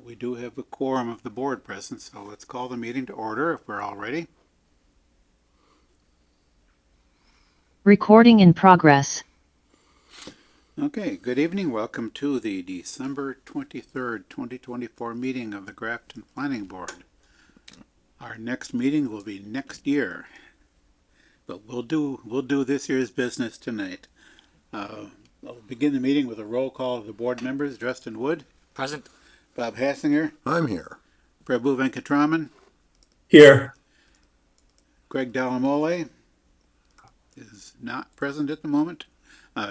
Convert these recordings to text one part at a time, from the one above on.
We do have a quorum of the board present, so let's call the meeting to order if we're all ready. Recording in progress. Okay, good evening. Welcome to the December 23rd, 2024 meeting of the Grafton Planning Board. Our next meeting will be next year, but we'll do this year's business tonight. I'll begin the meeting with a roll call of the board members. Justin Wood. Present. Bob Hassinger. I'm here. Prabhu Venkatraman. Here. Greg Dalamole is not present at the moment.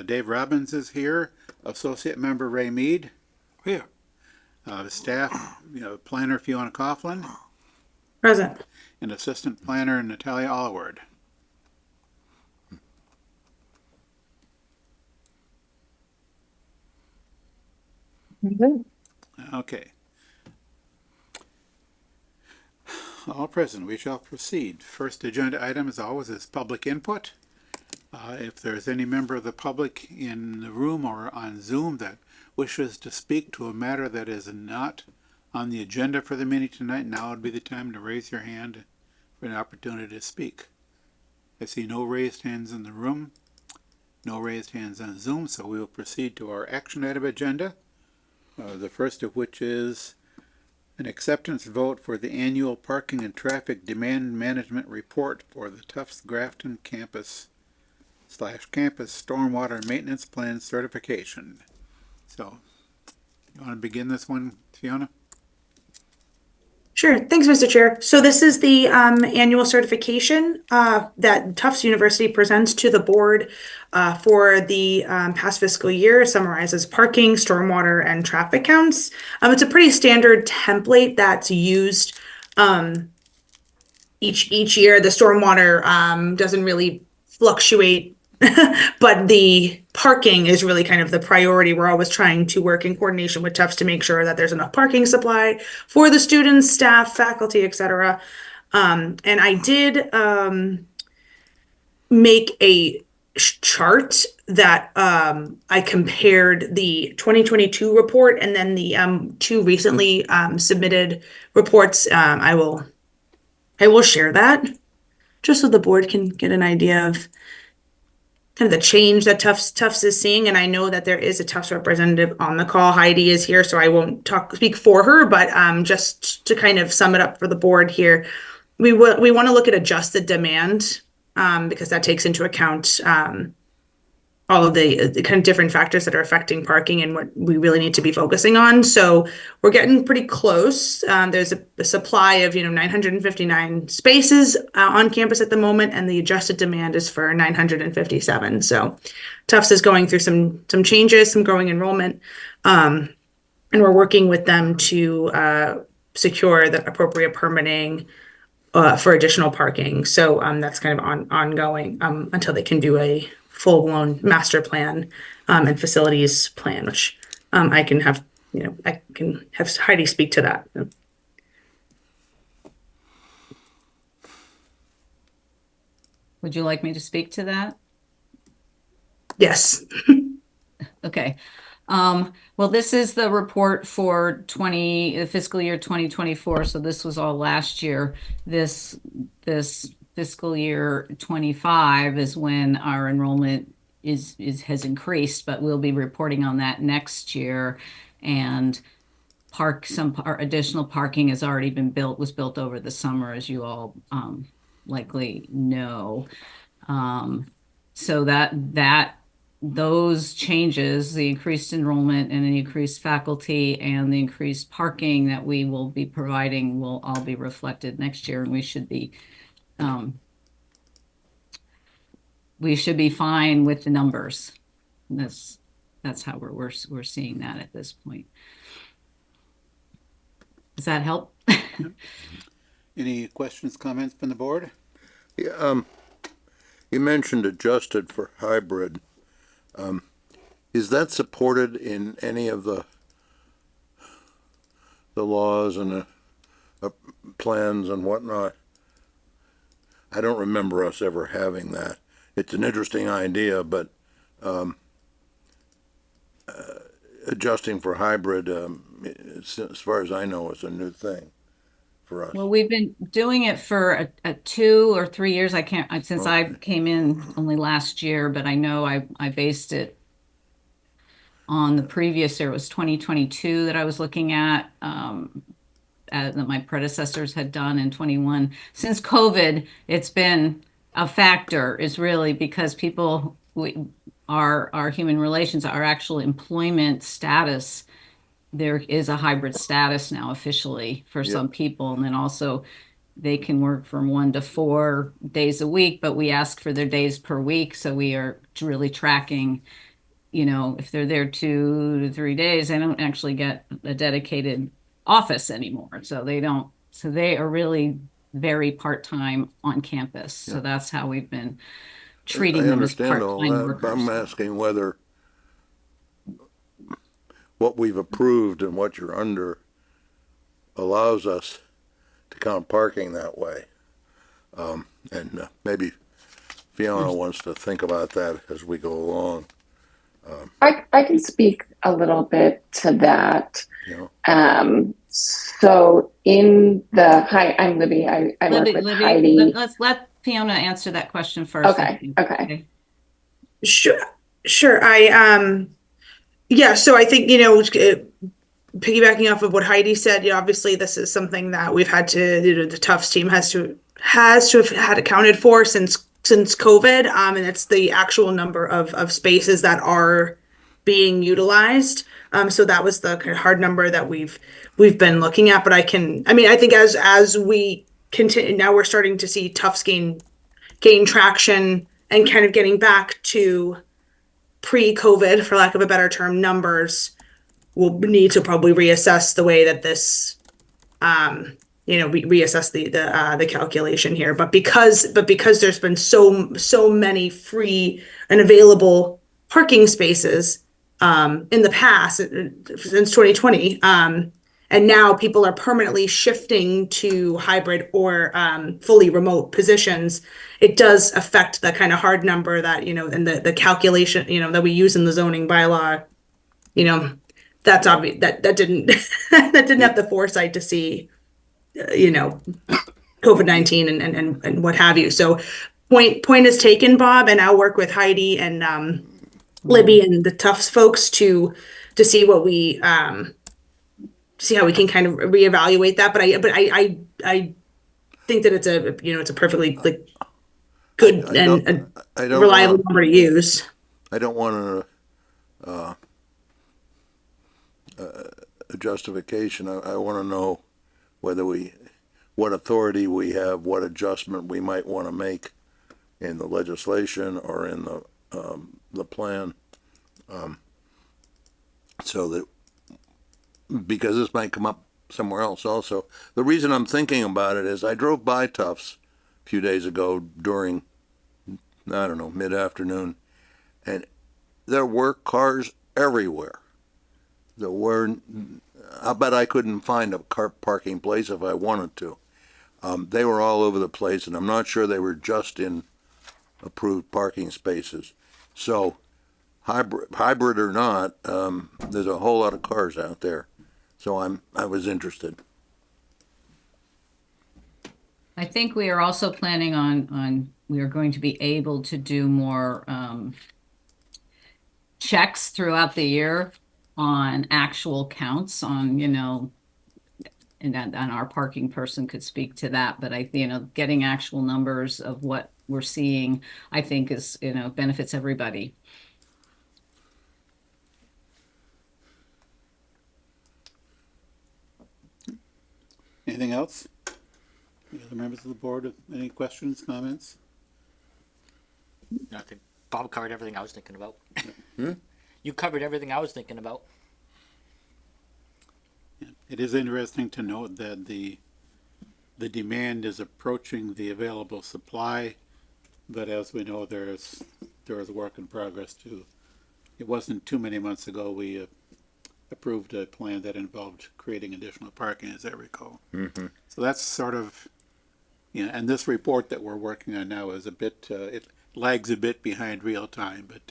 Dave Robbins is here. Associate Member Ray Mead. Here. Staff, Planner Fiona Coughlin. Present. And Assistant Planner Natalia Allward. Okay. All present, we shall proceed. First agenda item, as always, is public input. If there's any member of the public in the room or on Zoom that wishes to speak to a matter that is not on the agenda for the meeting tonight, now would be the time to raise your hand for an opportunity to speak. I see no raised hands in the room, no raised hands on Zoom, so we will proceed to our action item agenda. The first of which is an acceptance vote for the annual parking and traffic demand management report for the Tufts Grafton campus stormwater maintenance plan certification. So, you want to begin this one, Fiona? Sure. Thanks, Mr. Chair. So this is the annual certification that Tufts University presents to the board for the past fiscal year. It summarizes parking, stormwater, and traffic counts. It's a pretty standard template that's used each year. The stormwater doesn't really fluctuate, but the parking is really kind of the priority. We're always trying to work in coordination with Tufts to make sure that there's enough parking supply for the students, staff, faculty, etc. And I did make a chart that I compared the 2022 report and then the two recently submitted reports. I will share that just so the board can get an idea of kind of the change that Tufts is seeing. And I know that there is a Tufts representative on the call. Heidi is here, so I won't speak for her, but just to kind of sum it up for the board here, we want to look at adjusted demand because that takes into account all of the kind of different factors that are affecting parking and what we really need to be focusing on. So we're getting pretty close. There's a supply of 959 spaces on campus at the moment, and the adjusted demand is for 957. So Tufts is going through some changes, some growing enrollment, and we're working with them to secure the appropriate permitting for additional parking. So that's kind of ongoing until they can do a full-blown master plan and facilities plan, which I can have Heidi speak to that. Would you like me to speak to that? Yes. Okay. Well, this is the report for fiscal year 2024. So this was all last year. This fiscal year 25 is when our enrollment has increased, but we'll be reporting on that next year. And additional parking has already been was built over the summer, as you all likely know. So those changes, the increased enrollment and the increased faculty and the increased parking that we will be providing will all be reflected next year, and we should be fine with the numbers. That's how we're seeing that at this point. Does that help? Any questions, comments from the board? Yeah, you mentioned adjusted for hybrid. Is that supported in any of the laws and the plans and whatnot? I don't remember us ever having that. It's an interesting idea, but adjusting for hybrid, as far as I know, is a new thing for us. Well, we've been doing it for a 2 or 3 years. I can't, since I Okay. came in only last year, but I know I based it on the previous year. It was 2022 that I was looking at, that my predecessors had done in 21. Since COVID, it's been a factor, is really because people, our human relations, our actual employment status, there is a hybrid status now officially for Yeah. some people. And then also they can work from 1 to 4 days a week, but we ask for their days per week. So we are really tracking, if they're there 2 to 3 days, they don't actually get a dedicated office anymore. So they are really very part-time on campus. So that's how we've been treating I them as understand all part-time that, but I'm workers. asking whether what we've approved and what you're under allows us to count parking that way. And maybe Fiona wants to think about that as we go along, I can speak a little bit to that. you know? So in the, hi, I'm Libby. I work with Libby, Heidi. let's let Fiona answer that question first. I Okay, think. okay. Sure, sure. Yeah, so I think, piggybacking off of what Heidi said, obviously this is something that we've had to, the Tufts team has to have had accounted for since COVID. And it's the actual number of spaces that are being utilized. So that was the kind of hard number that we've been looking at. But I think as we continue, now we're starting to see Tufts gain traction and kind of getting back to pre-COVID, for lack of a better term, numbers. We'll need to probably reassess the way that this, reassess the calculation here. But because there's been so many free and available parking spaces in the past since 2020, and now people are permanently shifting to hybrid or fully remote positions, it does affect the kind of hard number that, and the calculation, that we use in the zoning bylaw. That's obvious that didn't that didn't have the foresight to see, COVID-19 and what have you. So point is taken, Bob, and I'll work with Heidi and Libby and the Tufts folks to see what we see how we can kind of reevaluate that. But I think that it's a perfectly good I and don't, I don't reliable want, number to use. I don't want a justification. I want to know what authority we have, what adjustment we might want to make in the legislation or in the plan. So that, because this might come up somewhere else also. The reason I'm thinking about it is I drove by Tufts a few days ago during, I don't know, mid-afternoon, and there were cars everywhere. I bet I couldn't find a car parking place if I wanted to. They were all over the place, and I'm not sure they were just in approved parking spaces. So, hybrid or not, there's a whole lot of cars out there. So I was interested. I think we are also planning on we are going to be able to do more checks throughout the year on actual counts on, and our parking person could speak to that, but getting actual numbers of what we're seeing, I think is, benefits everybody. Anything else? Any other members of the board with any questions, comments? I think Bob covered everything I was thinking about. You covered everything I was thinking about. Yeah. It is interesting to note that the demand is approaching the available supply, but as we know, there is work in progress too. It wasn't too many months ago we approved a plan that involved creating additional parking, as I recall. Mm-hmm. So that's sort of, and this report that we're working on now is a bit, it lags a bit behind real time, but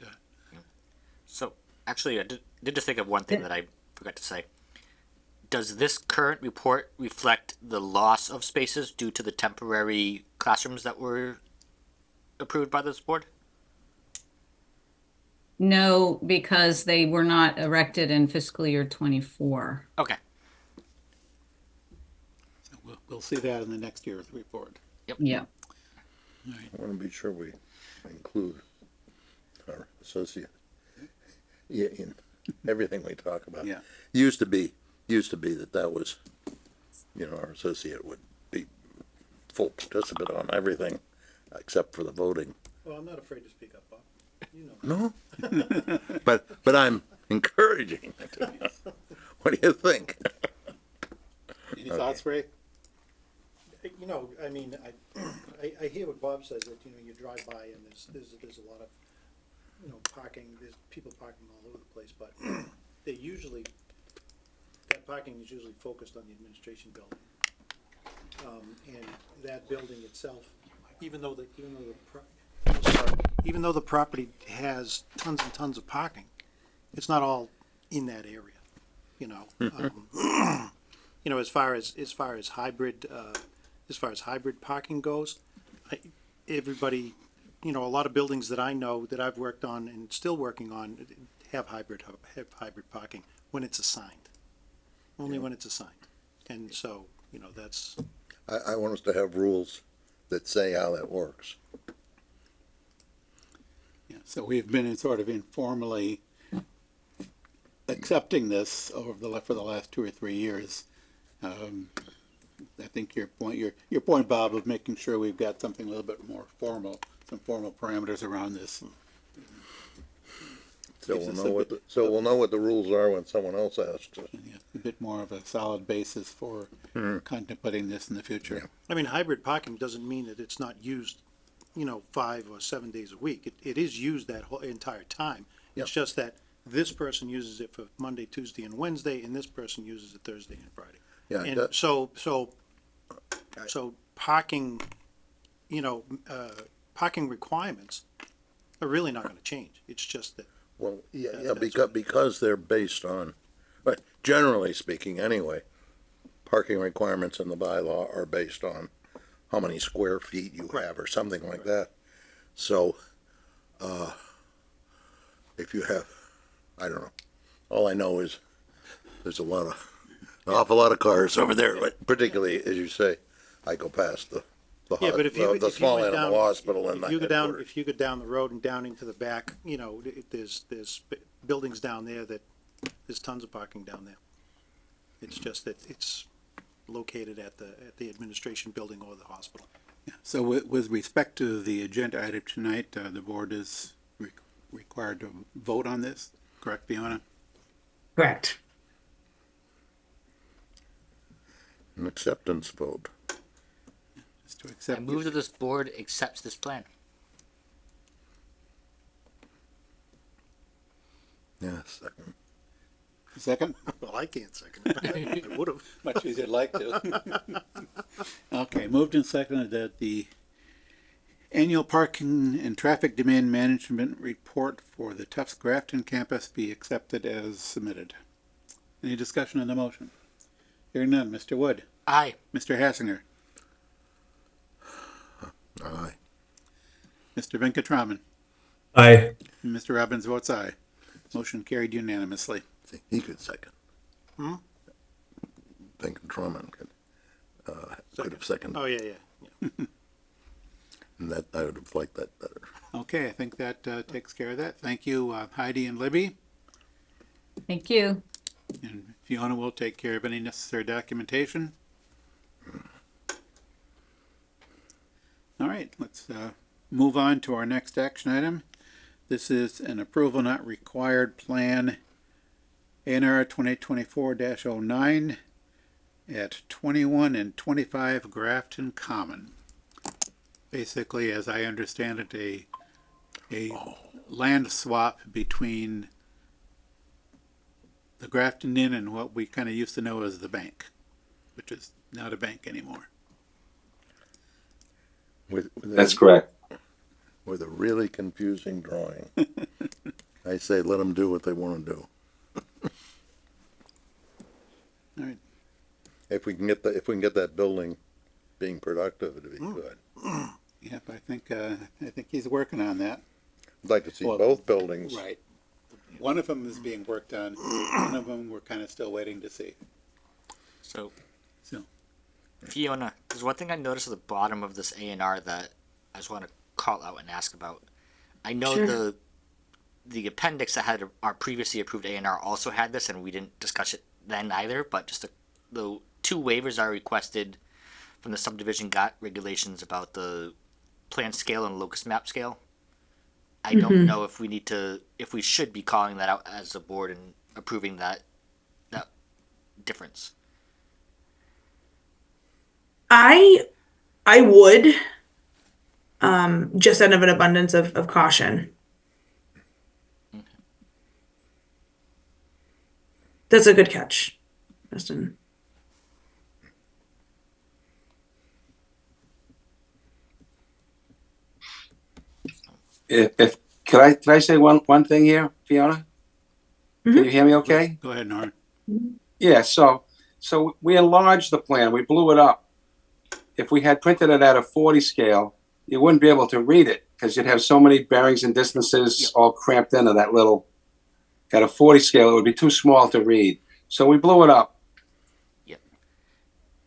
So actually, did just think of one thing that I forgot to say. Does this current report reflect the loss of spaces due to the temporary classrooms that were approved by this board? No, because they were not erected in fiscal year 24. Okay. We'll see that in the next year's report. Yeah. I want to be sure we include our associate in everything we talk about. Yeah. Used to be that was, our associate would be full participant on everything except for the voting. Well, I'm not afraid to speak up, Bob. You know. No? But I'm encouraging. What do you think? Any thoughts, Ray? You know, I mean, I hear what Bob says, that, you drive by and there's a lot of, parking, there's people parking all over the place, but they usually, that parking is usually focused on the administration building. And that building itself, even though the property has tons and tons of parking, it's not all in that area, as far as hybrid, parking goes, everybody, a lot of buildings that I know that I've worked on and still working on have hybrid parking when it's assigned, only when it's assigned. And so, that's, I want us to have rules that say how that works. Yeah, so we've been in sort of informally accepting this for the last 2 or 3 years. I think your point, Bob, of making sure we've got something a little bit more formal, some formal parameters around this. So we'll know what the rules are when someone else asks us. Yeah, a bit more of a solid basis for contemplating this in the future. I mean, hybrid parking doesn't mean that it's not used, 5 or 7 days a week. It is used that whole entire time. It's just that this person uses it for Monday, Tuesday, and Wednesday, and this person uses it Thursday and Friday. Yeah, And that- so parking, parking requirements are really not gonna change. It's just that, Well, that's because they're based on, but generally speaking anyway, parking requirements in the bylaw are based on how many square feet you have or something like that. So, if you have, I don't know, all I know is there's an awful lot of cars over there, particularly, as you say, I go past the yeah, but if you small went animal down, hospital and if you go down, headquarters. if you go down the road and down into the back, there's buildings down there that, there's tons of parking down there. It's just that it's located at the administration building or the hospital. So with respect to the agenda item tonight, the board is required to vote on this, correct, Fiona? Correct. An acceptance vote. Just to I accept. move that this board accepts this plan. Yeah, second. Second? Well, I can't second it. I would've. Much as you'd like to. Okay, moved and seconded that the annual parking and traffic demand management report for the Tufts Grafton campus be accepted as submitted. Any discussion on the motion? Hearing none. Mr. Wood? Aye. Mr. Hassinger? Aye. Mr. Venkatraman? Aye. And Mr. Robbins votes aye. Motion carried unanimously. See, he could second. Think Drummond could have seconded. Oh, yeah. And that, I would have liked that better. Okay, I think that takes care of that. Thank you, Heidi and Libby. Thank you. And Fiona will take care of any necessary documentation. All right, let's move on to our next action item. This is an approval not required plan ANR 2024-09 at 21 and 25 Grafton Common. Basically, as I understand it, a land swap between the Grafton Inn and what we kind of used to know as the bank, which is not a bank anymore. That's correct. With a really confusing drawing. I say let them do what they want to do. If we can get that building being productive, it'd be good. Yep, I think he's working on that. I'd like to see Well, both buildings. Right. One of them is being worked on, one of them we're kind of still waiting to see. So, So, Fiona, there's one thing I noticed at the bottom of this A&R that I just want to call out and ask about. I know Sure. the appendix that had our previously approved A&R also had this, and we didn't discuss it then either. But just the two waivers are requested from the subdivision regulations about the plan scale and locus map scale. I don't know if we should be calling that out as a board and approving that difference. I would, just out of an abundance of caution. That's a good catch, Justin. If can I say one thing here, Fiona? Can you hear me okay? go ahead, Norm. Yeah, so we enlarged the plan, we blew it up. If we had printed it at a 40 scale, you wouldn't be able to read it because you'd have so many bearings and distances all cramped into that little, at a 40 scale, it would be too small to read. So we blew it up.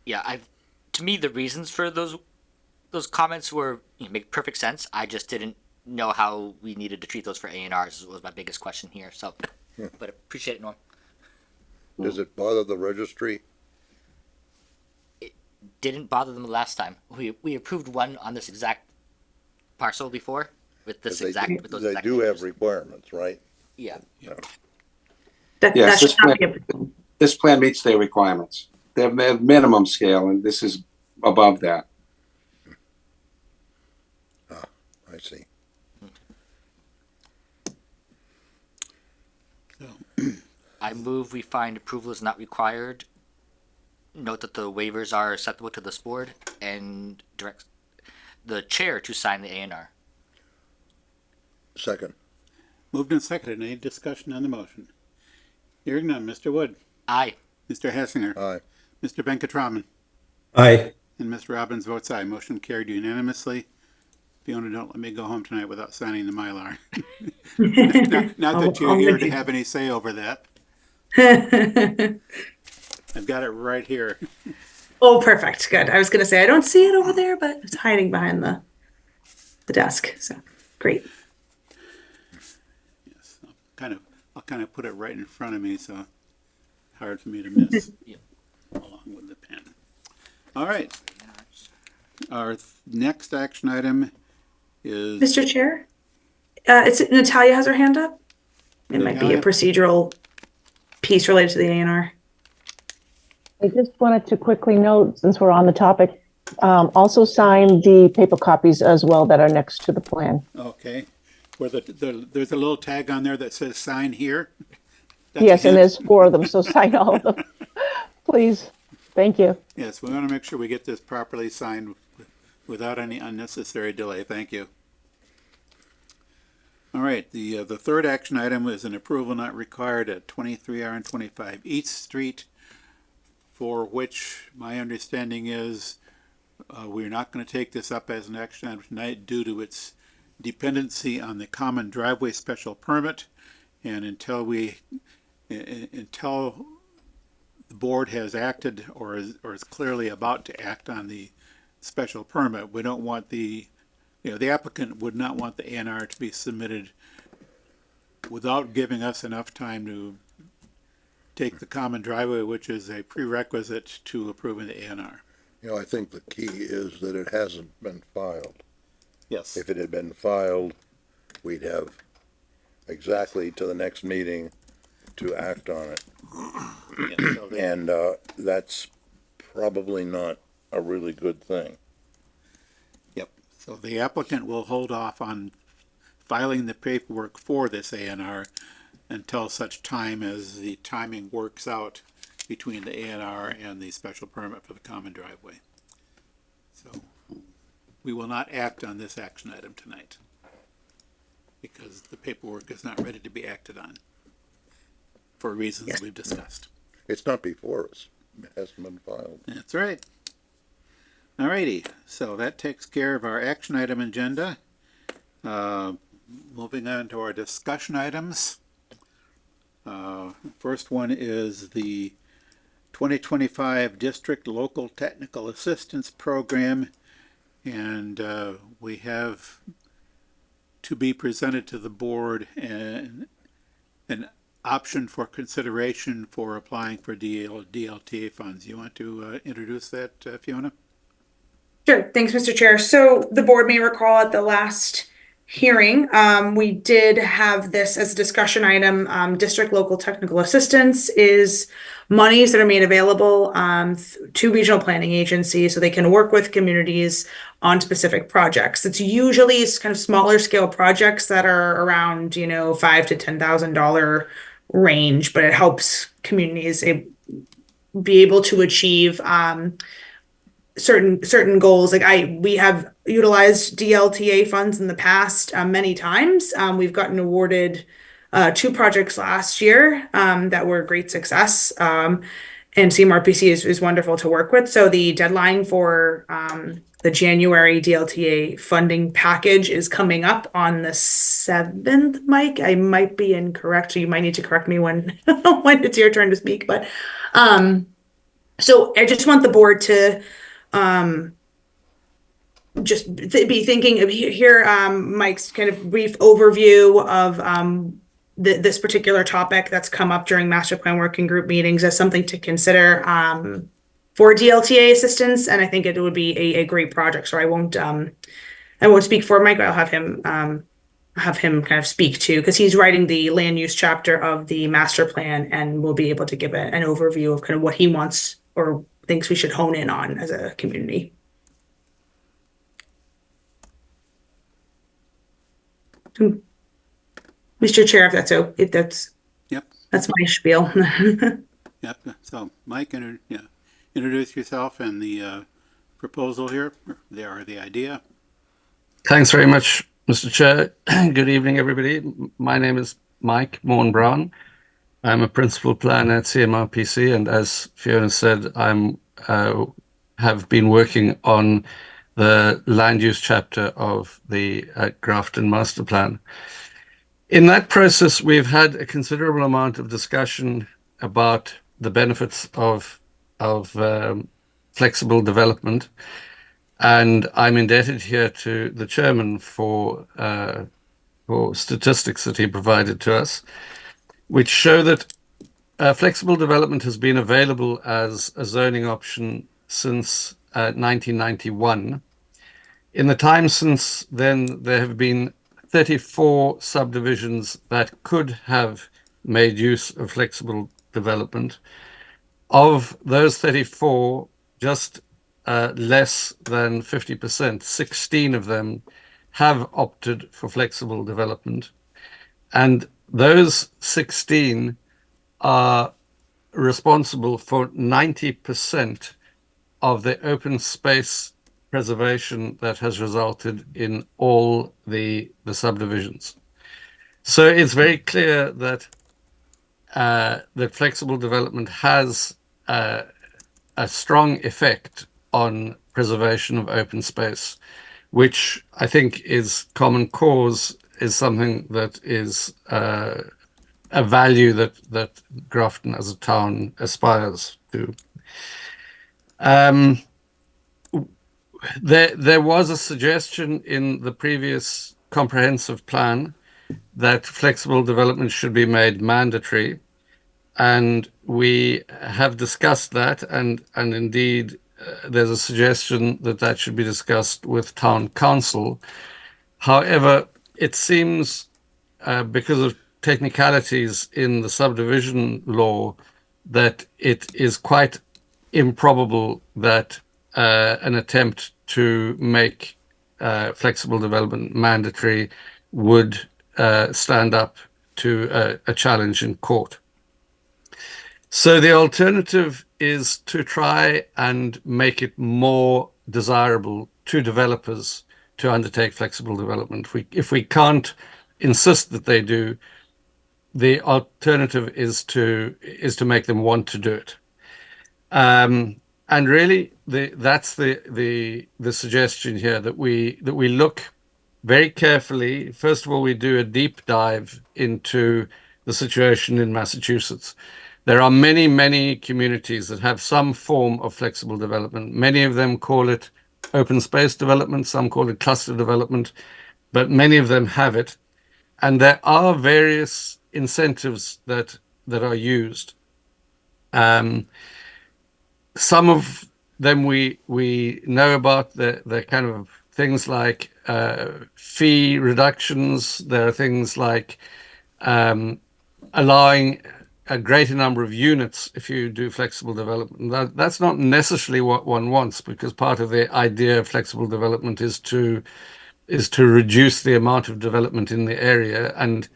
Yeah, to me the reasons for those comments were make perfect sense. I just didn't know how we needed to treat those for A&Rs was my biggest question here. So, but appreciate it, Norm. Does it bother the registry? Didn't bother them the last time. We approved one on this exact parcel before with this 'Cause exact with those they exact do have waivers. requirements, right? Yeah. That Yes, should not be a This plan meets their requirements. They have minimum scale, and this is above that. I see. I move we find approval is not required. Note that the waivers are acceptable to this board and direct the chair to sign the A&R. Second. Moved and seconded. Any discussion on the motion? Hearing none. Mr. Wood, Aye. Mr. Hessinger, Aye. Mr. Venkatraman, Aye. and Mr. Robbins votes aye. Motion carried unanimously. Fiona, don't let me go home tonight without signing the Mylar. Not that you're I'll here make to it. have any say over that. I've got it right here. Oh, perfect. Good. I was gonna say I don't see it over there, but it's hiding behind the desk. So great. Yes, I'll kind of put it right in front of me, so hard for me to miss. Yep. Along with the pen. All right. Our next action item is Mr. Chair, it's Natalia has her hand up. It might be a Natalia? procedural piece related to the A&R. I just wanted to quickly note, since we're on the topic, also sign the paper copies as well that are next to the plan. okay. Where there's a little tag on there that says "sign here." That's Yes, a and hint. there's 4 of them, so sign all of them. Please. Thank you. Yes, we want to make sure we get this properly signed without any unnecessary delay. Thank you. All right, the third action item is an approval not required at 23R and 25 East Street, for which my understanding is we're not going to take this up as an action item tonight due to its dependency on the common driveway special permit, and until the board has acted or is clearly about to act on the special permit, we don't want the applicant would not want the A&R to be submitted without giving us enough time to take the common driveway, which is a prerequisite to approving the A&R. I think the key is that it hasn't been filed. Yes. If it had been filed, we'd have exactly to the next meeting to act on it. And that's probably not a really good thing. Yep. So the applicant will hold off on filing the paperwork for this A&R until such time as the timing works out between the A&R and the special permit for the common driveway. So we will not act on this action item tonight because the paperwork is not ready to be acted on for reasons we've discussed. It's not before us. hasn't been filed. That's right. Alrighty, so that takes care of our action item agenda. Moving on to our discussion items. First one is the 2025 District Local Technical Assistance Program. And we have to be presented to the board an option for consideration for applying for DLTA funds. You want to introduce that, Fiona? Sure. Thanks, Mr. Chair. So the board may recall at the last hearing, we did have this as a discussion item. District Local Technical Assistance is monies that are made available to regional planning agencies so they can work with communities on specific projects. It's usually kind of smaller scale projects that are around, $5,000 to $10,000 range, but it helps communities be able to achieve certain goals. We have utilized DLTA funds in the past many times. We've gotten awarded 2 projects last year that were a great success. And CMRPC is wonderful to work with. So the deadline for the January DLTA funding package is coming up on the 7th, Mike. I might be incorrect, so you might need to correct me when when it's your turn to speak. But so I just want the board to be thinking of here, Mike's kind of brief overview of this particular topic that's come up during master plan working group meetings as something to consider for DLTA assistance. And I think it would be a great project. So I won't speak for Mike. I'll have him kind of speak to, because he's writing the land use chapter of the master plan and will be able to give an overview of kind of what he wants or thinks we should hone in on as a community. Mr. Chair, if that's Yep. That's my spiel. Yep. So, Mike, introduce yourself and the proposal here, or the idea. Thanks very much, Mr. Chair. Good evening, everybody. My name is Mike Morn Brown. I'm a principal planner at CMRPC, and as Fiona said, have been working on the land use chapter of the Grafton Master Plan. In that process, we've had a considerable amount of discussion about the benefits of flexible development, and I'm indebted here to the chairman for statistics that he provided to us, which show that flexible development has been available as a zoning option since 1991. In the time since then, there have been 34 subdivisions that could have made use of flexible development. Of those 34, just less than 50%, 16 of them have opted for flexible development. And those 16 are responsible for 90% of the open space preservation that has resulted in all the subdivisions. So it's very clear that that flexible development has a strong effect on preservation of open space, which I think is common cause, is something that is a value that Grafton as a town aspires to. There was a suggestion in the previous comprehensive plan that flexible development should be made mandatory, and we have discussed that, and indeed there's a suggestion that should be discussed with town council. However, it seems because of technicalities in the subdivision law that it is quite improbable that an attempt to make flexible development mandatory would stand up to a challenge in court. So the alternative is to try and make it more desirable to developers to undertake flexible development. If we can't insist that they do, the alternative is to make them want to do it. And really, that's the suggestion here, that we look very carefully. First of all, we do a deep dive into the situation in Massachusetts. There are many, many communities that have some form of flexible development. Many of them call it open space development, some call it cluster development, but many of them have it. And there are various incentives that are used. Some of them we know about. They're kind of things like fee reductions. There are things like allowing a greater number of units if you do flexible development. That's not necessarily what one wants, because part of the idea of flexible development is to reduce the amount of development in the area, and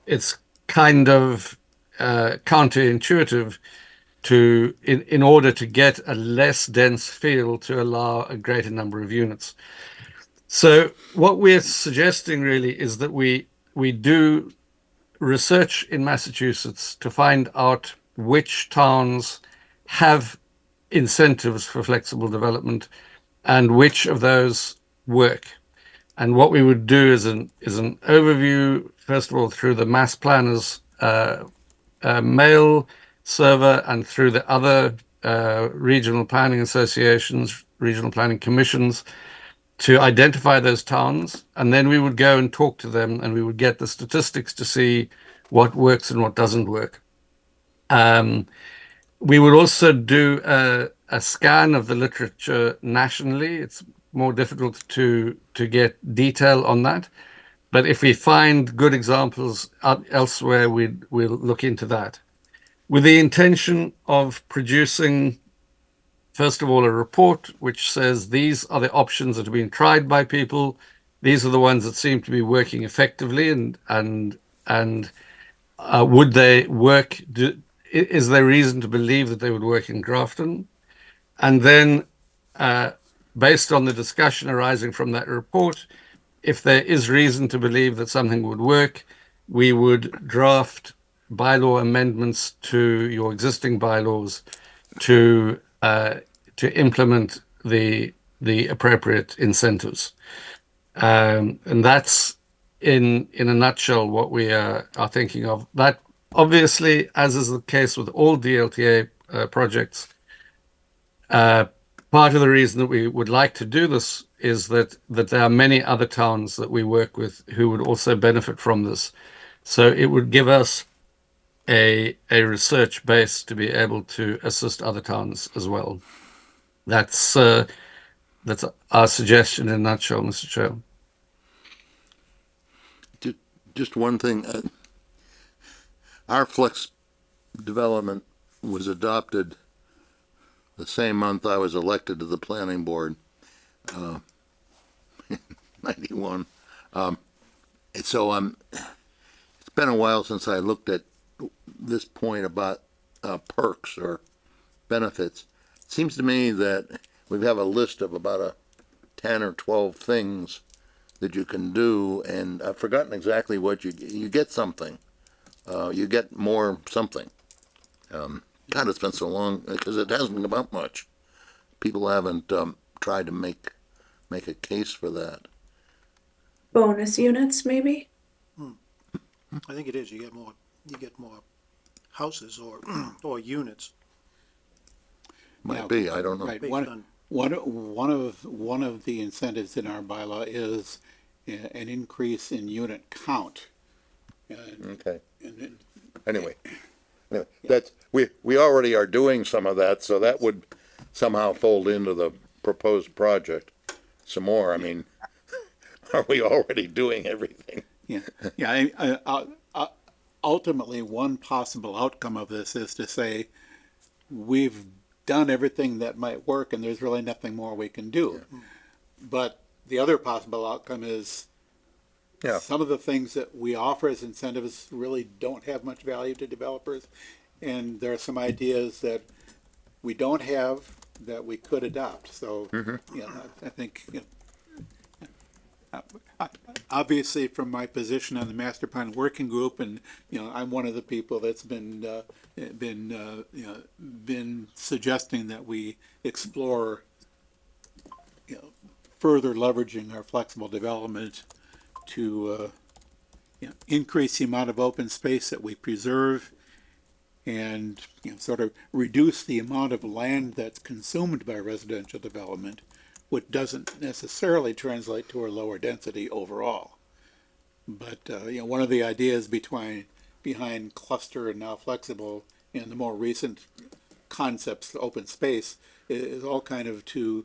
it's kind of counterintuitive to in order to get a less dense field to allow a greater number of units. So what we're suggesting really is that we do research in Massachusetts to find out which towns have incentives for flexible development and which of those work. And what we would do is an overview, first of all, through the Mass Planners mail server and through the other regional planning associations, regional planning commissions, to identify those towns. And then we would go and talk to them, and we would get the statistics to see what works and what doesn't work. We would also do a scan of the literature nationally. It's more difficult to get detail on that. But if we find good examples elsewhere, we'll look into that, with the intention of producing, first of all, a report which says these are the options that are being tried by people. These are the ones that seem to be working effectively, and would they work? Is there reason to believe that they would work in Grafton? And then, based on the discussion arising from that report, if there is reason to believe that something would work, we would draft bylaw amendments to your existing bylaws to implement the appropriate incentives. And that's in a nutshell what we are thinking of. That obviously, as is the case with all DLTA projects, part of the reason that we would like to do this is that there are many other towns that we work with who would also benefit from this. So it would give us a research base to be able to assist other towns as well. That's our suggestion in a nutshell, Mr. Chair. Just one thing. Our flex development was adopted the same month I was elected to the planning board, 91. So it's been a while since I looked at this point about perks or benefits. It seems to me that we have a list of about 10 or 12 things that you can do, and I've forgotten exactly what you get something. You get more something. God, it's been so long because it hasn't come up much. People haven't tried to make a case for that. Bonus units, maybe? I think it is. You get more houses or units. Might be. I don't know. Right. Based on- One of the incentives in our bylaw is an increase in unit count. Okay. And Anyway, that's we already are doing some of that, so that would somehow fold into the proposed project some more. I mean, are we already doing everything? Yeah. Ultimately, one possible outcome of this is to say we've done everything that might work, and there's really nothing more we can do. Yeah. But the other possible outcome is some of the things that we offer as incentives really don't have much value to developers, and there are some ideas that we don't have that we could adopt. So, I think Obviously, from my position on the master plan working group, and I'm one of the people that's been suggesting that we explore further leveraging our flexible development to increase the amount of open space that we preserve, and sort of reduce the amount of land that's consumed by residential development, which doesn't necessarily translate to a lower density overall. But one of the ideas behind cluster and now flexible and the more recent concepts, open space, is all kind of to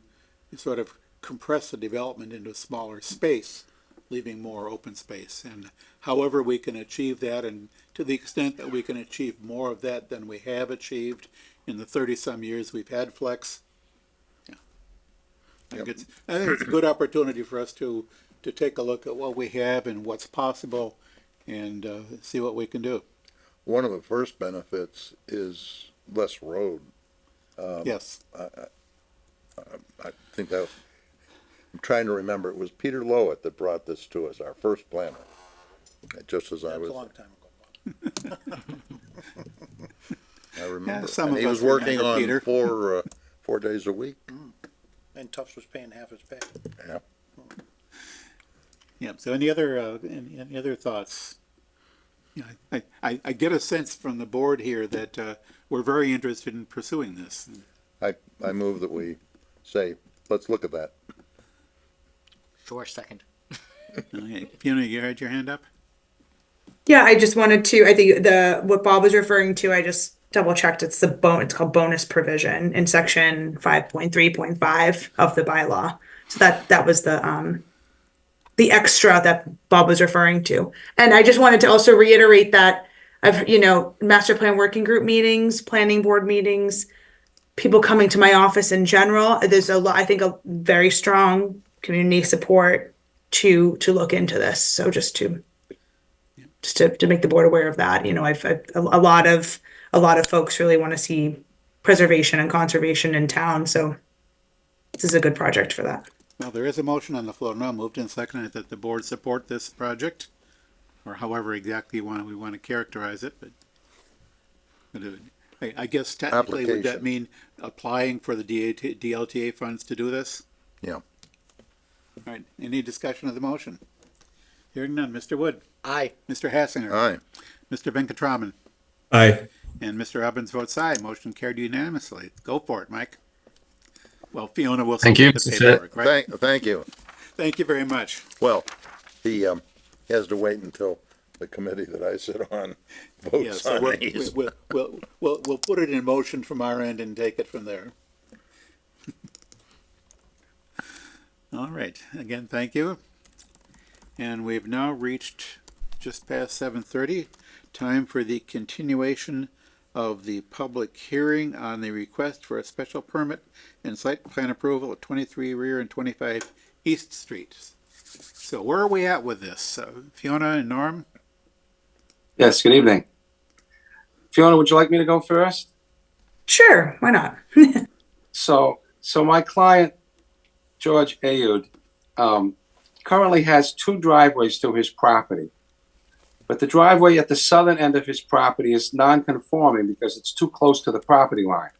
sort of compress the development into a smaller space, leaving more open space. And however we can achieve that, and to the extent that we can achieve more of that than we have achieved in the 30-some years we've had Flex, I think it's a good opportunity for us to take a look at what we have and what's possible, and see what we can do. One of the first benefits is less road. Yes. I think that, I'm trying to remember, it was Peter Lowett that brought this to us, our first planner. Just as I That's was, a long time ago. I remember. some And of he us was working remember on Peter. 4 days a week. And Tufts was paying half his pay. Yeah. Yeah. So any other thoughts? I get a sense from the board here that we're very interested in pursuing this. I move that we say, let's look at that. Sure, second. Okay. Fiona, you had your hand up? Yeah, I just wanted to, I think what Bob was referring to, I just double checked, it's it's called bonus provision in section 5.3.5 of the bylaw. So that was the extra that Bob was referring to. And I just wanted to also reiterate that master plan working group meetings, planning board meetings, people coming to my office in general, there's I think a very strong community support to look into this. So just to make the board aware of that, I've a lot of folks really want to see preservation and conservation in town. So this is a good project for that. Well, there is a motion on the floor now, moved and seconded, that the board support this project, or however exactly we want to characterize it, but I guess technically would that Application. mean applying for the DLTA funds to do this? Yeah. All right, any discussion of the motion? Hearing none. Mr. Wood? Aye. Mr. Hassinger? Aye. Mr. Venkatraman? Aye. And Mr. Evans votes aye. Motion carried unanimously. Go for it, Mike. Well, Fiona will Thank you, submit the Mr. Chair. paperwork, right? Thank you. Thank you very much. Well, he has to wait until the committee that I sit on Yeah, votes so on these. we'll put it in motion from our end and take it from there. All right, again, thank you. And we've now reached just past 7:30. Time for the continuation of the public hearing on the request for a special permit and site plan approval at 23 Rear and 25 East Street. So where are we at with this? Fiona and Norm? Yes, good evening. Fiona, would you like me to go first? Sure, why not? So my client, George Ayud, currently has 2 driveways to his property. But the driveway at the southern end of his property is non-conforming because it's too close to the property line.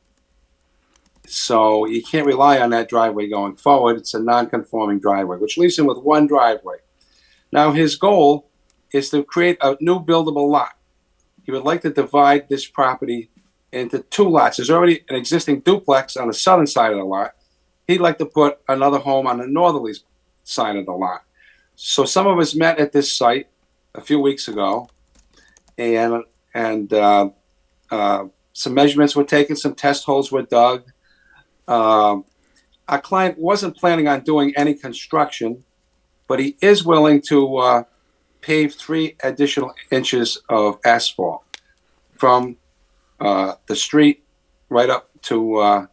So you can't rely on that driveway going forward. It's a non-conforming driveway, which leaves him with 1 driveway. Now his goal is to create a new buildable lot. He would like to divide this property into 2 lots. There's already an existing duplex on the southern side of the lot. He'd like to put another home on the northerly side of the lot. So some of us met at this site a few weeks ago, and some measurements were taken, some test holes were dug. Our client wasn't planning on doing any construction, but he is willing to pave 3 additional inches of asphalt from the street right up to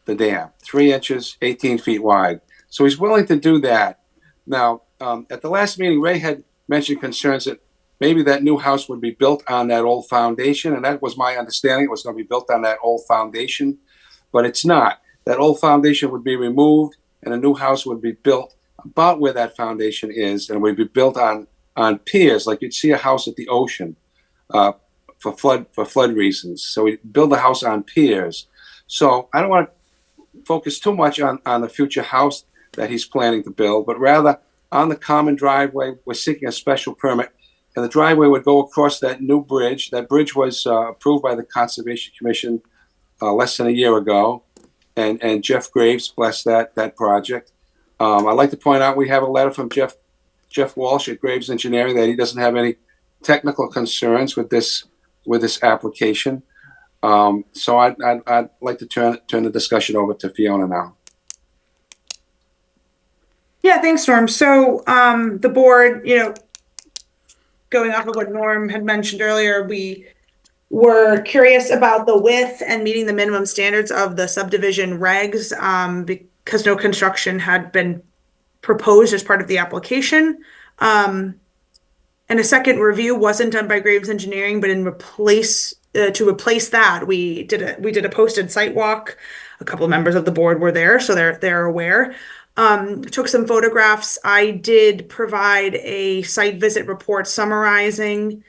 the dam. 3 inches, 18 feet wide. So he's willing to do that. Now, at the last meeting, Ray had mentioned concerns that maybe that new house would be built on that old foundation, and that was my understanding. It was going to be built on that old foundation, but it's not. That old foundation would be removed, and a new house would be built about where that foundation is, and would be built on piers, like you'd see a house at the ocean, for flood reasons. So we build a house on piers. So I don't want to focus too much on the future house that he's planning to build, but rather on the common driveway. We're seeking a special permit, and the driveway would go across that new bridge. That bridge was approved by the Conservation Commission less than a year ago, and Jeff Graves blessed that project. I'd like to point out we have a letter from Jeff Walsh at Graves Engineering that he doesn't have any technical concerns with this application. So I'd like to turn the discussion over to Fiona now. Yeah, thanks, Norm. So, the board, going off of what Norm had mentioned earlier, we were curious about the width and meeting the minimum standards of the subdivision regs, because no construction had been proposed as part of the application. And a second review wasn't done by Graves Engineering, but to replace that, we did a posted site walk. A couple of members of the board were there, so they're aware. Took some photographs. I did provide a site visit report summarizing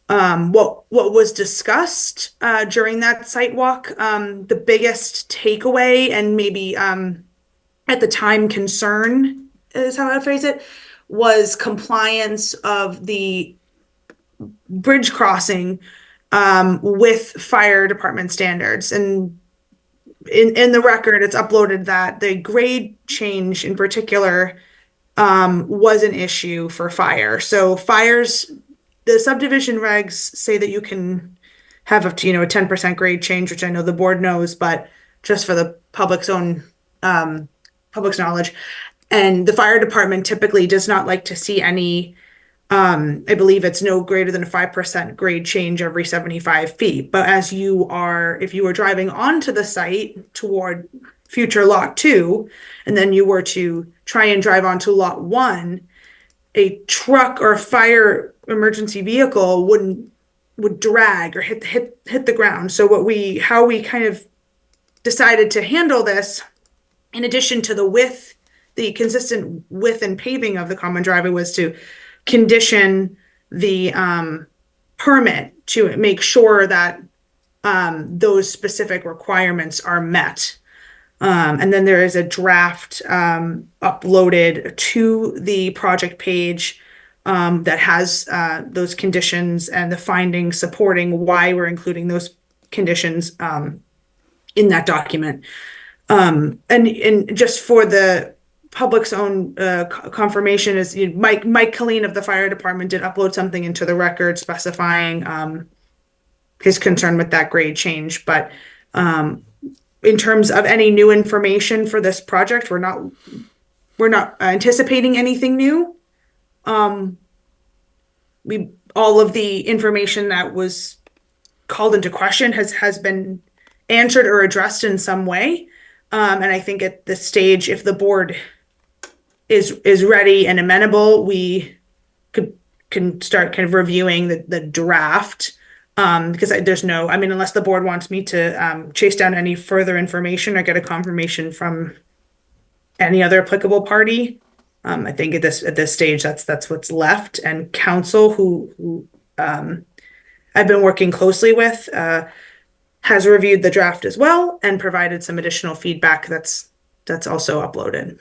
what was discussed during that site walk. The biggest takeaway, and maybe at the time concern is how I phrase it, was compliance of the bridge crossing with fire department standards. And in the record, it's uploaded that the grade change in particular was an issue for fire. So fires, the subdivision regs say that you can have up to, a 10% grade change, which I know the board knows, but just for the public's knowledge. And the fire department typically does not like to see any, I believe it's no greater than a 5% grade change every 75 feet. But if you were driving onto the site toward future lot 2, and then you were to try and drive onto lot 1, a truck or a fire emergency vehicle would drag or hit the ground. So how we kind of decided to handle this, in addition to the consistent width and paving of the common driveway, was to condition the permit to make sure that those specific requirements are met. And then there is a draft uploaded to the project page that has those conditions and the findings supporting why we're including those conditions in that document. And just for the public's own confirmation, is Mike Colleen of the fire department did upload something into the record specifying his concern with that grade change. But in terms of any new information for this project, we're not anticipating anything new. All of the information that was called into question has been answered or addressed in some way. And I think at this stage, if the board is ready and amenable, we can start kind of reviewing the draft. Because there's unless the board wants me to chase down any further information or get a confirmation from any other applicable party. I think at this stage, that's what's left. And council, who I've been working closely with, has reviewed the draft as well and provided some additional feedback that's also uploaded.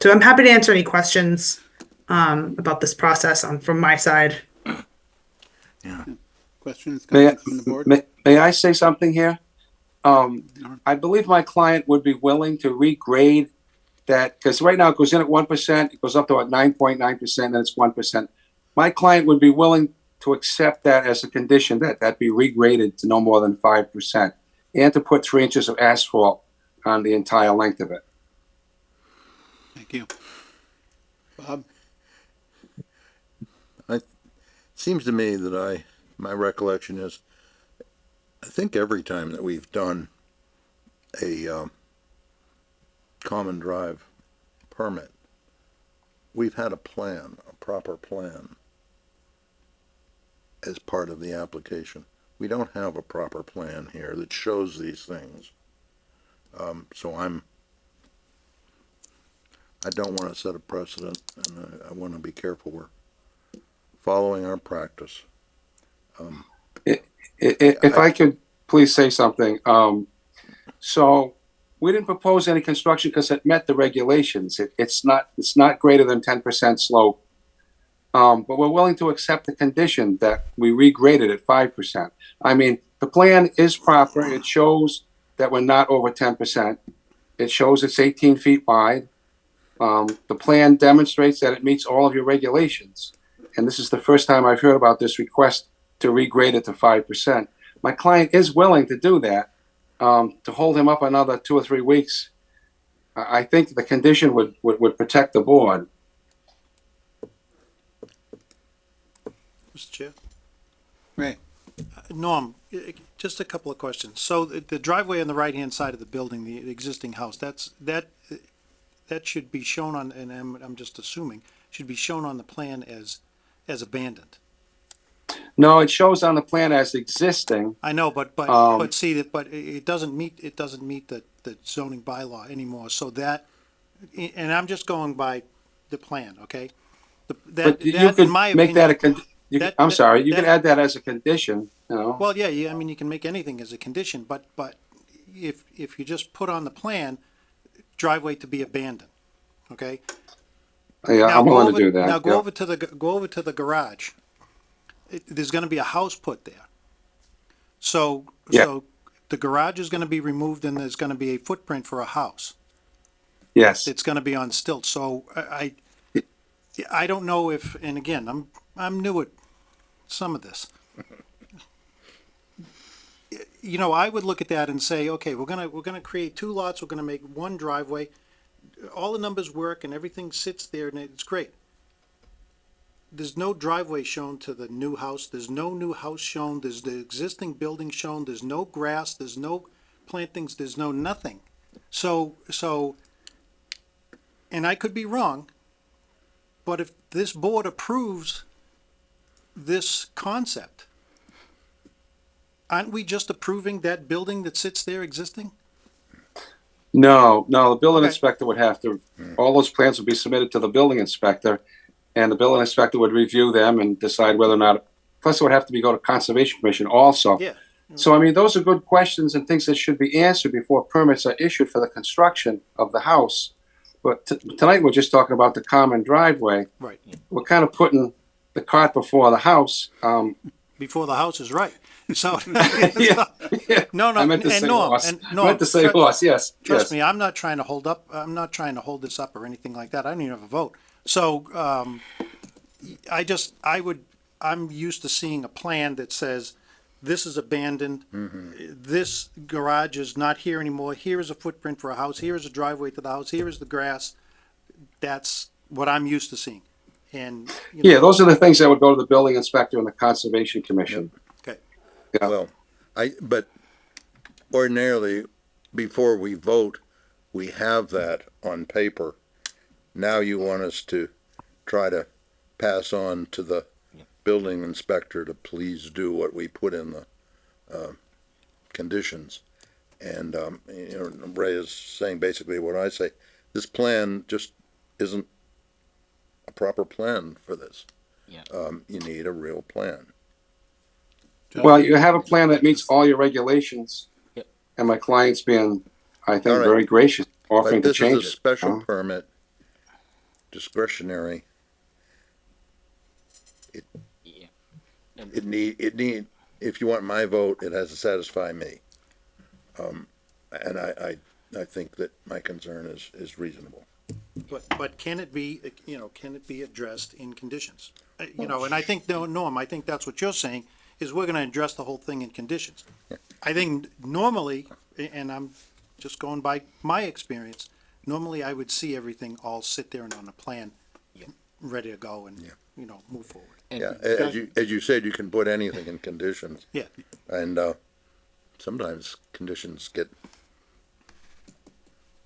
So I'm happy to answer any questions about this process from my side. Yeah. Questions, May comments from the board? I say something here? I believe my client would be willing to regrade that, because right now it goes in at 1%, it goes up to about 9.9%, and it's 1%. My client would be willing to accept that as a condition that be regraded to no more than 5%, and to put 3 inches of asphalt on the entire length of it. Thank you. Bob? Seems to me that my recollection is, I think every time that we've done a common drive permit, we've had a proper plan as part of the application. We don't have a proper plan here that shows these things. So I don't want to set a precedent, and I want to be careful we're following our practice. If I could please say something, so we didn't propose any construction because it met the regulations. It's not greater than 10% slope. But we're willing to accept the condition that we regraded at 5%. I mean, the plan is proper. It shows that we're not over 10%. It shows it's 18 feet wide. The plan demonstrates that it meets all of your regulations. And this is the first time I've heard about this request to regrade it to 5%. My client is willing to do that. To hold him up another 2 or 3 weeks, I think the condition would protect the board. Mr. Chair? Ray? Norm, just a couple of questions. So the driveway on the right-hand side of the building, the existing house, that should be shown on, and I'm just assuming, should be shown on the plan as abandoned. No, it shows on the plan as existing. I know, but see that, but it doesn't meet the zoning bylaw anymore. So that, and I'm just going by the plan, okay? But you in could my make opinion, that I'm sorry, you could add that as a condition, you know? well, yeah, I mean, you can make anything as a condition, but if you just put on the plan, driveway to be abandoned, okay? Yeah, Now I'm go willing over- to do that. Now go yeah. over to the garage. There's gonna be a house put there. So Yeah. the garage is gonna be removed and there's gonna be a footprint for a house. Yes. It's gonna be on stilts, so I don't know if, and again, I'm new at some of this. You know, I would look at that and say, okay, we're gonna create 2 lots, we're gonna make 1 driveway. All the numbers work and everything sits there and it's great. There's no driveway shown to the new house, there's no new house shown, there's the existing building shown, there's no grass, there's no plantings, there's no nothing. So, and I could be wrong, but if this board approves this concept, aren't we just approving that building that sits there existing? No, the building Okay. inspector would have to, all those plans would be submitted to the building inspector, and the building inspector would review them and decide whether or not, plus it would have to go to Conservation Commission also. Yeah. So, I mean, those are good questions and things that should be answered before permits are issued for the construction of the house. But tonight, we're just talking about the common driveway. Right. We're kind of putting the cart before the house. Before the house is right. So, Yeah. no, I meant to and say Norm, horse. and I Norm, meant to say tr- horse, yes. Trust yes. me, I'm not trying to hold this up or anything like that. I don't even have a vote. So, I'm used to seeing a plan that says, this is abandoned, this garage is not here anymore, here is a footprint for a house, here is a driveway to the house, here is the grass. That's what I'm used to seeing. And, you know, Yeah, those are the things that would go to the building inspector and the Conservation Commission. okay, Yeah. Well, but ordinarily, before we vote, we have that on paper. Now you want us to try to pass on to the building inspector to please do what we put in the conditions. And, Ray is saying basically what I say. This plan just isn't a proper plan for this. Yeah. You need a real plan. Well, you have a plan that meets all your regulations. Yep. And my client's been, I think, All right. very gracious, offering But to this change is a it. special Huh? permit, discretionary. Yeah. It need, if you want my vote, it has to satisfy me. And I think that my concern is reasonable. but can it be, addressed in conditions? And I think, Norm, I think that's what you're saying, is we're gonna address the whole thing in conditions. I think normally, and I'm just going by my experience, normally I would see everything all sit there and on a plan, ready to go and, move forward. Yeah, as you said, you can put anything in conditions. Yeah. And, sometimes conditions get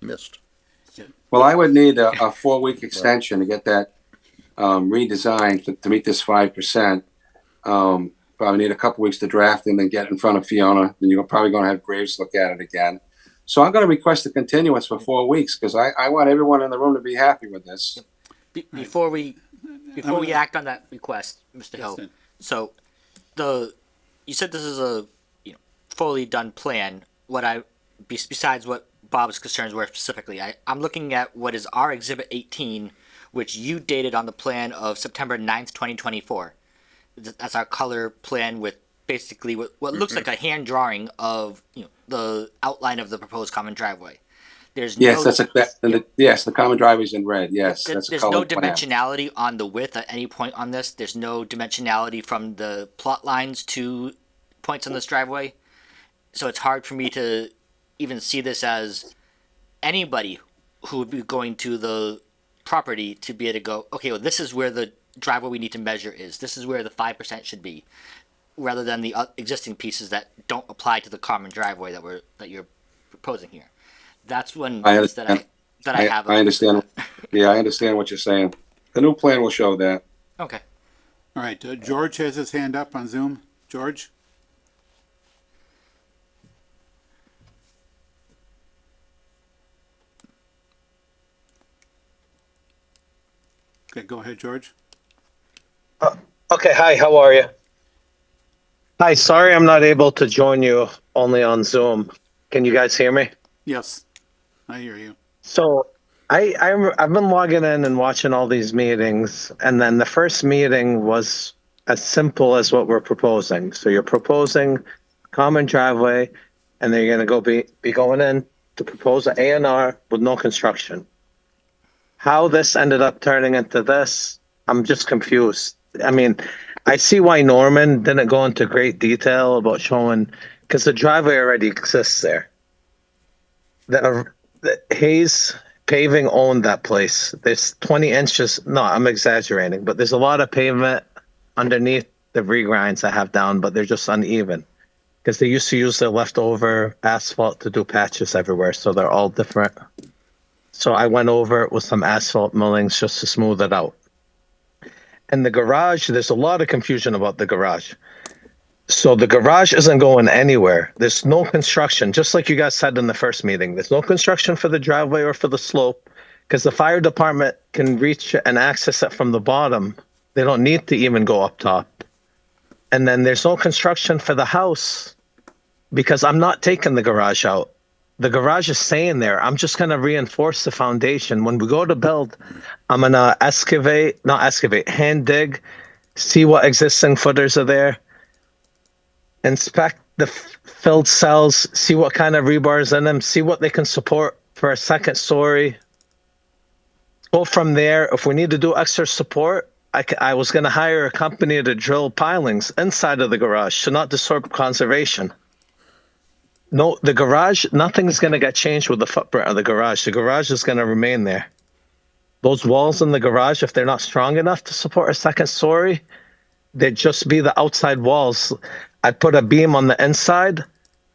missed. Well, I would need a 4-week extension to get that redesigned to meet this 5%. Probably need a couple weeks to draft and then get in front of Fiona. Then you're probably going to have Graves look at it again. So I'm gonna request a continuance for 4 weeks, because I want everyone in the room to be happy with this. Before we act on that request, Mr. Hill. Justin. So you said this is a fully done plan. Besides what Bob's concerns were specifically, I'm looking at what is our Exhibit 18, which you dated on the plan of September 9th, 2024. That's our color plan with basically what looks like a hand drawing of the outline of the proposed common driveway. There's Yes, no, yes, the common driveway's in red, yes, that's a there's no colored plan. dimensionality on the width at any point on this. There's no dimensionality from the plot lines to points on this driveway. So it's hard for me to even see this as anybody who would be going to the property to be able to go, okay, well, this is where the driveway we need to measure is. This is where the 5% should be, rather than the existing pieces that don't apply to the common driveway that you're proposing here. That's one I piece that I have. I understand, yeah, I understand what you're saying. The new plan will show that. Okay. All right, George has his hand up on Zoom. George? Okay, go ahead, George. Okay, hi, how are you? Hi, sorry I'm not able to join you only on Zoom. Can you guys hear me? Yes, I hear you. So I've been logging in and watching all these meetings, and then the first meeting was as simple as what we're proposing. So you're proposing common driveway, and then you're gonna be going in to propose an A&R with no construction. How this ended up turning into this, I'm just confused. I mean, I see why Norman didn't go into great detail about showing, because the driveway already exists there. The Hayes Paving owned that place. There's 20 inches, no, I'm exaggerating, but there's a lot of pavement underneath the regrinds I have down, but they're just uneven. Because they used to use the leftover asphalt to do patches everywhere, so they're all different. So I went over it with some asphalt millings just to smooth it out. And the garage, there's a lot of confusion about the garage. So the garage isn't going anywhere. There's no construction, just like you guys said in the first meeting. There's no construction for the driveway or for the slope, because the fire department can reach and access it from the bottom. They don't need to even go up top. And then there's no construction for the house, because I'm not taking the garage out. The garage is staying there. I'm just going to reinforce the foundation. When we go to build, I'm going to hand dig, see what existing footers are there, inspect the filled cells, see what kind of rebar's in them, see what they can support for a second story. Go from there. If we need to do extra support, I was going to hire a company to drill pilings inside of the garage to not disturb conservation. No, the garage, nothing's going to get changed with the footprint of the garage. The garage is going to remain there. Those walls in the garage, if they're not strong enough to support a second story, they'd just be the outside walls. I'd put a beam on the inside.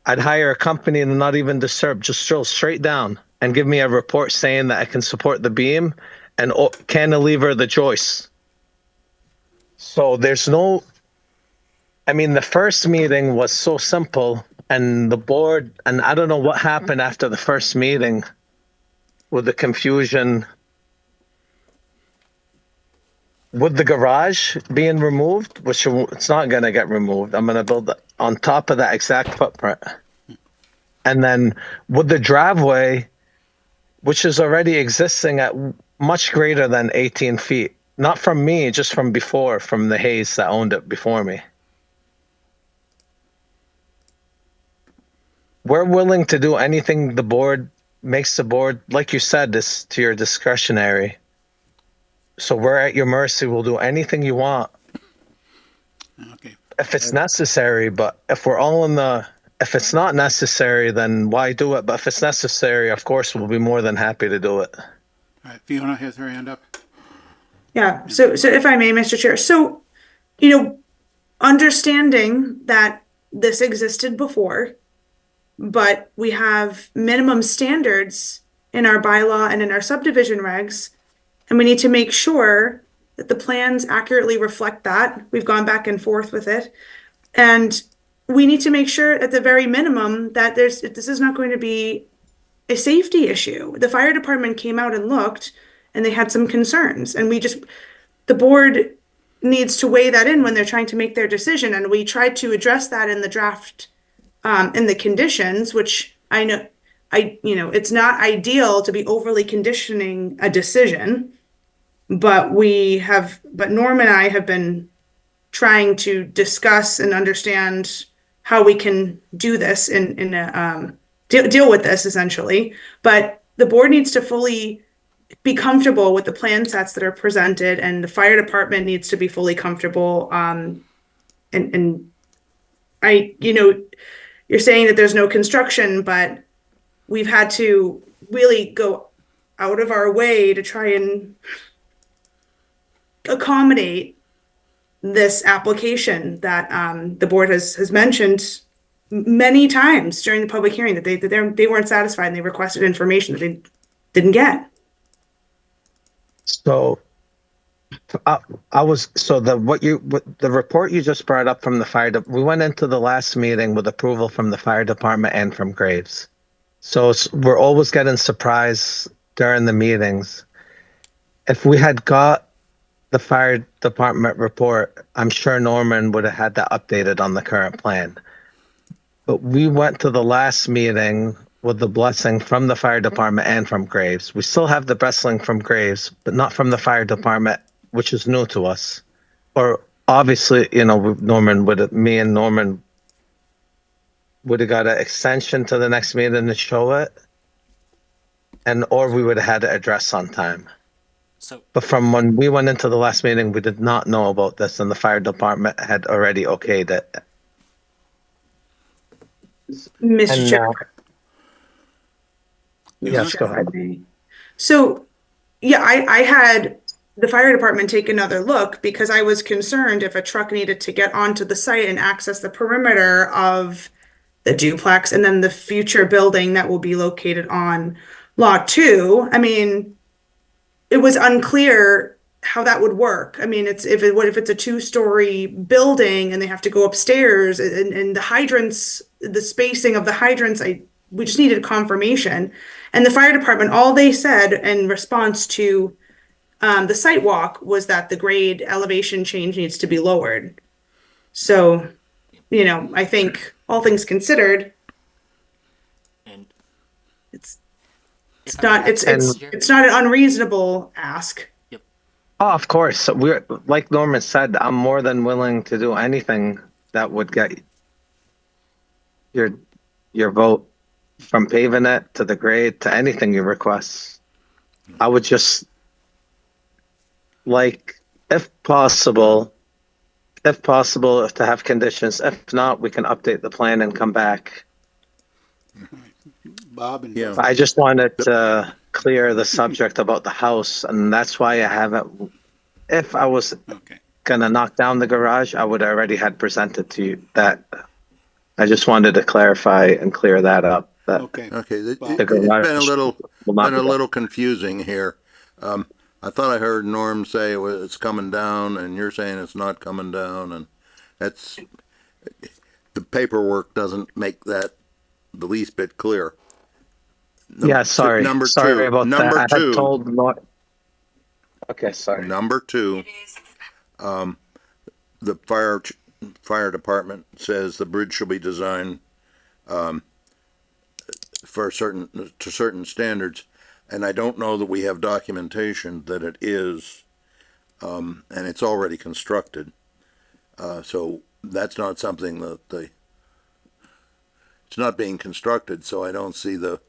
I'd hire a company to not even disturb, just drill straight down and give me a report saying that I can support the beam and cantilever the joists. So there's no, I mean, the first meeting was so simple. And the board, and I don't know what happened after the first meeting with the confusion with the garage being removed, which it's not going to get removed. I'm going to build on top of that exact footprint. And then with the driveway, which is already existing at much greater than 18 feet, not from me, just from before, from the Hayes that owned it before me. We're willing to do anything the board makes the board, like you said, this to your discretionary. So we're at your mercy. We'll do anything you want. Okay. If it's necessary, but if we're all in the, if it's not necessary, then why do it? But if it's necessary, of course, we'll be more than happy to do it. All right, Fiona has her hand up. Yeah, so if I may, Mr. Chair, so, understanding that this existed before, but we have minimum standards in our bylaw and in our subdivision regs, and we need to make sure that the plans accurately reflect that. We've gone back and forth with it. And we need to make sure at the very minimum that this is not going to be a safety issue. The fire department came out and looked, and they had some concerns, and the board needs to weigh that in when they're trying to make their decision, and we tried to address that in the draft, in the conditions, which I know, it's not ideal to be overly conditioning a decision, but Norm and I have been trying to discuss and understand how we can do this in a, deal with this essentially. But the board needs to fully be comfortable with the plan sets that are presented, and the fire department needs to be fully comfortable. And you're saying that there's no construction, but we've had to really go out of our way to try and accommodate this application that the board has mentioned many times during the public hearing that they weren't satisfied and they requested information that they didn't get. So, the report you just brought up from the we went into the last meeting with approval from the fire department and from Graves. So we're always getting surprised during the meetings. If we had got the fire department report, I'm sure Norman would have had that updated on the current plan. But we went to the last meeting with the blessing from the fire department and from Graves. We still have the blessing from Graves, but not from the fire department, which is new to us. Or obviously, me and Norman would have got an extension to the next meeting to show it, or we would have had it addressed on time. But from when we went into the last meeting, we did not know about this, and the fire department had already okayed it. Mr. Chair. Yes, go ahead. So, yeah, I had the fire department take another look because I was concerned if a truck needed to get onto the site and access the perimeter of the duplex and then the future building that will be located on Lot 2. I mean, it was unclear how that would work. I mean, if it's a 2-story building and they have to go upstairs and the hydrants, the spacing of the hydrants, we just needed confirmation. And the fire department, all they said in response to the site walk was that the grade elevation change needs to be lowered. So, I think all things considered, And it's not an unreasonable ask. Oh, of course. We're like Norman said, I'm more than willing to do anything that would get your vote, from paving it to the grade to anything you request. I would just like, if possible, to have conditions. If not, we can update the plan and come back. Bob and Yeah. I just wanted to clear the subject about the house, and that's why I haven't. If I was gonna knock down the garage, I would already had presented to you that. I just wanted to clarify and clear that up. Okay, it's been garage a little will not be confusing here. I thought I heard Norm say it's coming down, and you're saying it's not coming down, and the paperwork doesn't make that the least bit clear. Yeah, sorry. Sorry about that. I had told Okay, sorry. Number 2, the fire department says the bridge shall be designed for certain standards, and I don't know that we have documentation that it is, and it's already constructed. So that's not something that it's not being constructed, so I don't see the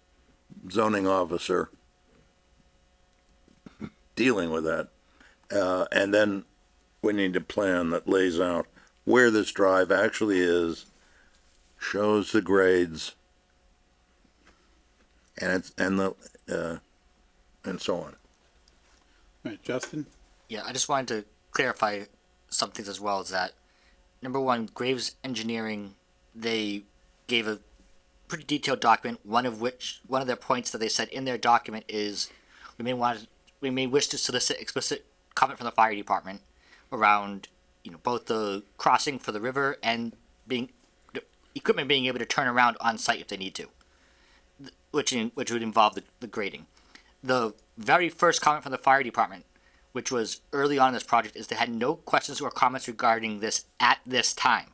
zoning officer dealing with that. And then we need a plan that lays out where this drive actually is, shows the grades, and so on. All right, Justin? Yeah, I just wanted to clarify some things as well. Is that number one, Graves Engineering, they gave a pretty detailed document. One of their points that they said in their document is we may wish to solicit explicit comment from the fire department around both the crossing for the river and equipment being able to turn around on site if they need to. which would involve the grading. The very first comment from the fire department, which was early on in this project, is they had no questions or comments regarding this at this time.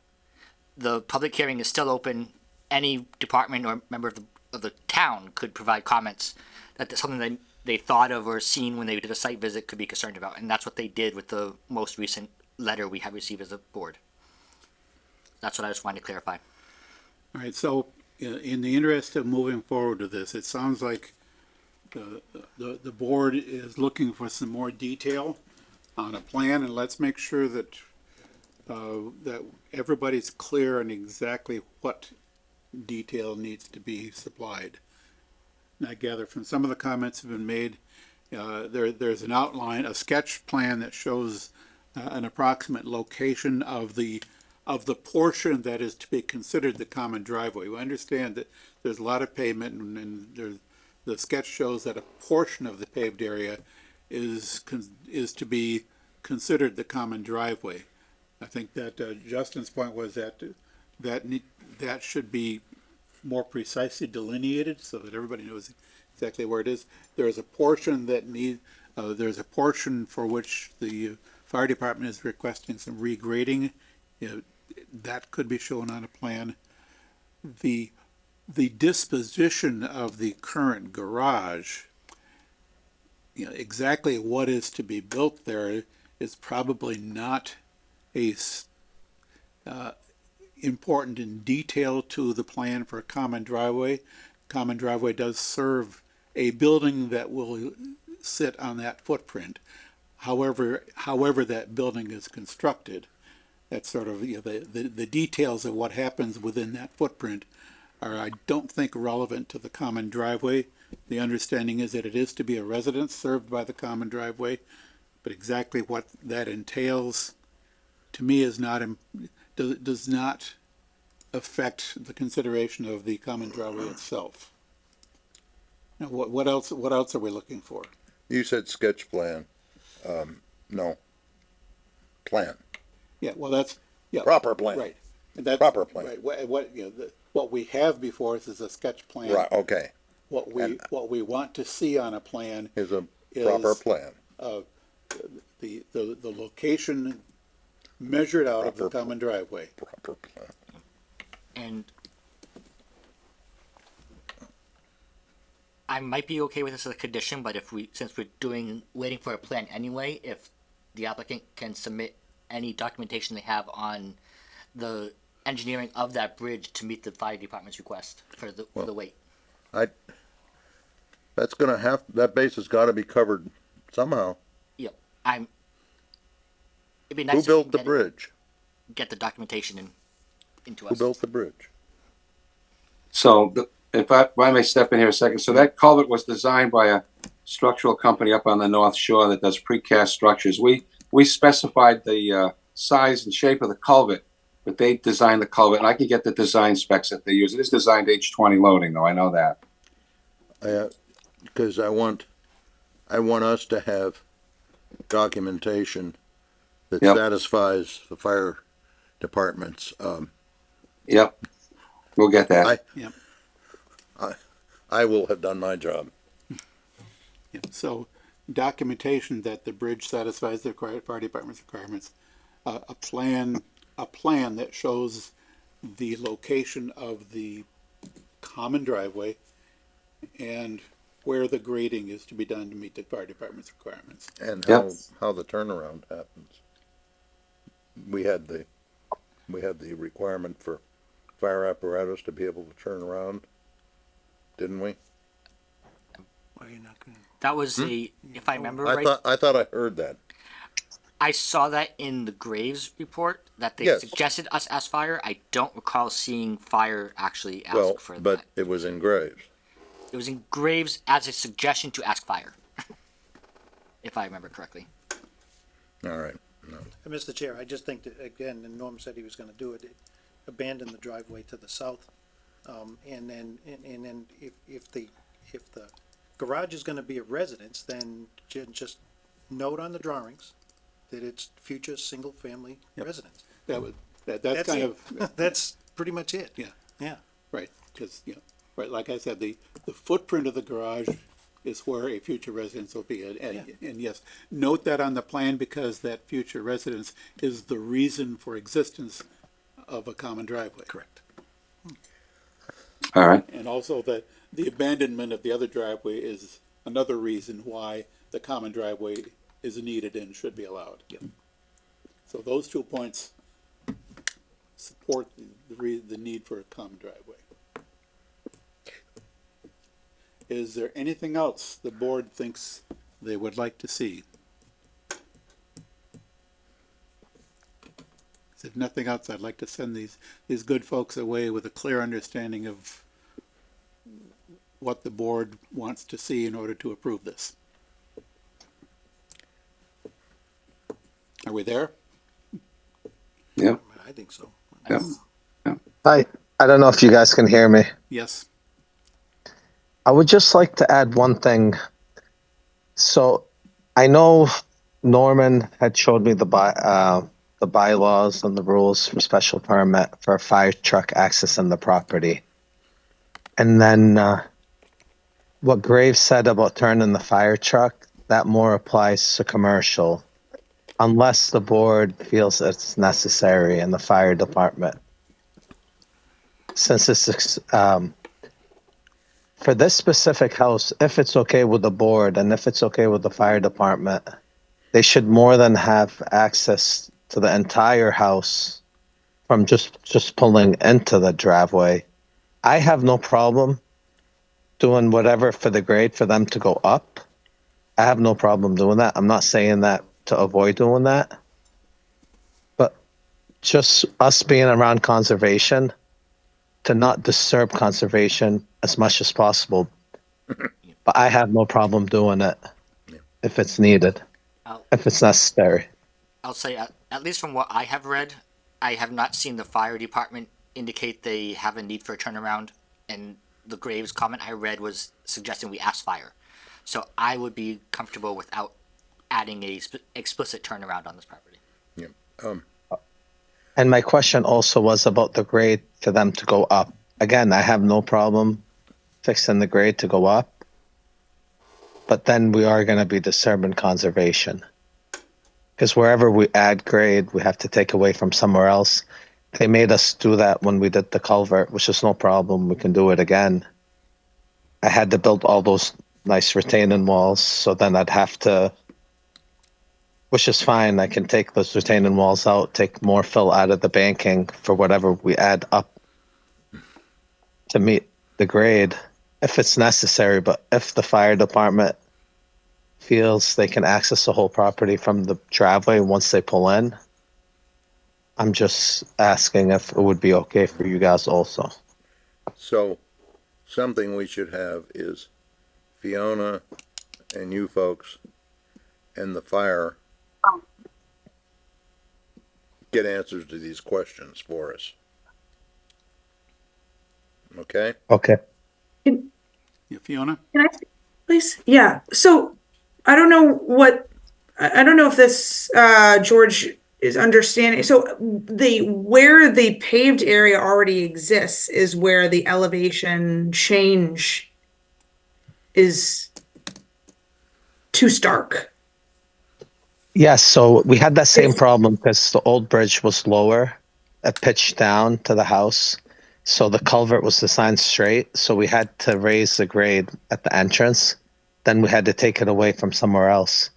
The public hearing is still open. Any department or member of the town could provide comments that something that they thought of or seen when they did a site visit could be concerned about, and that's what they did with the most recent letter we have received as a board. That's what I just wanted to clarify. All right, so in the interest of moving forward with this, it sounds like the board is looking for some more detail on a plan, and let's make sure that that everybody's clear on exactly what detail needs to be supplied. And I gather from some of the comments have been made, there's an outline, a sketch plan that shows an approximate location of the portion that is to be considered the common driveway. We understand that there's a lot of pavement, and the sketch shows that a portion of the paved area is to be considered the common driveway. I think that Justin's point was that should be more precisely delineated so that everybody knows exactly where it is. There is a portion that there's a portion for which the fire department is requesting some regrading. That could be shown on a plan. The disposition of the current garage, exactly what is to be built there is probably not important in detail to the plan for a common driveway. Common driveway does serve a building that will sit on that footprint. However that building is constructed, that's sort of the details of what happens within that footprint are, I don't think, relevant to the common driveway. The understanding is that it is to be a residence served by the common driveway, but exactly what that entails, to me, is does not affect the consideration of the common driveway itself. Now, what else are we looking for? You said sketch plan. No. Plan. Yeah, well, that's, yeah. Proper plan. Right. And that's, Proper plan. Right, what we have before us is a sketch plan. Right, okay. What we want to see on a plan Is a proper plan. the location measured out of the Proper common driveway. Proper plan. And I might be okay with this as a condition, but since we're waiting for a plan anyway, if the applicant can submit any documentation they have on the engineering of that bridge to meet the fire department's request for the weight. That base has gotta be covered somehow. Yep. It'd be nice. Who if built we the can bridge? get the documentation into us. Who built the bridge? So if I may step in here a second. So that culvert was designed by a structural company up on the North Shore that does precast structures. We specified the size and shape of the culvert, but they designed the culvert, and I can get the design specs that they use. It is designed H20 loading, though. I know that. Because I want us to have documentation that Yep. satisfies the fire department's, Yep. We'll get that. I will have done my job. Yeah, so documentation that the bridge satisfies the fire department's requirements, a plan that shows the location of the common driveway and where the grading is to be done to meet the fire department's requirements. And Yep. how the turnaround happens. We had the requirement for fire apparatus to be able to turn around, didn't we? That was if I remember right, I thought I heard that. I saw that in the Graves report that they Yes. suggested us ask fire. I don't recall seeing fire actually ask Well, for but that. it was in Graves. It was in Graves as a suggestion to ask fire, if I remember correctly. All right. Mr. Chair, I just think that, again, and Norm said he was gonna do it, abandon the driveway to the south. And then if the garage is gonna be a residence, then just note on the drawings that it's future single-family residence. That's That's kind it. of, That's pretty much it. Yeah. Yeah. right, because, Right, like I said, the footprint of the garage is where a future residence will be. And yes, note that on the plan because that future residence is the reason for existence of a common driveway. Correct. All right. And also that the abandonment of the other driveway is another reason why the common driveway is needed and should be allowed. Yep. So those 2 points support the need for a common driveway. Is there anything else the board thinks they would like to see? If nothing else, I'd like to send these good folks away with a clear understanding of what the board wants to see in order to approve this. Are we there? Yeah. I think so. Yeah. Hi, I don't know if you guys can hear me. Yes. I would just like to add one thing. So I know Norman had showed me the bylaws and the rules for special permit for fire truck access in the property. And then what Graves said about turning the fire truck, that more applies to commercial, unless the board feels it's necessary in the fire department. Since it's for this specific house, if it's okay with the board and if it's okay with the fire department, they should more than have access to the entire house from just pulling into the driveway. I have no problem doing whatever for the grade for them to go up. I have no problem doing that. I'm not saying that to avoid doing that. But just us being around conservation, to not disturb conservation as much as possible. But I have no problem doing it if it's needed, if it's necessary. I'll say, at least from what I have read, I have not seen the fire department indicate they have a need for a turnaround. And the Graves comment I read was suggesting we ask fire. So I would be comfortable without adding a explicit turnaround on this property. Yeah. And my question also was about the grade for them to go up. Again, I have no problem fixing the grade to go up, but then we are going to be disturbing conservation. Because wherever we add grade, we have to take away from somewhere else. They made us do that when we did the culvert, which is no problem. We can do it again. I had to build all those nice retaining walls, so then I'd have to, which is fine. I can take those retaining walls out, take more fill out of the banking for whatever we add up to meet the grade if it's necessary. But if the fire department feels they can access the whole property from the driveway once they pull in, I'm just asking if it would be okay for you guys also. So something we should have is Fiona and you folks and the fire get answers to these questions for us. Okay? Okay. Yeah, Fiona? Can I, please? Yeah. So I don't know if this George is understanding. So where the paved area already exists is where the elevation change is too stark. Yes, so we had that same problem because the old bridge was lower, it pitched down to the house. So the culvert was designed straight. So we had to raise the grade at the entrance. Then we had to take it away from somewhere else.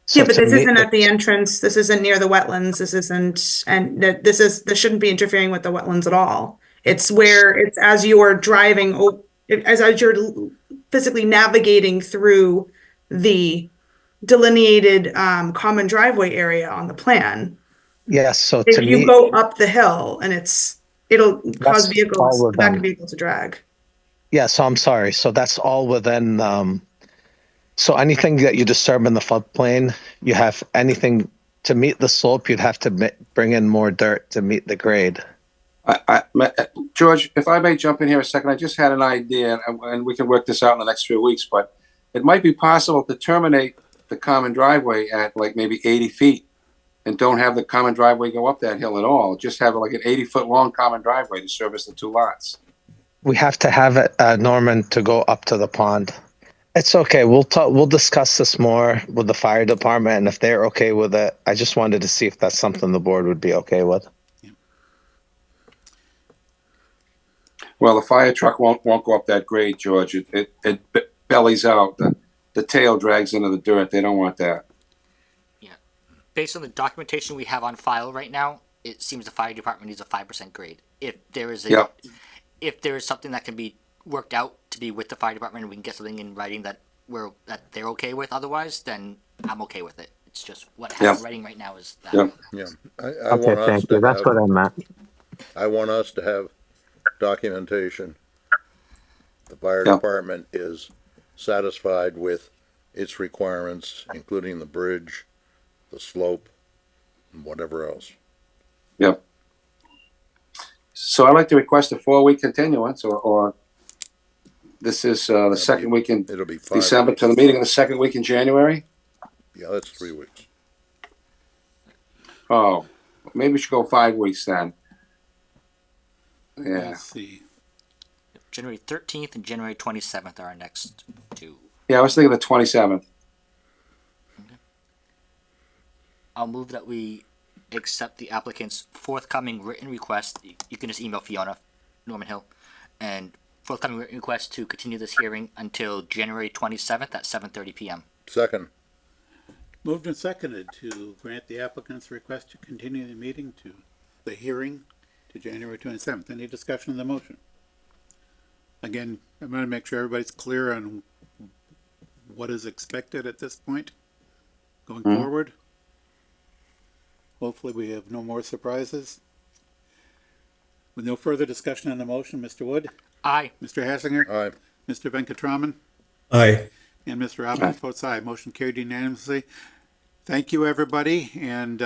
So Yeah, but to this me- isn't at the entrance. This isn't near the wetlands. This isn't, and this shouldn't be interfering with the wetlands at all. It's where it's as you are driving, as you're physically navigating through the delineated common driveway area on the plan. Yes, so If to you me, go up the hill and it'll cause That's all we're the back done. of vehicles to drag. yeah, so I'm sorry. So that's all within, so anything that you disturb in the floodplain, you have anything to meet the slope, you'd have to bring in more dirt to meet the grade. George, if I may jump in here a second, I just had an idea, and we can work this out in the next few weeks, but it might be possible to terminate the common driveway at like maybe 80 feet and don't have the common driveway go up that hill at all. Just have like an 80-foot long common driveway to service the two lots. we have to have it, Norman, to go up to the pond. It's okay. We'll talk. We'll discuss this more with the fire department, and if they're okay with it, I just wanted to see if that's something the board would be okay with. Well, the fire truck won't go up that grade, George. It bellies out. The tail drags into the dirt. They don't want that. Based on the documentation we have on file right now, it seems the fire department needs a 5% grade. If there is if there is something that can be worked out to be with the fire department, and we can get something in writing that they're okay with, otherwise, then I'm okay with it. It's just what I have in writing right now is that. Yeah. I Okay, want us thank to you. That's have, what I meant. I want us to have documentation. The fire Yeah. department is satisfied with its requirements, including the bridge, the slope, and whatever else. Yep. So I'd like to request a 4-week continuance, or this is the second week in It'll be 5 December weeks. to the meeting in the second week in January. Yeah, that's 3 weeks. Oh, maybe we should go 5 weeks then. Yeah. Let's see. January 13th and January 27th are our next two. Yeah, I was thinking the 27th. I'll move that we accept the applicant's forthcoming written request. You can just email Fiona, Norman Hill, and forthcoming written request to continue this hearing until January 27th at 7:30 p.m. Second, Moved and seconded to grant the applicant's request to continue the meeting to the hearing to January 27th. Any discussion on the motion? Again, I'm going to make sure everybody's clear on what is expected at this point going forward. Hopefully we have no more surprises. With no further discussion on the motion, Mr. Wood, Aye. Mr. Hassinger, aye. Mr. Venkatraman, Aye. and Mr. Robbins votes aye. Motion carried unanimously. Thank you, everybody, and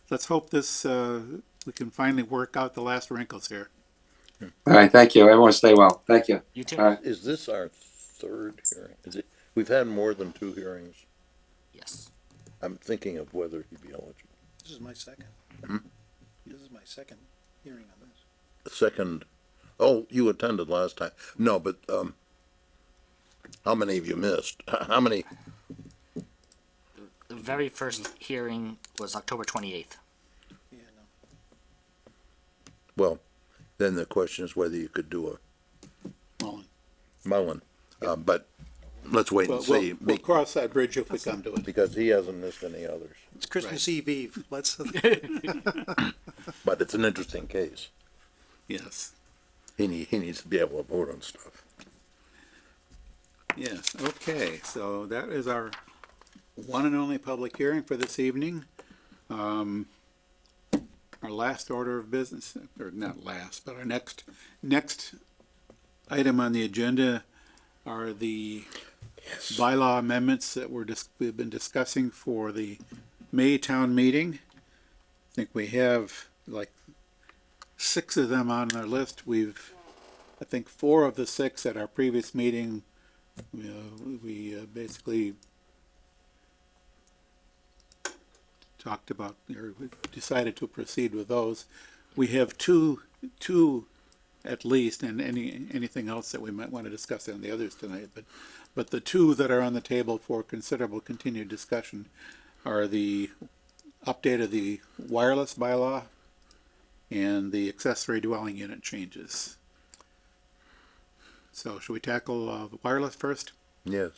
let's hope this we can finally work out the last wrinkles here. All right, thank you. Everyone stay well. Thank you. You too. All right. Is this our third hearing? Is it, we've had more than 2 hearings. Yes. I'm thinking of whether he'd be eligible. This is my second. This is my second hearing on this. Second, oh, you attended last time. No, but, how many have you missed? How many? The very first hearing was October 28th. Yeah, no. Well, then the question is whether you could do a Mullen. But let's wait and see, We'll cross that bridge if we come to it. because he hasn't missed any others. It's Christmas Eve. Let's. But it's an interesting case. Yes, He needs to be able to vote on stuff. yes, okay, so that is our one and only public hearing for this evening. Our last order of business, or not last, but our next item on the agenda are the bylaw amendments that we've been discussing for the May town meeting. I think we have like 6 of them on our list. I think 4 of the 6 at our previous meeting, we basically talked about, or we decided to proceed with those. We have two at least, and anything else that we might want to discuss on the others tonight, but the 2 that are on the table for considerable continued discussion are the update of the wireless bylaw and the accessory dwelling unit changes. So should we tackle the wireless first? Yes.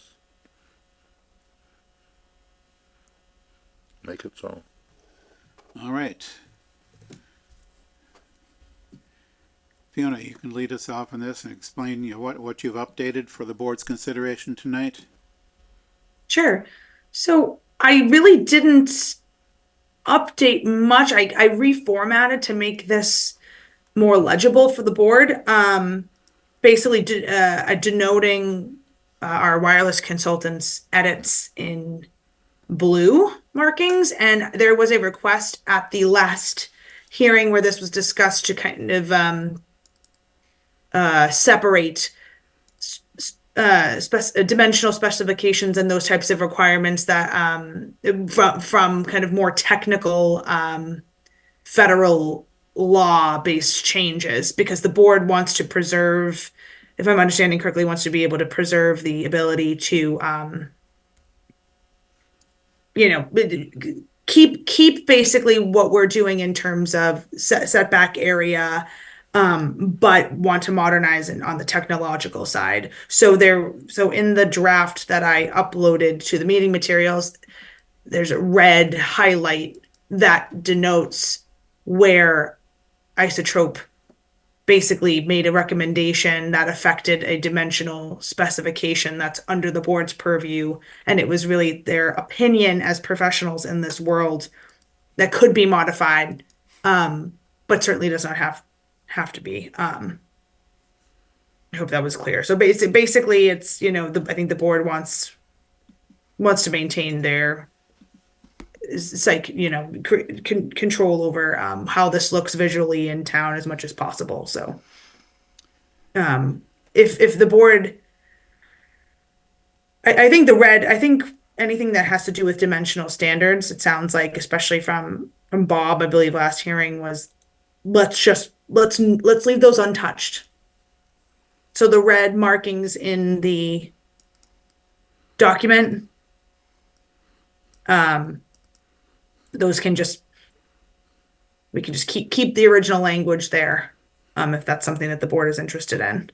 Make it so. All right. Fiona, you can lead us off on this and explain what you've updated for the board's consideration tonight. Sure. So I really didn't update much. I reformatted to make this more legible for the board. Basically denoting our wireless consultants' edits in blue markings, and there was a request at the last hearing where this was discussed to kind of separate dimensional specifications and those types of requirements that from kind of more technical federal law-based changes because the board wants to preserve, if I'm understanding correctly, wants to be able to preserve the ability to, keep basically what we're doing in terms of setback area, but want to modernize it on the technological side. So in the draft that I uploaded to the meeting materials, there's a red highlight that denotes where Isotrope basically made a recommendation that affected a dimensional specification that's under the board's purview. And it was really their opinion as professionals in this world that could be modified, but certainly does not have to be. I hope that was clear. So basically it's, I think the board wants to maintain their control over how this looks visually in town as much as possible. So if the board, I think anything that has to do with dimensional standards, it sounds like, especially from Bob, I believe last hearing was, let's leave those untouched. So the red markings in the document, we can just keep the original language there, if that's something that the board is interested in.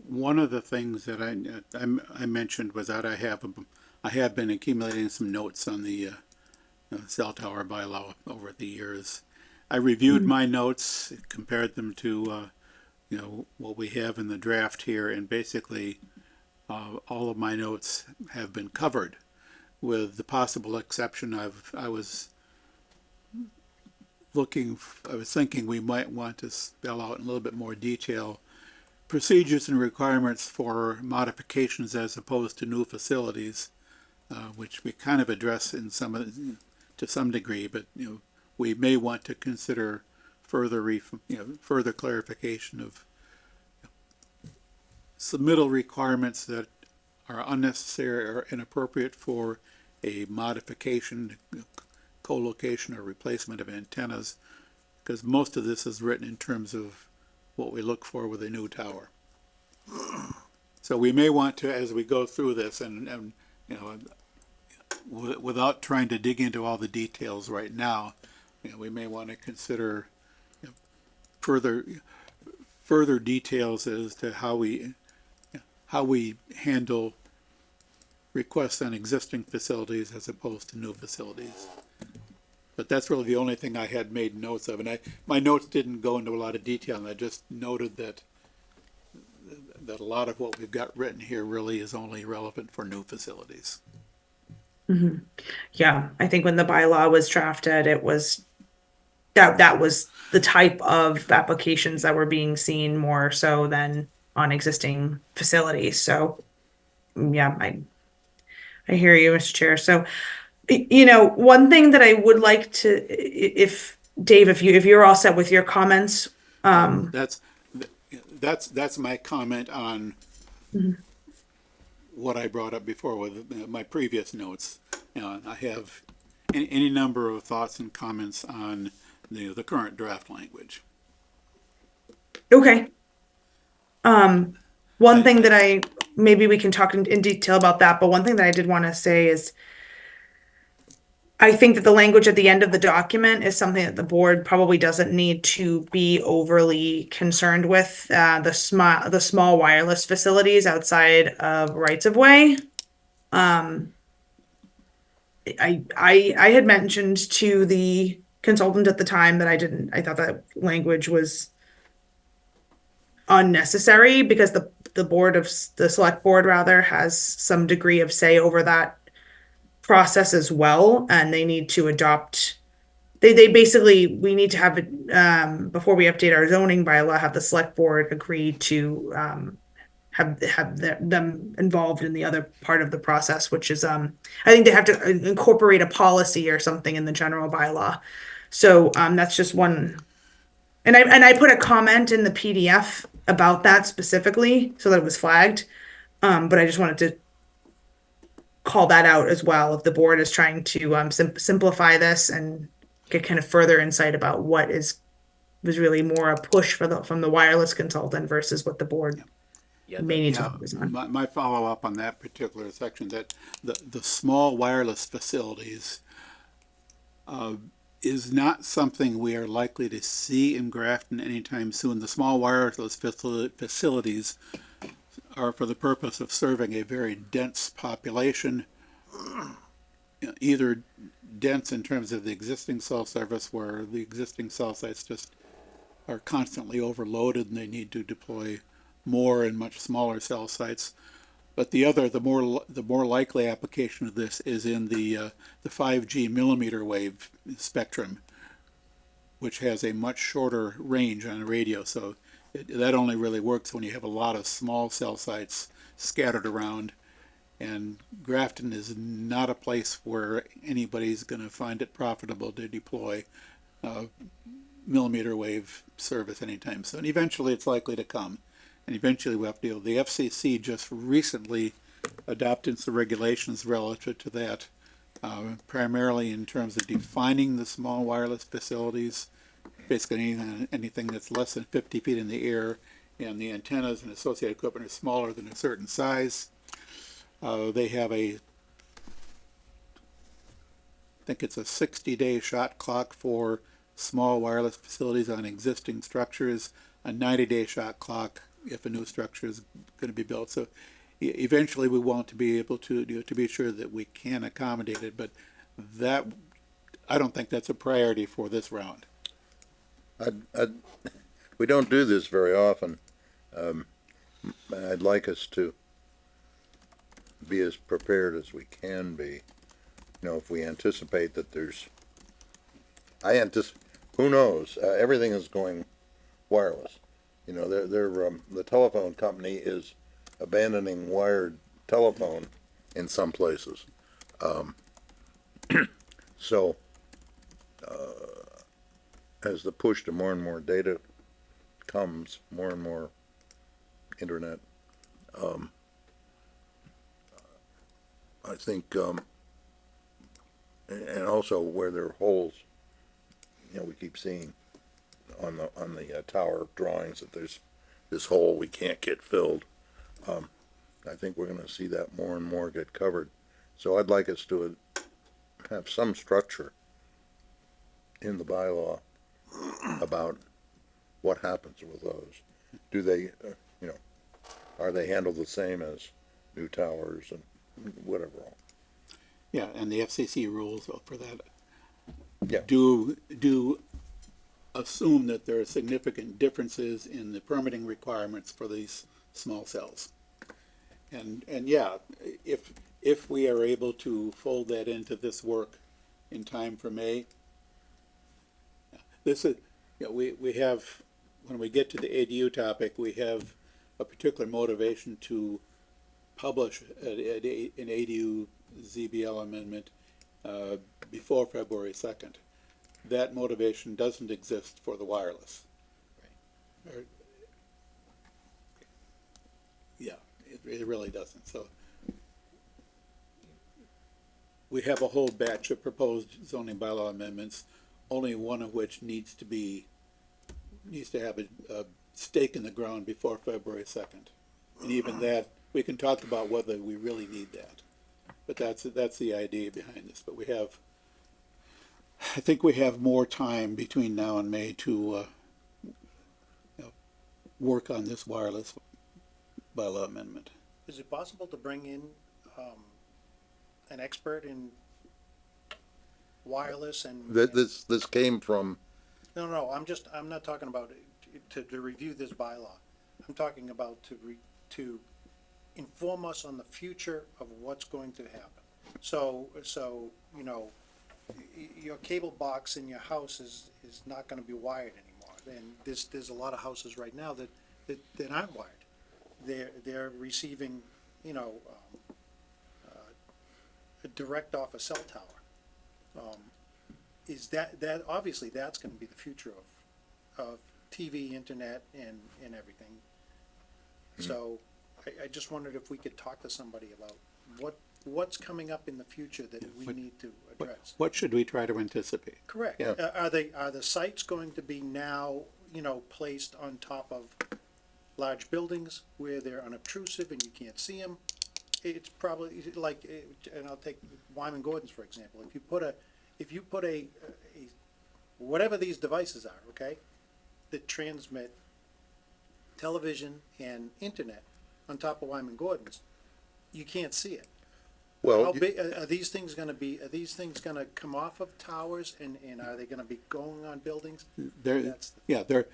One of the things that I mentioned was that I have been accumulating some notes on the cell tower bylaw over the years. I reviewed my notes, compared them to what we have in the draft here, and basically all of my notes have been covered, with the possible exception I was thinking we might want to spell out in a little bit more detail procedures and requirements for modifications as opposed to new facilities, which we kind of address to some degree, but we may want to consider further clarification of submittal requirements that are unnecessary or inappropriate for a modification, co-location, or replacement of antennas, because most of this is written in terms of what we look for with a new tower. So we may want to, as we go through this, and without trying to dig into all the details right now, we may want to consider further details as to how we handle requests on existing facilities as opposed to new facilities. But that's really the only thing I had made notes of, and my notes didn't go into a lot of detail, and I just noted that a lot of what we've got written here really is only relevant for new facilities. Mm-hmm. Yeah, I think when the bylaw was drafted, it was that was the type of applications that were being seen more so than on existing facilities. So yeah, I hear you, Mr. Chair. So one thing that I would like to, if Dave, if you're all set with your comments, that's my comment on what I brought up before with my previous notes. I have any number of thoughts and comments on the current draft language. Okay. One thing that maybe we can talk in detail about that, but one thing that I did want to say is I think that the language at the end of the document is something that the board probably doesn't need to be overly concerned with. The small wireless facilities outside of rights of way. I had mentioned to the consultant at the time that I thought that language was unnecessary because the select board rather has some degree of say over that process as well, and they need to adopt. They basically, we need to have it before we update our zoning bylaw. Have the select board agree to have them involved in the other part of the process, which is I think they have to incorporate a policy or something in the general bylaw. So that's just one. And I put a comment in the PDF about that specifically so that it was flagged. But I just wanted to call that out as well. If the board is trying to simplify this and get kind of further insight about what was really more a push from the wireless consultant versus what the board Yeah, may need to Yeah, focus on. my follow-up on that particular section, that the small wireless facilities is not something we are likely to see in Grafton anytime soon. The small wireless facilities are for the purpose of serving a very dense population, either dense in terms of the existing cell service, where the existing cell sites just are constantly overloaded and they need to deploy more and much smaller cell sites. But the more likely application of this is in the 5G millimeter wave spectrum, which has a much shorter range on the radio. So that only really works when you have a lot of small cell sites scattered around. And Grafton is not a place where anybody's going to find it profitable to deploy millimeter wave service anytime soon. Eventually, it's likely to come. And eventually we'll have to deal. The FCC just recently adopted some regulations relative to that, primarily in terms of defining the small wireless facilities, basically anything that's less than 50 feet in the air, and the antennas and associated equipment are smaller than a certain size. They have I think it's a 60-day shot clock for small wireless facilities on existing structures, a 90-day shot clock if a new structure is going to be built. So eventually we want to be able to be sure that we can accommodate it, but that, I don't think that's a priority for this round. We don't do this very often. I'd like us to be as prepared as we can be. You know, if we anticipate that who knows? Everything is going wireless. You know, the telephone company is abandoning wired telephone in some places. So, as the push to more and more data comes, more and more internet, I think, and also where there are holes, you know, we keep seeing on the tower drawings that there's this hole we can't get filled. I think we're going to see that more and more get covered. So I'd like us to have some structure in the bylaw about what happens with those. Do they, you know, are they handled the same as new towers and whatever all? Yeah, and the FCC rules for that Yeah. do assume that there are significant differences in the permitting requirements for these small cells. And yeah, if we are able to fold that into this work in time for May, this is, you know, we have, when we get to the ADU topic, we have a particular motivation to publish an ADU ZBL amendment before February 2nd. That motivation doesn't exist for the wireless. Right. Yeah, it really doesn't. So we have a whole batch of proposed zoning bylaw amendments, only one of which needs to have a stake in the ground before February 2nd. And even that, we can talk about whether we really need that. But that's the idea behind this. But I think we have more time between now and May to work on this wireless bylaw amendment. Is it possible to bring in an expert in wireless and? This came from. No, I'm not talking about to review this bylaw. I'm talking about to inform us on the future of what's going to happen. So, you know, your cable box in your house is not gonna be wired anymore. And there's a lot of houses right now that aren't wired. They're receiving, you know, a direct off a cell tower. Is that obviously that's gonna be the future of TV, internet, and everything. So I just wondered if we could talk to somebody about what's coming up in the future that we need to address. What should we try to anticipate? Correct. Yeah. Are the sites going to be now, placed on top of large buildings where they're unobtrusive and you can't see them? It's probably like, and I'll take Wyman Gordon's for example. If you put a whatever these devices are, okay, that transmit television and internet on top of Wyman Gordon's, you can't see it. How Well, big, are these things gonna come off of towers and are they gonna be going on buildings? They're, That's the- yeah, they're,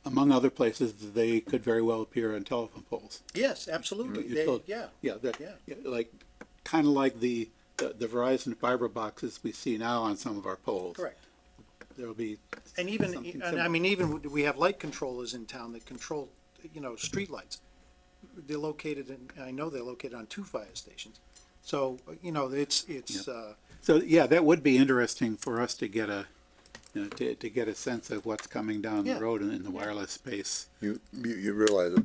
among other places, they could very well appear on telephone poles. Yes, absolutely. You They, told- yeah, Yeah, Yeah. like, kind of like the Verizon fiber boxes we see now on some of our poles. correct. There'll be, And even, Something and I similar. mean, even we have light controllers in town that control, streetlights. They're located I know they're located on 2 fire stations. So, it's, so, yeah, that would be interesting for us to get to get a sense of what's coming down the Yeah. road in the wireless space. you realize it.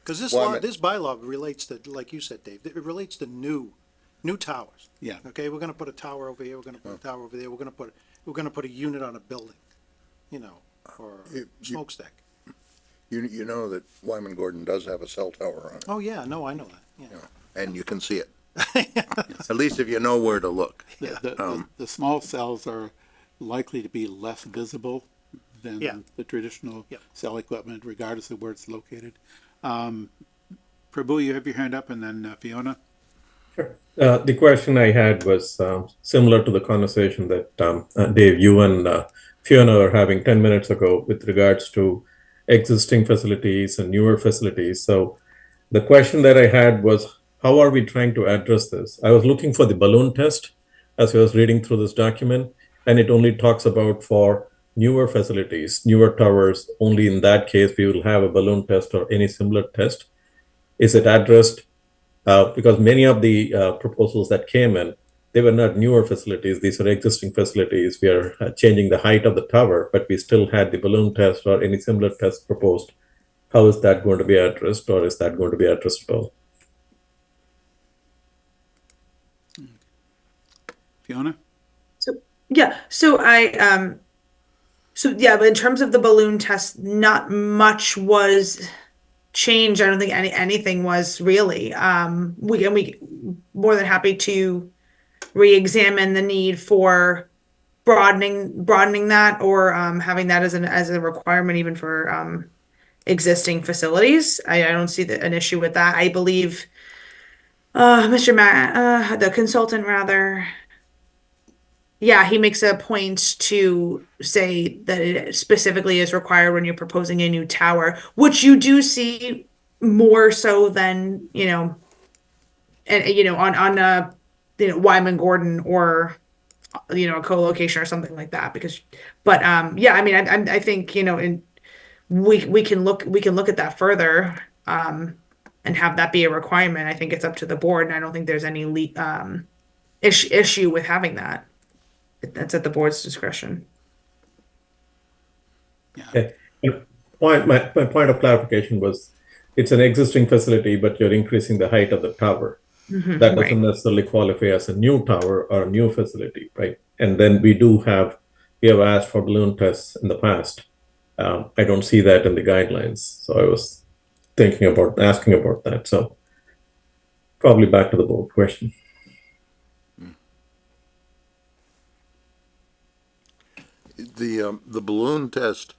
cause this Wyman- this bylaw relates to, like you said, Dave, it relates to new towers. Yeah. Okay, we're gonna put a tower over here, we're gonna put a tower over there, we're gonna put a unit on a building, or You- smokestack. You know that Wyman Gordon does have a cell tower on it, Oh, yeah, no, I know that, yeah. and you can see it. At least if you know where to look. The small cells are likely to be less visible Yeah. than the traditional Yep. cell equipment, regardless of where it's located. Prabhu, you have your hand up, and then Fiona. The question I had was similar to the conversation that Dave, you and Fiona were having 10 minutes ago with regards to existing facilities and newer facilities. So the question that I had was, how are we trying to address this? I was looking for the balloon test as I was reading through this document, and it only talks about for newer facilities, newer towers. Only in that case, we will have a balloon test or any similar test. Is it addressed? Because many of the proposals that came in, they were not newer facilities. These are existing facilities. We are changing the height of the tower, but we still had the balloon test or any similar test proposed. How is that going to be addressed, or is that going to be addressed at all? Fiona? Yeah, but in terms of the balloon test, not much was changed. I don't think anything was really. We more than happy to re-examine the need for broadening that, or having that as a requirement even for existing facilities. I don't see an issue with that. I believe Mr. Matt, the consultant rather, yeah, he makes a point to say that it specifically is required when you're proposing a new tower, which you do see more so than, on Wyman Gordon or, a co-location or something like that. Yeah, I mean, I think, we can look at that further, and have that be a requirement. I think it's up to the board, and I don't think there's any issue with having that. That's at the board's discretion. Okay. My point of clarification was, it's an existing facility, but you're increasing the height of the tower. That doesn't necessarily qualify as a new tower or a new facility, right? And then we have asked for balloon tests in the past. I don't see that in the guidelines, so I was asking about that. So probably back to the board question. The balloon test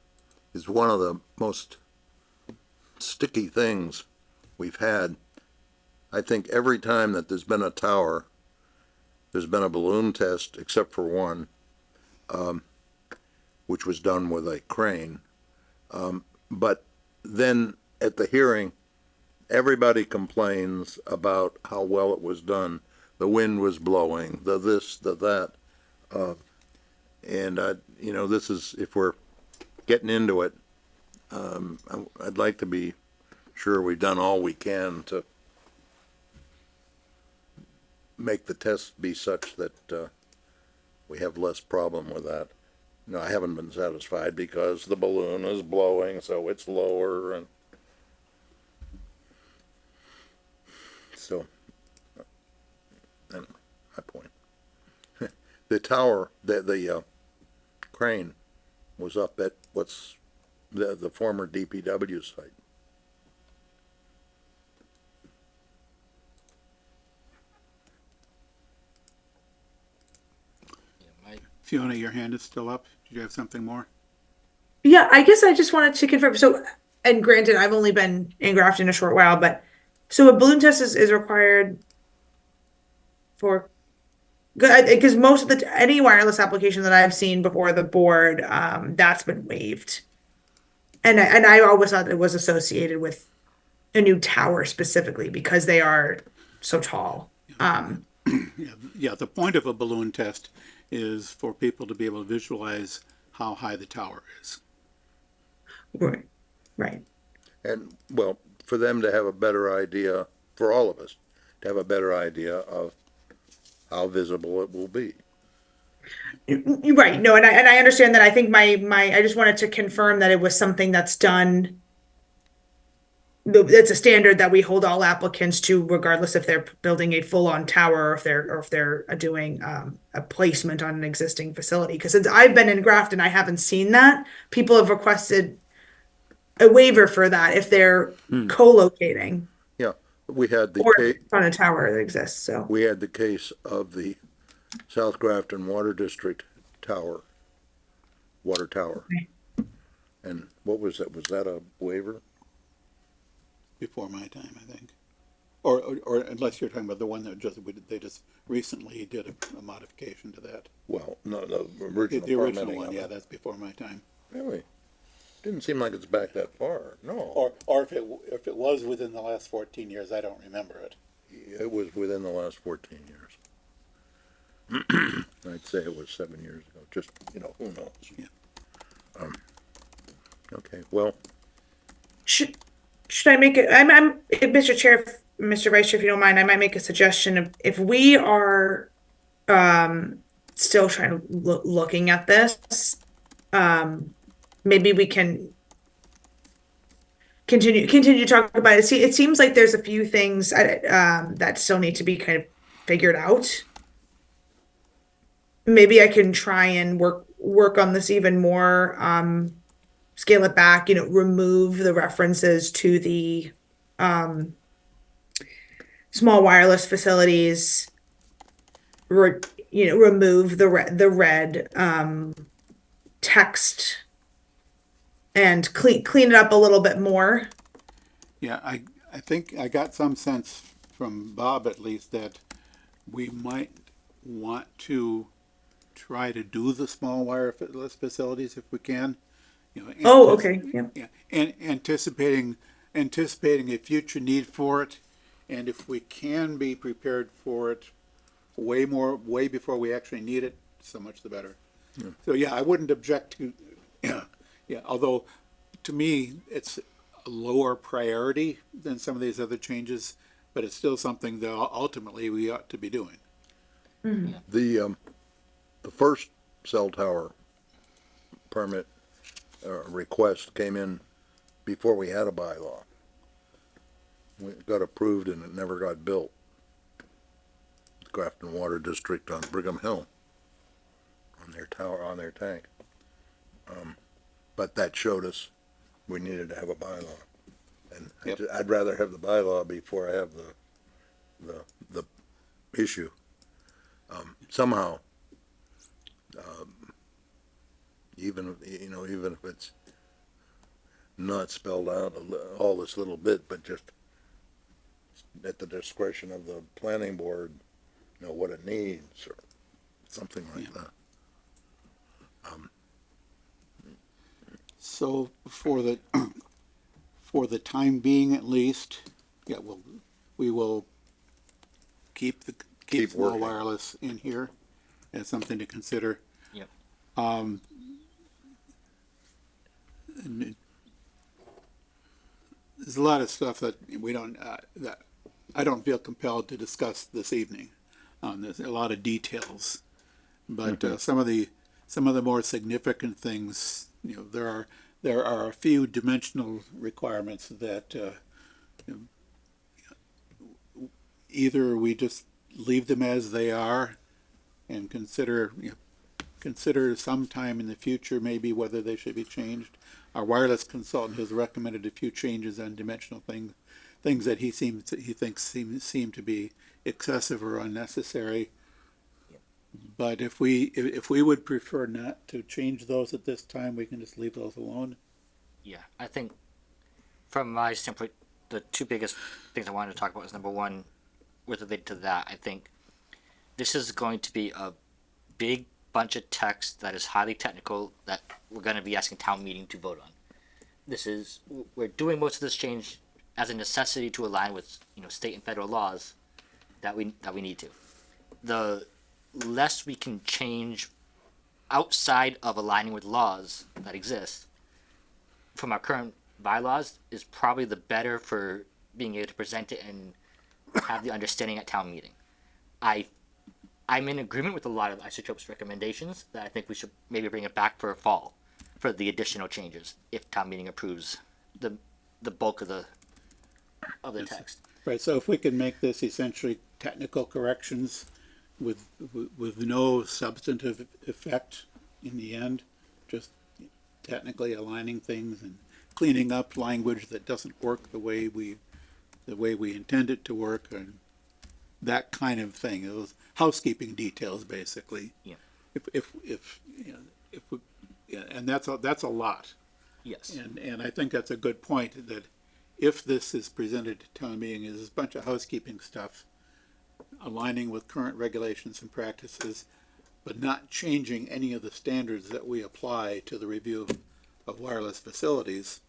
is one of the most sticky things we've had. I think every time that there's been a tower, there's been a balloon test, except for one, which was done with a crane. But then at the hearing, everybody complains about how well it was done. The wind was blowing, the this, the that. And this is, if we're getting into it, I'd like to be sure we've done all we can to make the test be such that we have less problem with that. No, I haven't been satisfied because the balloon is blowing, so it's lower, and so the tower, the crane was up at what's the former DPW site. Fiona, your hand is still up. Did you have something more? Yeah, I guess I just wanted to confirm. So, and granted, I've only been in Grafton a short while, but so a balloon test is required for good because most of any wireless application that I've seen before the board, that's been waived. And I always thought it was associated with a new tower specifically because they are so tall. Yeah, the point of a balloon test is for people to be able to visualize how high the tower is. Right. Right. And, well, for them to have a better idea, for all of us, to have a better idea of how visible it will be. Right. No, and I understand that. I think my I just wanted to confirm that it was something that's done. It's a standard that we hold all applicants to, regardless if they're building a full-on tower or if they're doing a placement on an existing facility. Because since I've been in Grafton, I haven't seen that. People have requested a waiver for that if they're co-locating Yeah, we had the or case, on a tower that exists. So we had the case of the South Grafton Water District Tower, water tower. Okay. And what was that? Was that a waiver? Before my time, I think. Or unless you're talking about the one that they just recently did a modification to that. Well, no, the original The original permitting one, of yeah, it. that's before my time. Really? Didn't seem like it's back that far, no. Or if it was within the last 14 years, I don't remember it. It was within the last 14 years. I'd say it was 7 years ago, just, who knows? Yeah. Okay, well, should I make it? I'm Mr. Chair, Mr. Vice Chair, if you don't mind, I might make a suggestion of if we are still trying to looking at this, maybe we can continue to talk about it. See, it seems like there's a few things that still need to be kind of figured out. Maybe I can try and work on this even more. Scale it back, remove the references to the small wireless facilities, remove the red text and clean it up a little bit more. Yeah, I think I got some sense from Bob at least that we might want to try to do the small wireless facilities if we can. Okay. Yeah. Yeah, and anticipating a future need for it, and if we can be prepared for it way before we actually need it, so much the better. Yeah. So yeah, I wouldn't object to, yeah. Although to me it's a lower priority than some of these other changes, but it's still something that ultimately we ought to be doing. Mm-hmm. the first cell tower permit request came in before we had a bylaw. It got approved and it never got built. Grafton Water District on Brigham Hill, on their tower, on their tank. But that showed us we needed to have a bylaw. And Yep. I'd rather have the bylaw before I have the issue. Somehow, even if it's not spelled out all this little bit, but just at the discretion of the planning board, what it needs or something like that. So for the time being at least, yeah, we will keep small working. wireless in here as something to consider. Yep. And there's a lot of stuff that we don't that I don't feel compelled to discuss this evening. There's a lot of details, but some of the more significant things, there are a few dimensional requirements that either we just leave them as they are and consider, consider sometime in the future maybe whether they should be changed. Our wireless consultant has recommended a few changes on dimensional things that he thinks seem to be excessive or unnecessary. But if we would prefer not to change those at this time, we can just leave those alone. Yeah, I think from my standpoint, the two biggest things I wanted to talk about is number one, with related to that, I think this is going to be a big bunch of text that is highly technical that we're going to be asking town meeting to vote on. We're doing most of this change as a necessity to align with, state and federal laws that we need to. The less we can change outside of aligning with laws that exist from our current bylaws is probably the better for being able to present it and have the understanding at town meeting. I'm in agreement with a lot of Isotope's recommendations that I think we should maybe bring it back for fall for the additional changes if town meeting approves the bulk of the text. Right, so if we can make this essentially technical corrections with no substantive effect in the end, just technically aligning things and cleaning up language that doesn't work the way we intend it to work, and that kind of thing. Those housekeeping details, basically. Yeah. If we, yeah, and that's a lot. Yes. And I think that's a good point, that if this is presented to town meeting, is a bunch of housekeeping stuff, aligning with current regulations and practices, but not changing any of the standards that we apply to the review of wireless facilities,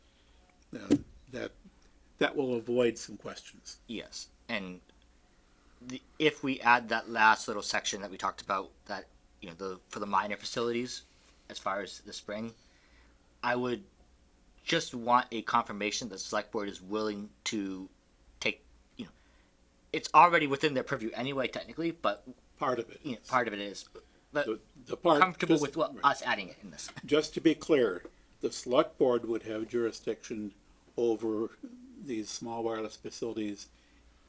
that will avoid some questions. Yes, and if we add that last little section that we talked about, that for the minor facilities, as far as the spring, I would just want a confirmation that the select board is willing to take. It's already within their purview anyway, technically, but Part of it is. part of it is. But The part, comfortable just- with right. us adding it in this. Just to be clear, the select board would have jurisdiction over these small wireless facilities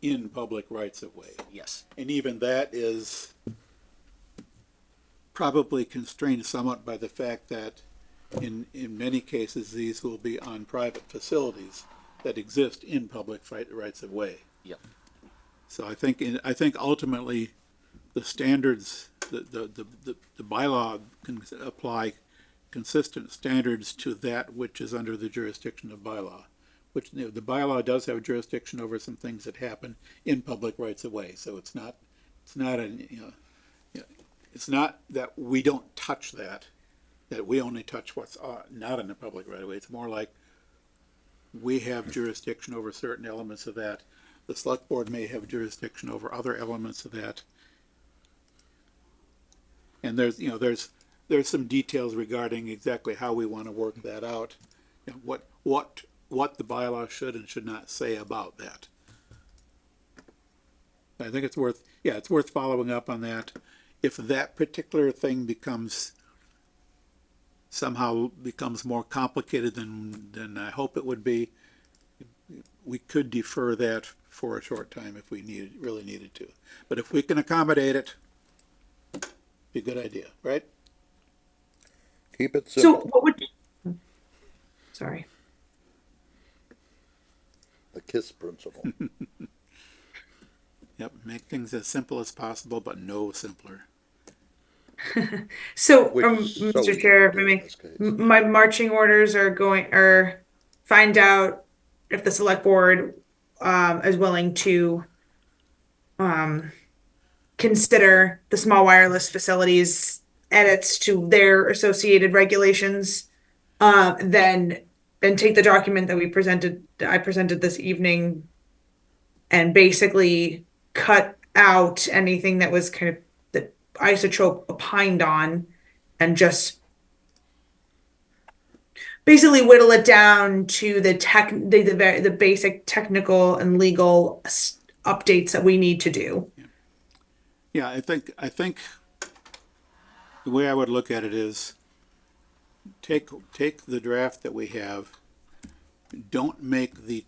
in public rights of way. Yes. And even that is probably constrained somewhat by the fact that in many cases, these will be on private facilities that exist in public rights of way. Yep. So I think ultimately the standards, the bylaw can apply consistent standards to that which is under the jurisdiction of bylaw, which the bylaw does have jurisdiction over some things that happen in public rights of way. So it's not that we don't touch that we only touch what's not in the public right of way. It's more like we have jurisdiction over certain elements of that. The select board may have jurisdiction over other elements of that. And there's some details regarding exactly how we want to work that out. What the bylaw should and should not say about that. I think it's worth following up on that. If that particular thing somehow becomes more complicated than I hope it would be, we could defer that for a short time if we really needed to. But if we can accommodate it, be a good idea, right? Keep it So simple. what would, sorry. The KISS principle. Yep, make things as simple as possible, but no simpler. So, Which is so Mr. Chair, if I easy may, in this case. my marching orders are find out if the select board is willing to consider the small wireless facilities edits to their associated regulations, then take the document that I presented this evening, and basically cut out anything that was kind of that Isotrope opined on, and just basically whittle it down to the basic technical and legal updates that we need to do. Yeah, I think the way I would look at it is take the draft that we have, don't make the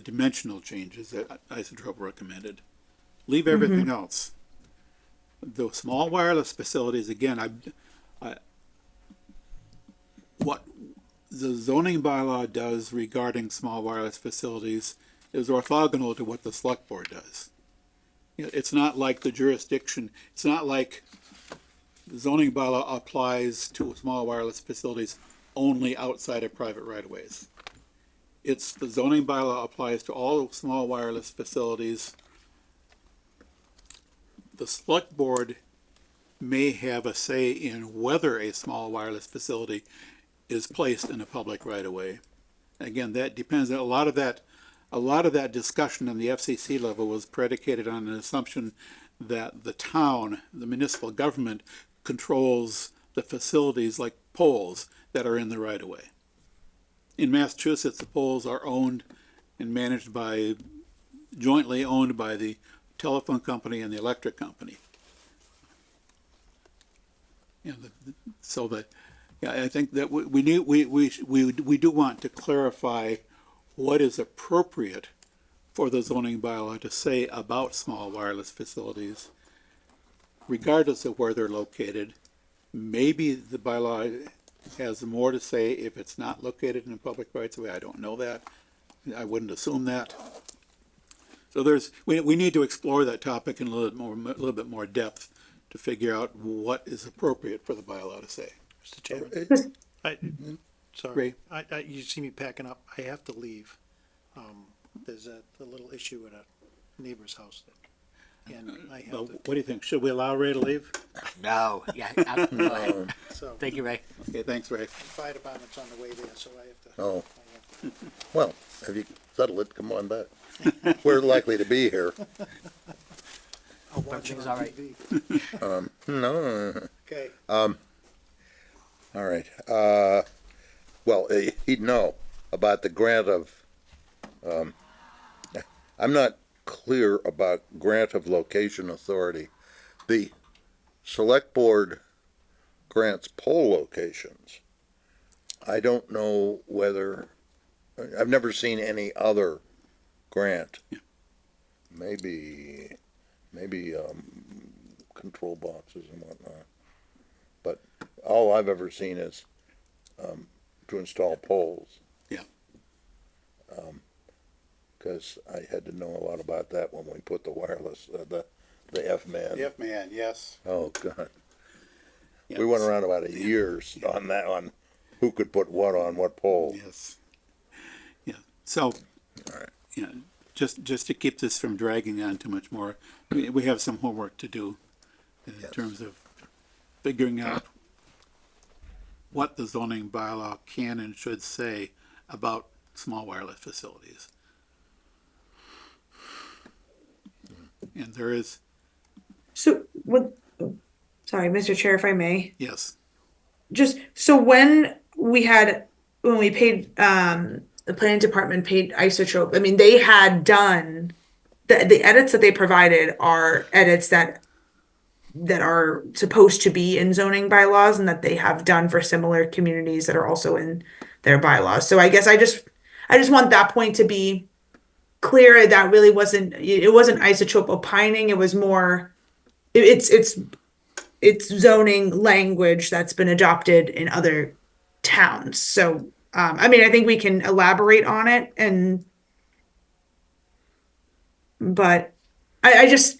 dimensional changes that Isotrope recommended. Leave everything else. The small wireless facilities, again, what the zoning bylaw does regarding small wireless facilities is orthogonal to what the select board does. It's not like the jurisdiction, it's not like the zoning bylaw applies to small wireless facilities only outside of private right-of-ways. It's the zoning bylaw applies to all small wireless facilities. The select board may have a say in whether a small wireless facility is placed in a public right-of-way. Again, that depends. A lot of that discussion on the FCC level was predicated on an assumption that the town, the municipal government, controls the facilities like poles that are in the right-of-way. In Massachusetts, the poles are owned and managed jointly owned by the telephone company and the electric company. I think that we do want to clarify what is appropriate for the zoning bylaw to say about small wireless facilities, regardless of where they're located. Maybe the bylaw has more to say if it's not located in a public rights of way. I don't know that. I wouldn't assume that. So we need to explore that topic in a little bit more depth to figure out what is appropriate for the bylaw to say. Mr. Chairman, Ray? you see me packing up. I have to leave. There's a little issue at a neighbor's house, and I have to. What do you think? Should we allow Ray to leave? No, yeah, go ahead. So Thank you, Ray. Okay, thanks, Ray. the fire department's on the way there, so I have to. Oh. Well, have you settled it? Come on back. We're likely to be here. I'll watch it Everything's on all right. TV. No. Okay. All right. Well, he'd know about the grant of, I'm not clear about grant of location authority. The select board grants pole locations. I don't know whether, I've never seen any other grant. Maybe control boxes and whatnot. But all I've ever seen is to install poles. Yeah. Because I had to know a lot about that when we put the wireless, the F-man. F-man, yes. Oh, God. Yeah, We went around about a year on that one, who could put what on what pole. Yes. Yeah, so, yeah, just to keep this from dragging on too much more, we have some homework to do in terms of figuring out what the zoning bylaw can and should say about small wireless facilities. And there is, So what, sorry, Mr. Chair, if I may, yes, just, so when we paid, the planning department paid Isotrope, I mean, they had done, the edits that they provided are edits that are supposed to be in zoning bylaws and that they have done for similar communities that are also in their bylaws. So I guess I just want that point to be clear. That really wasn't Isotrope opining. It was more, it's zoning language that's been adopted in other towns. So, I mean, I think we can elaborate on it but I guess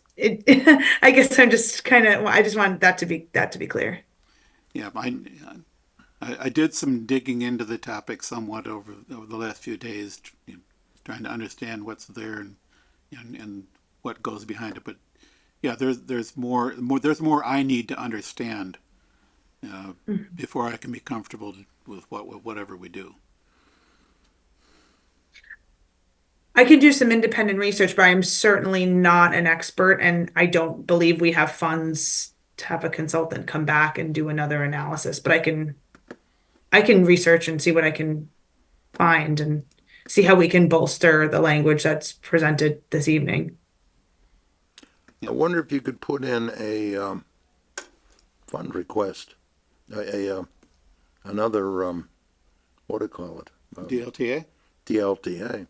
I'm just kind of, I just want that to be clear. yeah, I did some digging into the topic somewhat over the last few days, trying to understand what's there and what goes behind it. But yeah, there's more I need to understand before I can be comfortable with whatever we do. I can do some independent research, but I'm certainly not an expert, and I don't believe we have funds to have a consultant come back and do another analysis. But I can research and see what I can find and see how we can bolster the language that's presented this evening. I wonder if you could put in a fund request, another, what do you call it? DLTA? DLTA.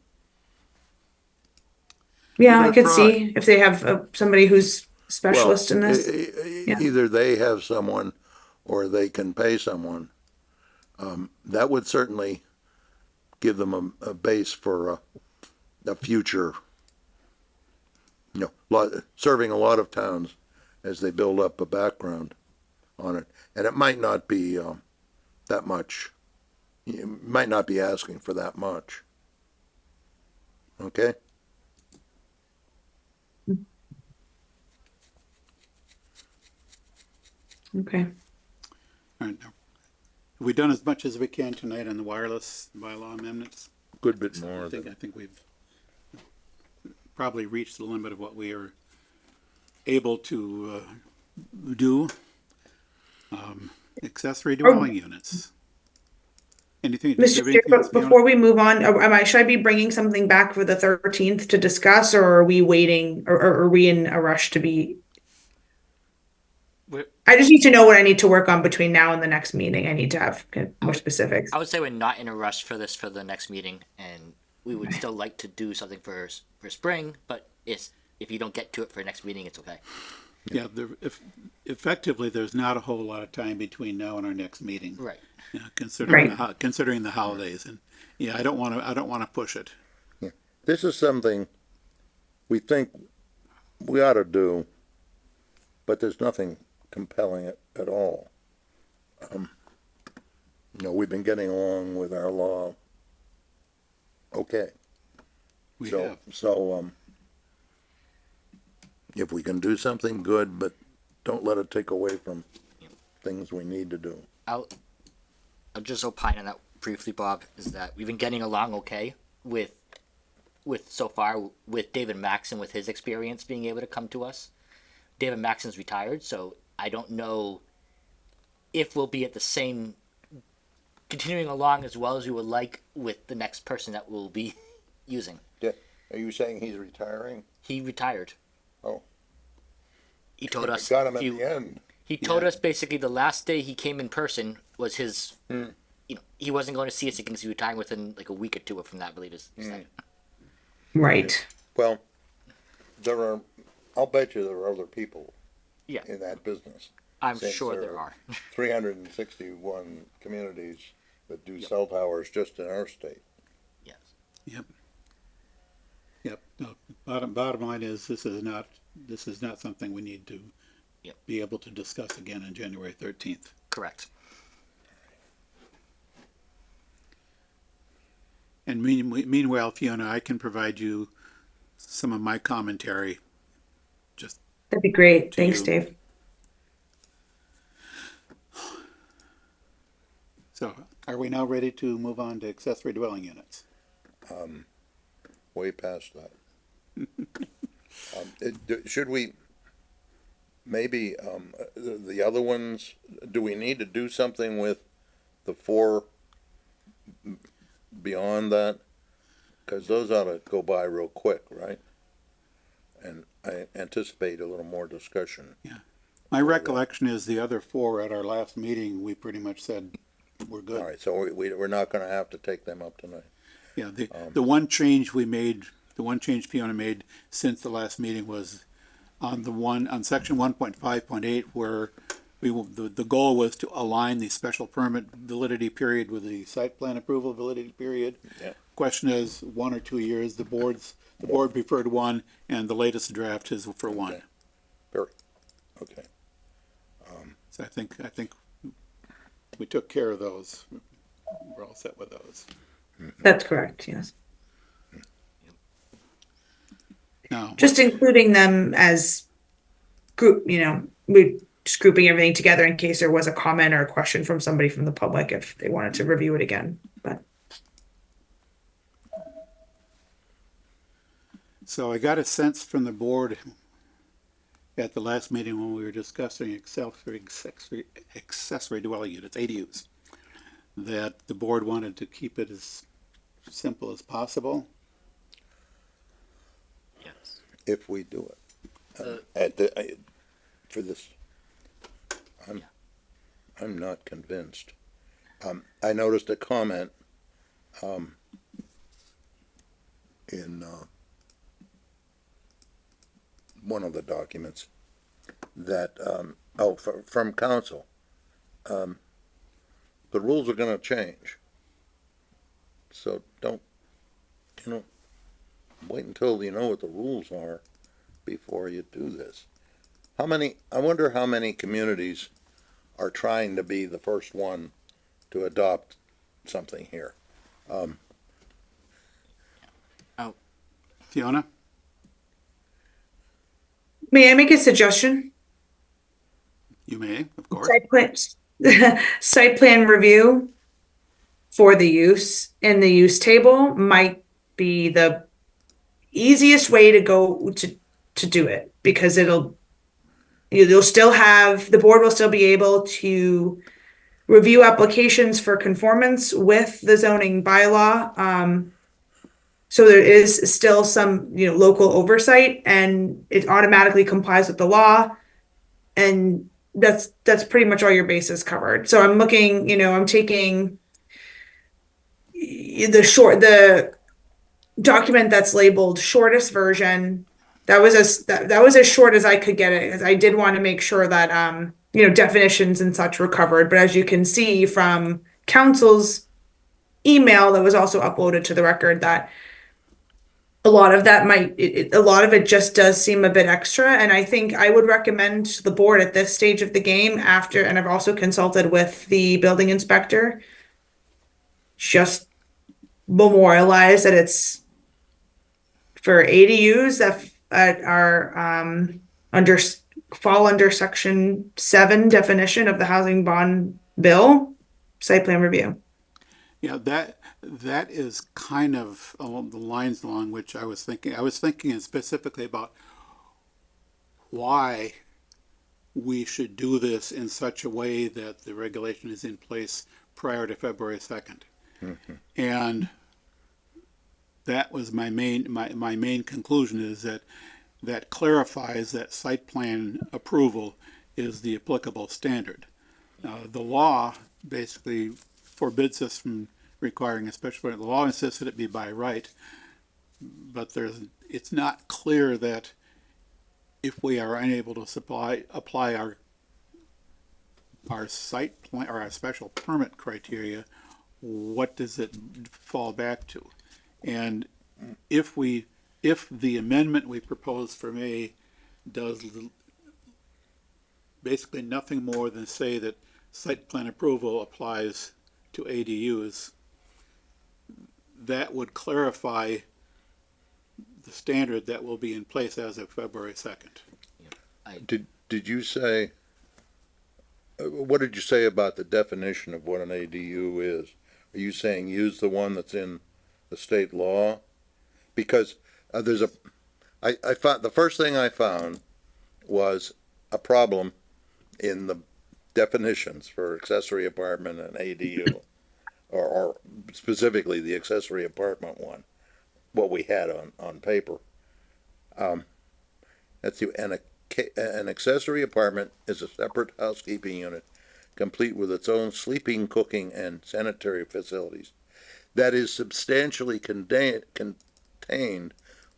Yeah, Give it I a could try. see if they have somebody who's specialist in this. Yeah. Either they have someone or they can pay someone. That would certainly give them a base for a future, serving a lot of towns as they build up a background on it. And it might not be that much. You might not be asking for that much. Okay? Okay. All right. Have we done as much as we can tonight on the wireless bylaw amendments? Good bit more. I think we've probably reached the limit of what we are able to do. Accessory dwelling units. Anything? do you Mr. have Chair, anything else, but Fiona? before we move on, should I be bringing something back for the 13th to discuss, or are we waiting, or are we in a rush to be? I just need to know what I need to work on between now and the next meeting. I need to have more specifics. I would say we're not in a rush for this for the next meeting, and we would still like to do something for spring. But if you don't get to it for next meeting, it's okay. Yeah, effectively, there's not a whole lot of time between now and our next meeting. Right. Yeah, considering Right. considering the holidays, and I don't want to push it. This is something we think we ought to do, but there's nothing compelling it at all. We've been getting along with our law. Okay. We have. So, if we can do something good, but don't let it take away from things we need to do. I'll just opine on that briefly, Bob. Is that we've been getting along okay with so far with David Maxon with his experience being able to come to us. David Maxon's retired, so I don't know if we'll be at the same continuing along as well as we would like with the next person that we'll be using. Yeah. Are you saying he's retiring? He retired. Oh. He told us Got him at the end. He told us basically the last day he came in person was his. He wasn't going to see us because he was retiring within like a week or two from that. I believe is. Right. Well, I'll bet you there are other people Yeah, in that business. I'm Since sure there are. 361 communities that do cell towers just in our state. Yes. Yep. No, bottom line is this is not something we need to be able to discuss again on January 13th. Correct. And meanwhile, Fiona, I can provide you some of my commentary. That'd be great. To Thanks, you. Dave. So, are we now ready to move on to accessory dwelling units? Way past that. Should we, maybe, the other ones, do we need to do something with the 4 beyond that? Because those ought to go by real quick, right? And I anticipate a little more discussion. My recollection is the other 4 at our last meeting, we pretty much said we're good. All right, so we're not gonna have to take them up tonight. Yeah, the one change Fiona made since the last meeting was on section 1.5.8 where the goal was to align the special permit validity period with the site plan approval validity period. Yeah. Question is 1 or 2 years. The board preferred 1, and the latest draft is for 1. Okay. Very, okay. So I think we took care of those. We're all set with those. That's correct. Yes. Now, Just including them as group. We're just grouping everything together in case there was a comment or a question from somebody from the public if they wanted to review it again. But so I got a sense from the board at the last meeting when we were discussing accessory dwelling units, ADUs, that the board wanted to keep it as simple as possible. Yes. If we do it. For this, I'm not convinced. I noticed a comment, in, one of the documents, that, from council. The rules are gonna change. So don't, wait until you know what the rules are before you do this. I wonder how many communities are trying to be the first one to adopt something here. Fiona? May I make a suggestion? You may, of course. Site plan review for the use in the use table might be the easiest way to go to do it, because you'll still have, the board will still be able to review applications for conformance with the zoning bylaw. So there is still some, local oversight, and it automatically complies with the law. And that's pretty much all your bases covered. So I'm looking, I'm taking the document that's labeled shortest version. That was as short as I could get it, because I did want to make sure that definitions and such were covered. But as you can see from council's email that was also uploaded to the record, that a lot of that a lot of it just does seem a bit extra. And I think I would recommend to the board at this stage of the game, and I've also consulted with the building inspector, just memorialize that it's for ADUs that are fall under section 7 definition of the housing bond bill, site plan review. Yeah, that is kind of along the lines along which I was thinking. I was thinking specifically about why we should do this in such a way that the regulation is in place prior to February 2nd. Mm-hmm. And that was my main conclusion, is that clarifies that site plan approval is the applicable standard. The law basically forbids us from requiring a special permit. The law insists that it be by right, but it's not clear that if we are unable to apply our site plan or our special permit criteria, what does it fall back to? And if the amendment we propose for May does basically nothing more than say that site plan approval applies to ADUs, that would clarify the standard that will be in place as of February 2nd. Did you say, what did you say about the definition of what an ADU is? Are you saying use the one that's in the state law? Because I found, the first thing I found was a problem in the definitions for accessory apartment and ADU, or specifically the accessory apartment one, what we had on paper. An accessory apartment is a separate housekeeping unit, complete with its own sleeping, cooking, and sanitary facilities, that is substantially contained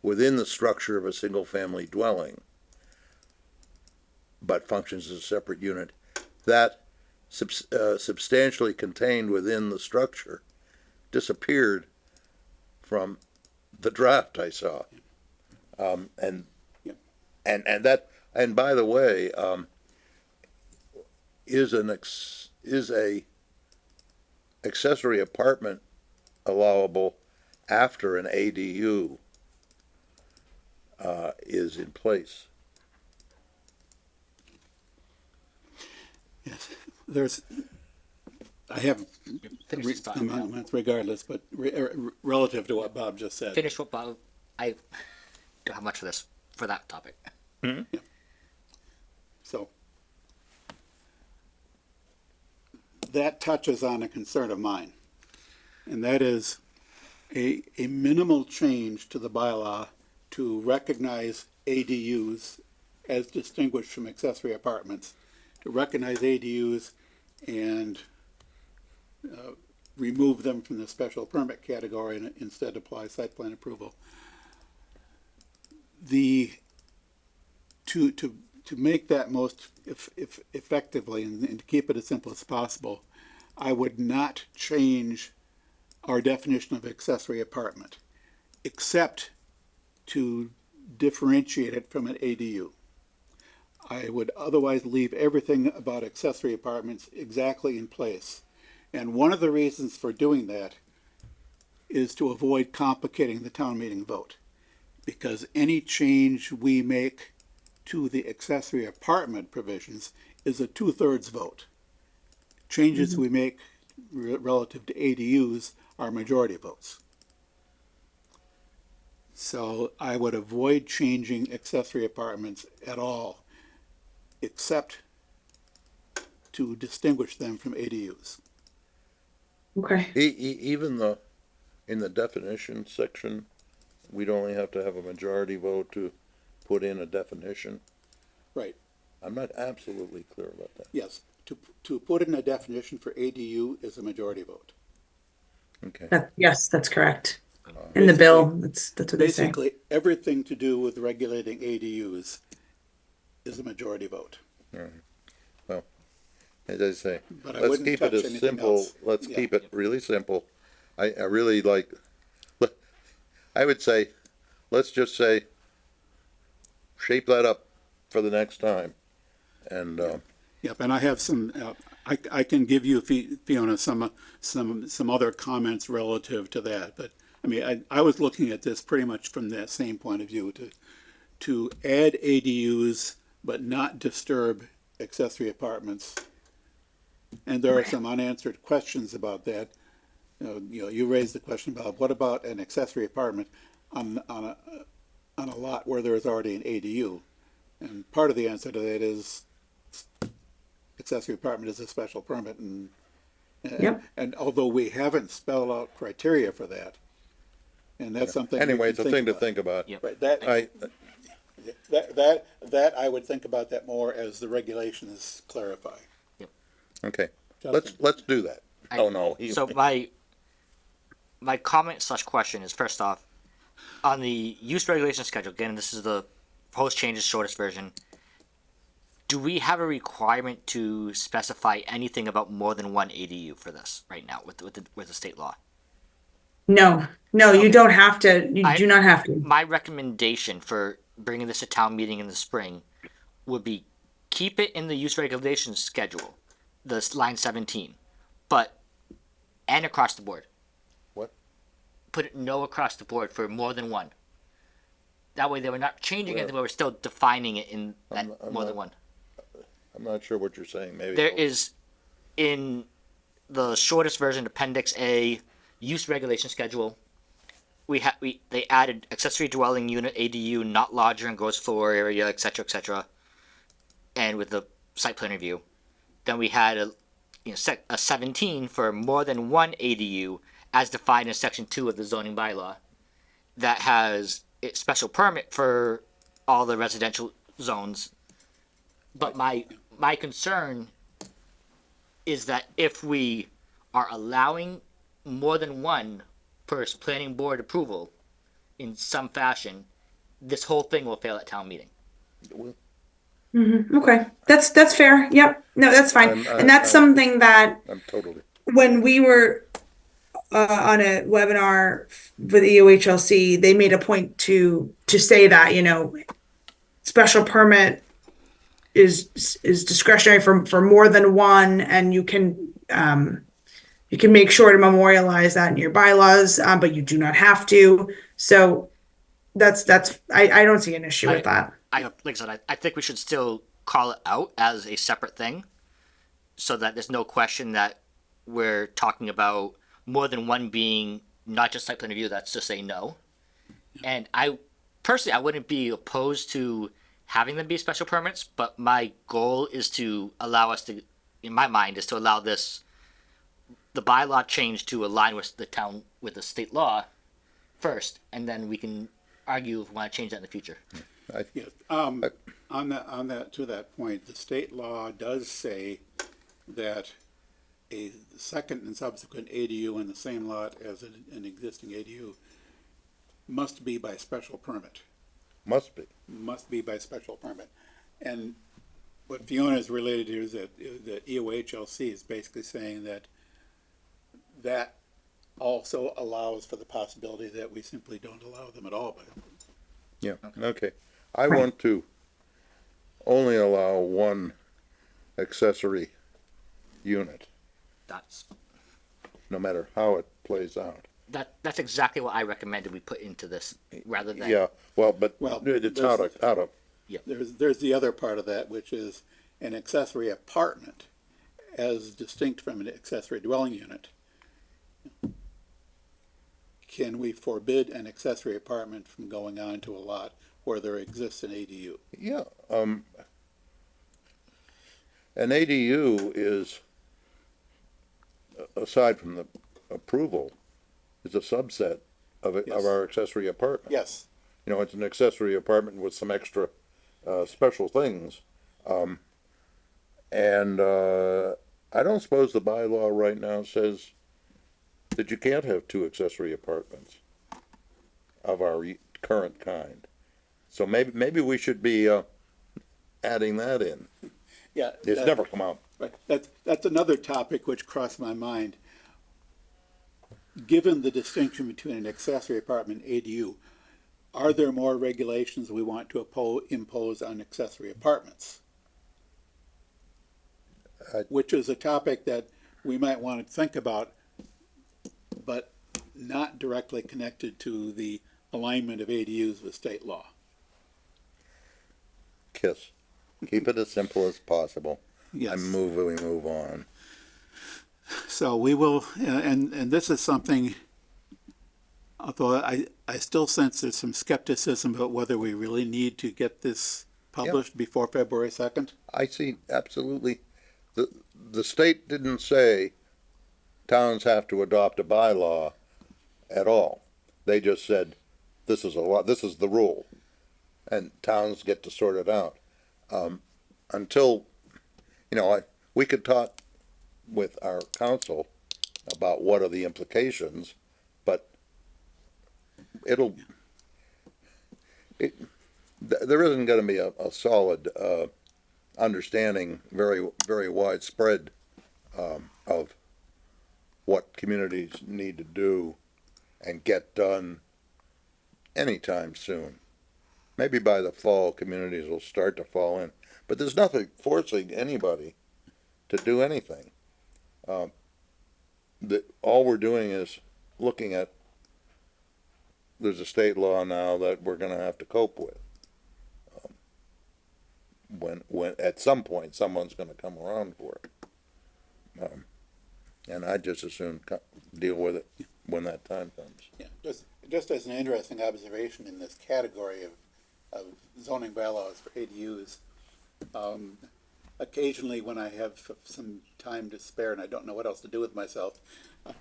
within the structure of a single-family dwelling, but functions as a separate unit. That substantially contained within the structure disappeared from the draft I saw, and by the way, is a accessory apartment allowable after an ADU is in place? Yes, I have amendments regardless, but relative to what Bob just said. Finish what Bob. I don't have much for that topic. Mm-hmm. Yeah. So that touches on a concern of mine, and that is a minimal change to the bylaw to recognize ADUs as distinguished from accessory apartments, to recognize ADUs and remove them from the special permit category and instead apply site plan approval. To to make that most effectively and to keep it as simple as possible, I would not change our definition of accessory apartment, except to differentiate it from an ADU. I would otherwise leave everything about accessory apartments exactly in place. And one of the reasons for doing that is to avoid complicating the town meeting vote. Because any change we make to the accessory apartment provisions is a 2/3 vote. Changes we make relative to ADUs are majority votes. So I would avoid changing accessory apartments at all, except to distinguish them from ADUs. Okay. Even in the definition section, we'd only have to have a majority vote to put in a definition. Right. I'm not absolutely clear about that. Yes, to put in a definition for ADU is a majority vote. Okay. Yes, that's correct. In the bill, that's what they say. Basically, everything to do with regulating ADUs is a majority vote. All right. Well, as I say, But I let's wouldn't keep touch it as anything simple. else. Let's Yeah. keep it really simple. I really like, I would say, let's just say, shape that up for the next time. And, Yep, and I have some, I can give you, Fiona, some other comments relative to that, but, I mean, I was looking at this pretty much from that same point of view, to add ADUs but not disturb accessory apartments. And there are some unanswered questions about that. You raised the question about what about an accessory apartment on a lot where there is already an ADU? And part of the answer to that is accessory apartment is a special permit, and Yep. and although we haven't spelled out criteria for that, and that's something. anyway, we it's a can thing to about. think about. Yep. Right, that I would think about that more as the regulations clarify. Okay, Justin? let's do that. I- Oh, no. So my comment / question is, first off, on the use regulation schedule, again, this is the proposed changes, shortest version. Do we have a requirement to specify anything about more than one ADU for this right now with the state law? No, you don't have to. You do not have to. My recommendation for bringing this to town meeting in the spring would be keep it in the use regulations schedule, this line 17, and across the board. What? Put it no across the board for more than one. That way they were not changing Well, anything, but we're still defining it in that I'm more not- than one. I'm not sure what you're saying, maybe. There is, in the shortest version, Appendix A, use regulation schedule, they added accessory dwelling unit ADU not larger than gross floor area, etc., and with the site plan review. Then we had a 17 for more than one ADU as defined in section 2 of the zoning bylaw that has a special permit for all the residential zones. But my concern is that if we are allowing more than one per planning board approval in some fashion, this whole thing will fail at town meeting. Okay, that's fair. Yep. No, that's fine. And that's something that I'm totally. when we were on a webinar with EOHLC, they made a point to say that special permit is discretionary for more than one, and you can make sure to memorialize that in your bylaws, but you do not have to. So I don't see an issue with that. Like I said, I think we should still call it out as a separate thing so that there's no question that we're talking about more than one being not just site plan review, that's just a no. And I wouldn't be opposed to having them be special permits, but my goal is to allow us to, in my mind, is to allow the bylaw change to align with the state law first, and then we can argue if we want to change that in the future. Yes, on that, to that point, the state law does say that a second and subsequent ADU in the same lot as an existing ADU must be by special permit. Must be. Must be by special permit. And what Fiona is related to is that the EOHLC is basically saying that that also allows for the possibility that we simply don't allow them at all. But Yeah, okay. I want to only allow one accessory unit, That's no matter how it plays out. that's exactly what I recommended we put into this rather than Yeah, well, but Well, it's how to, there's the other part of that, which is an accessory apartment as distinct from an accessory dwelling unit. Can we forbid an accessory apartment from going on to a lot where there exists an ADU? yeah, an ADU is, aside from the approval, is a subset of it, of Yes. our accessory apartment. Yes. You know, it's an accessory apartment with some extra, special things. I don't suppose the bylaw right now says that you can't have two accessory apartments of our current kind. So maybe we should be, adding that in. Yeah. It's never come out. Right, that's another topic which crossed my mind. Given the distinction between an accessory apartment and ADU, are there more regulations we want to impose on accessory apartments? Which is a topic that we might want to think about, but not directly connected to the alignment of ADUs with state law. KISS. Keep it as simple as possible. Yes. And we move on. So we will, and this is something, although I still sense there's some skepticism about whether we really need to get this published before February 2nd. I see, absolutely. The state didn't say towns have to adopt a bylaw at all. They just said, this is the rule, and towns get to sort it out. Until, we could talk with our council about what are the implications, but there isn't gonna be a solid, understanding, very, very widespread, of what communities need to do and get done anytime soon. Maybe by the fall, communities will start to fall in, but there's nothing forcing anybody to do anything. All we're doing is looking at, there's a state law now that we're gonna have to cope with. When at some point, someone's gonna come around for it. And I just as soon deal with it when that time comes. Yeah, just as an interesting observation in this category of zoning bylaws for ADUs, occasionally when I have some time to spare and I don't know what else to do with myself,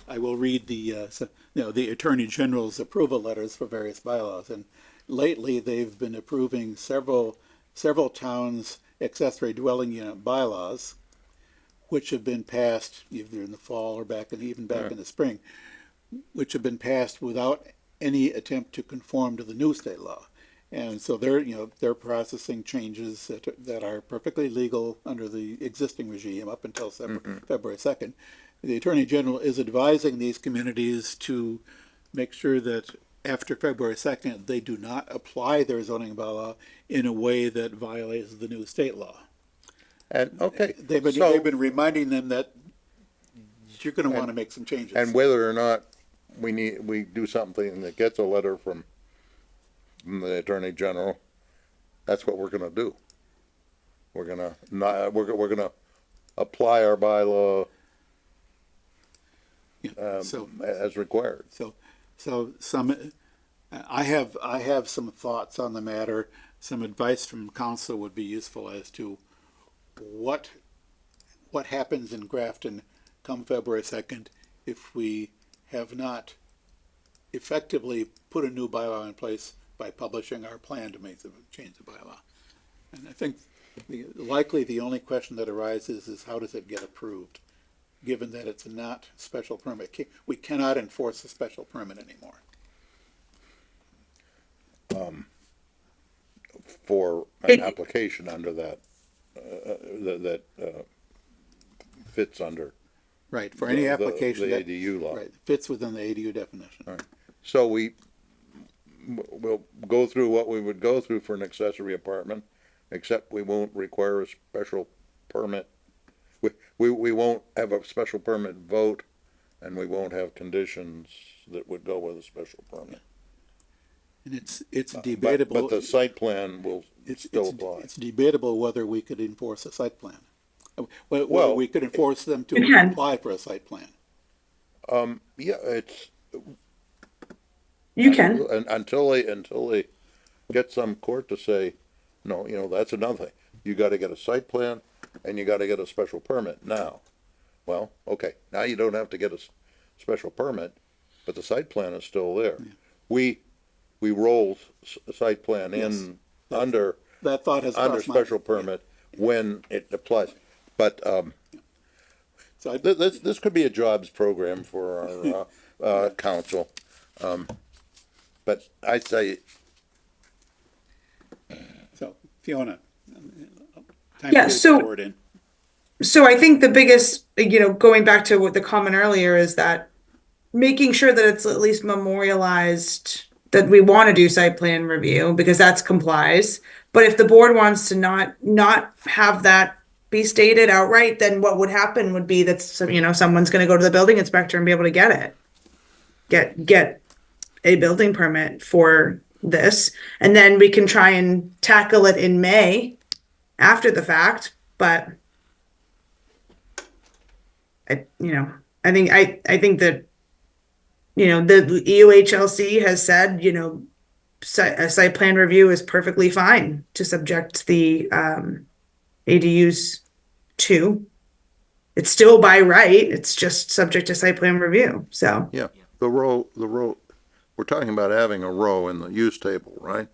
I will read the Attorney General's approval letters for various bylaws. And lately, they've been approving several towns' accessory dwelling unit bylaws, which have been passed either in the fall or even back in the spring, which have been passed without any attempt to conform to the new state law. And so they're processing changes that are perfectly legal under the existing regime up until February 2nd. The Attorney General is advising these communities to make sure that after February 2nd, they do not apply their zoning bylaw in a way that violates the new state law. And, okay. They've been reminding them that you're gonna wanna make some changes. And whether or not we do something that gets a letter from the Attorney General, that's what we're gonna do. We're gonna apply our bylaw, as required. So I have some thoughts on the matter. Some advice from council would be useful as to what happens in Grafton come February 2nd if we have not effectively put a new bylaw in place by publishing our plan to change the bylaw. And I think likely the only question that arises is how does it get approved, given that it's not special permit. We cannot enforce a special permit anymore. for It- an application under that, that fits under Right, for any the application that, ADU law. right, fits within the ADU definition. So we'll go through what we would go through for an accessory apartment, except we won't require a special permit. We won't have a special permit vote, and we won't have conditions that would go with a special permit. And it's But debatable. the site plan will still apply. It's debatable whether we could enforce a site plan. Whether Well, we could enforce them to You can. apply for a site plan. Yeah, it's, You can. until they get some court to say, no, that's another thing. You gotta get a site plan and you gotta get a special permit now. Well, okay, now you don't have to get a special permit, but the site plan is still there. We roll a site plan in under That thought has crossed my. special permit when it applies. But, So I, this could be a jobs program for our, council. But I say, so Fiona. Time Yeah, to so- forward in. So I think the biggest, going back to what the comment earlier is that making sure that it's at least memorialized that we want to do site plan review because that's complies. But if the board wants to not have that be stated outright, then what would happen would be that someone's going to go to the building inspector and be able to get it. Get a building permit for this, and then we can try and tackle it in May after the fact, but I think that, the EUHLC has said, a site plan review is perfectly fine to subject the ADUs to. It's still by right. It's just subject to site plan review. So yeah, the row, we're talking about having a row in the use table, right?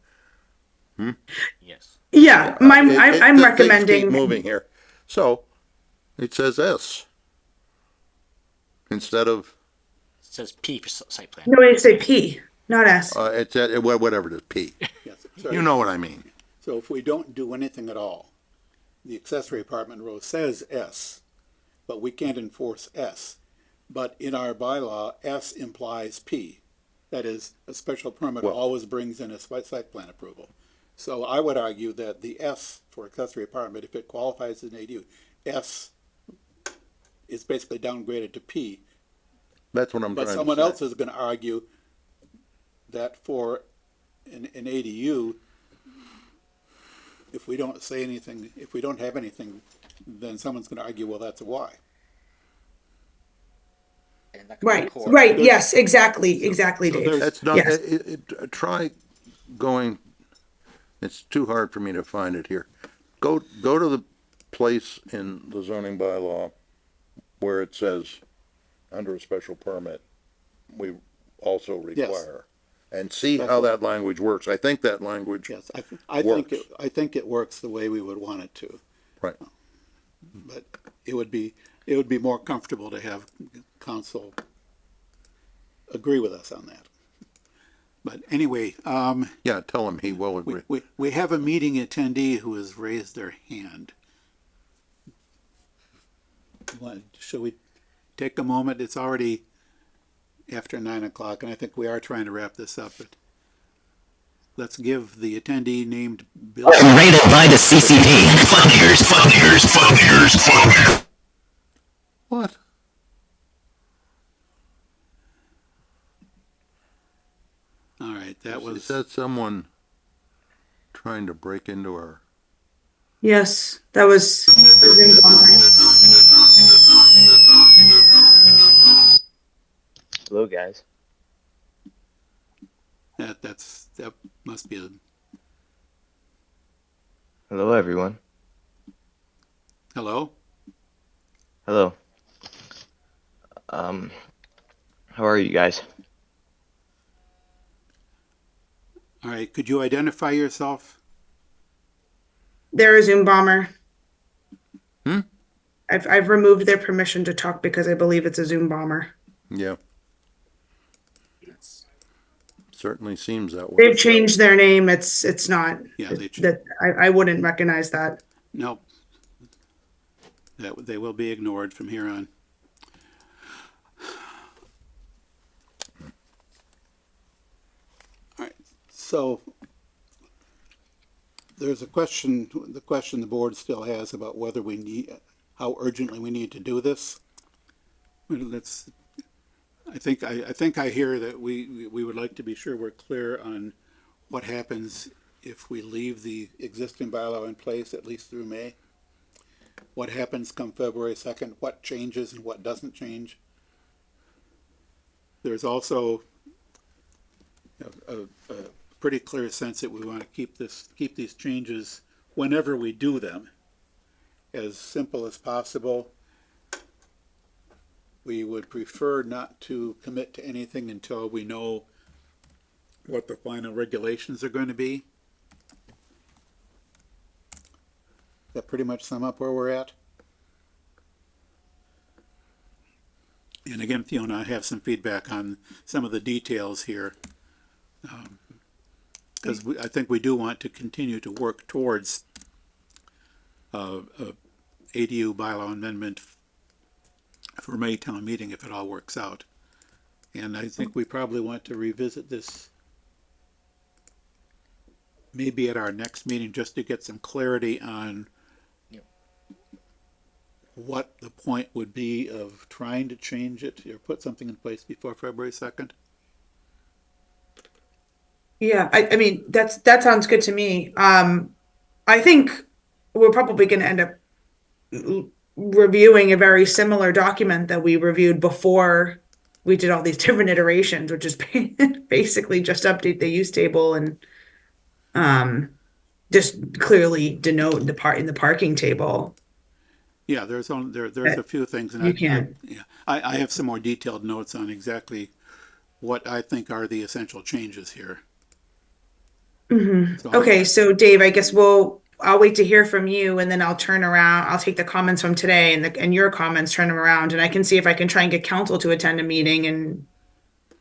Yes. yeah, I'm Things keep recommending. moving here. So, it says S. Instead of, It says P for site plan. No, I say P, not S. it's, whatever it is, P. Yes, You sorry. know what I mean. So if we don't do anything at all, the accessory apartment row says S, but we can't enforce S. But in our bylaw, S implies P. That is, a special permit Well- always brings in a site plan approval. So I would argue that the S for accessory apartment, if it qualifies as an ADU, S is basically downgraded to P. That's what I'm But trying to say. someone else is gonna argue that for an ADU, if we don't say anything, if we don't have anything, then someone's gonna argue, well, that's a Y. And that could go to Right, court. right, yes, exactly, so Dave. there's- That's not, Yes. try going, it's too hard for me to find it here. Go to the place in the zoning bylaw where it says, under a special permit, we also require. And see how that language works. I think that language, Yes, I think, Works. I think it works the way we would want it to, right, but it would be more comfortable to have council agree with us on that. But anyway, yeah, tell him he will agree. we have a meeting attendee who has raised their hand. Shall we take a moment? It's already after 9:00, and I think we are trying to wrap this up, but let's give the attendee named Bill. Rated by the CCP. Funders. What? All right, that Is was, that someone trying to break into our? Yes, that was. Hello, guys. that must be Hello, everyone. hello? Hello. How are you guys? All right, could you identify yourself? They're a Zoom bomber. Hmm? I've removed their permission to talk because I believe it's a Zoom bomber. Yeah. certainly seems that way. They've changed their name. It's not Yeah, they ch- that I wouldn't recognize that. Nope. That they will be ignored from here on. All right, so there's the question the board still has about whether we need, how urgently we need to do this. Well, I think I hear that we would like to be sure we're clear on what happens if we leave the existing bylaw in place at least through May. What happens come February 2nd, what changes and what doesn't change. There's also a pretty clear sense that we want to keep these changes, whenever we do them, as simple as possible. We would prefer not to commit to anything until we know what the final regulations are going to be. That pretty much sum up where we're at? And again, Fiona, I have some feedback on some of the details here. Because I think we do want to continue to work towards a ADU bylaw amendment for May town meeting if it all works out. And I think we probably want to revisit this maybe at our next meeting just to get some clarity on what the point would be of trying to change it or put something in place before February 2nd. Yeah, I mean that sounds good to me. I think we're probably going to end up reviewing a very similar document that we reviewed before we did all these different iterations, which is basically just update the use table and just clearly denote the part in the parking table. Yeah, there's a few things, and You can. I have some more detailed notes on exactly what I think are the essential changes here. Mm-hmm. So Okay, so Dave, I guess I'll wait to hear from you, and then I'll turn around. I'll take the comments from today and your comments, turn them around, and I can see if I can try and get council to attend a meeting and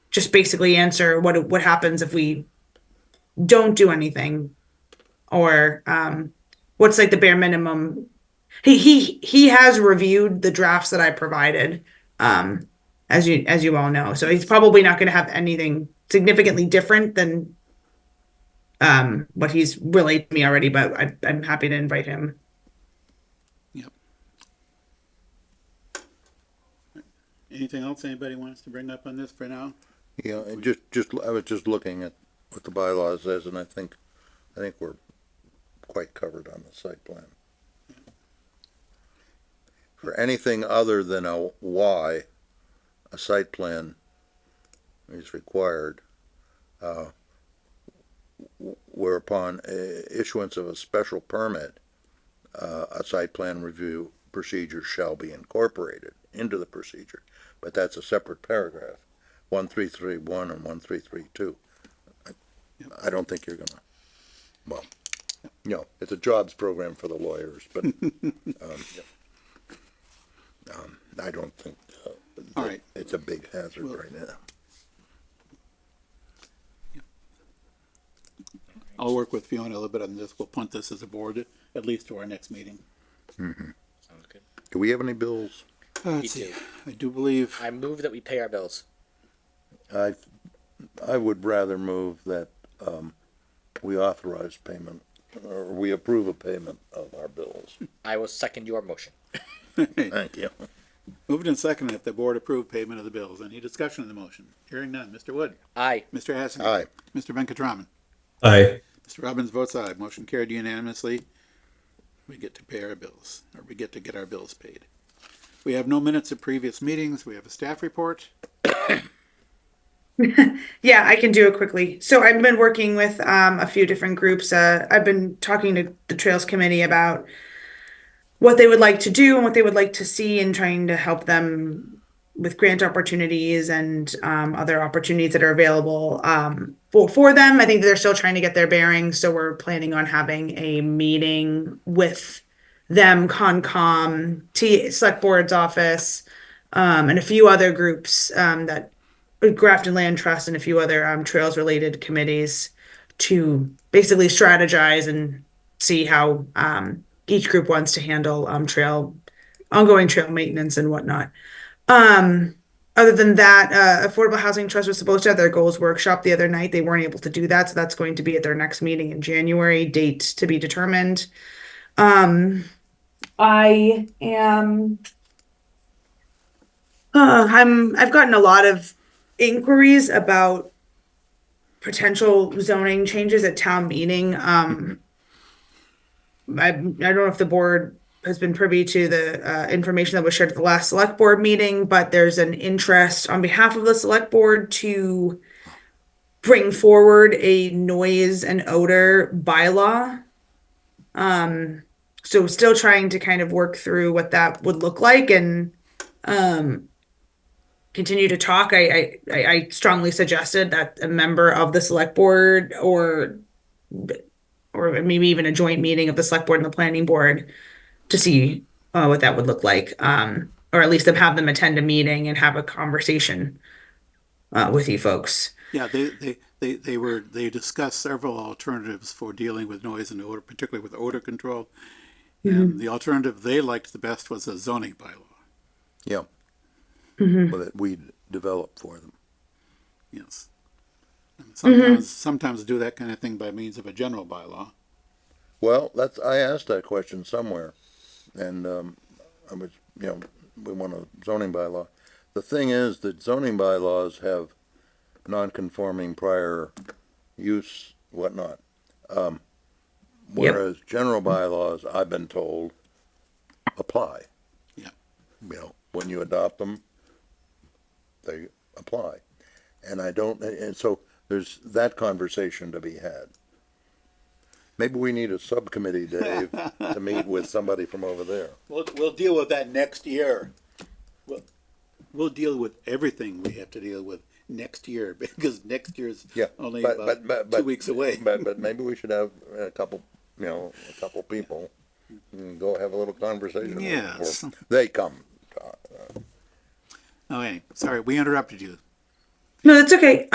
just basically answer what happens if we don't do anything, or what's like the bare minimum. He has reviewed the drafts that I provided, as you all know, so he's probably not going to have anything significantly different than what he's relayed to me already, but I'm happy to invite him. Yep. Anything else anybody wants to bring up on this for now? Yeah, and I was just looking at what the bylaw says, and I think we're quite covered on the site plan. For anything other than a Y, a site plan is required, whereupon issuance of a special permit, a site plan review procedure shall be incorporated into the procedure. But that's a separate paragraph, 1331 and 1332. I don't think you're gonna, well, it's a jobs program for the lawyers, but I don't think All right. it's a big hazard right now. I'll work with Fiona a little bit on this. We'll punt this as a board, at least to our next meeting. Mm-hmm. Sounds good. Do we have any bills? Let's see. I do believe. I move that we pay our bills. I would rather move that we authorize payment, or we approve a payment of our bills. I will second your motion. Thank you. Moved and seconded that the board approve payment of the bills. Any discussion of the motion? Hearing none. Mr. Wood? Aye. Mr. Hassan? Aye. Mr. Venkatraman? Aye. Mr. Robbins votes aye. Motion carried unanimously. We get to pay our bills, or we get to get our bills paid. We have no minutes of previous meetings. We have a staff report. Yeah, I can do it quickly. So I've been working with a few different groups. I've been talking to the Trails Committee about what they would like to do and what they would like to see, and trying to help them with grant opportunities and other opportunities that are available for them. I think they're still trying to get their bearings, so we're planning on having a meeting with them, Concom, Select Board's office, and a few other groups that Grafton Land Trust and a few other trails related committees to basically strategize and see how each group wants to handle ongoing trail maintenance and whatnot. Other than that, Affordable Housing Trust was supposed to have their goals workshop the other night. They weren't able to do that, so that's going to be at their next meeting in January, date to be determined. I am I've gotten a lot of inquiries about potential zoning changes at town meeting. I don't know if the board has been privy to the information that was shared at the last select board meeting, but there's an interest on behalf of the select board to bring forward a noise and odor bylaw. So still trying to kind of work through what that would look like and continue to talk. I strongly suggested that a member of the select board or maybe even a joint meeting of the select board and the planning board to see what that would look like, or at least have them attend a meeting and have a conversation with you folks. Yeah, they discussed several alternatives for dealing with noise and odor, particularly with odor control. And the alternative they liked the best was a zoning bylaw. Yeah. Well, that we developed for them. Yes. And sometimes do that kind of thing by means of a general bylaw. Well, I asked that question somewhere, and I was, we want a zoning bylaw. The thing is that zoning bylaws have non-conforming prior use, whatnot. Whereas general bylaws, I've been told, apply. Yeah. When you adopt them, they apply. And so there's that conversation to be had. Maybe we need a subcommittee, Dave, to meet with somebody from over there. We'll deal with that next year. We'll deal with everything we have to deal with next year, because next year's only about 2 weeks away. But maybe we should have a couple people and go have a little conversation. Yes. They come. Okay, sorry, we interrupted you. No, that's okay.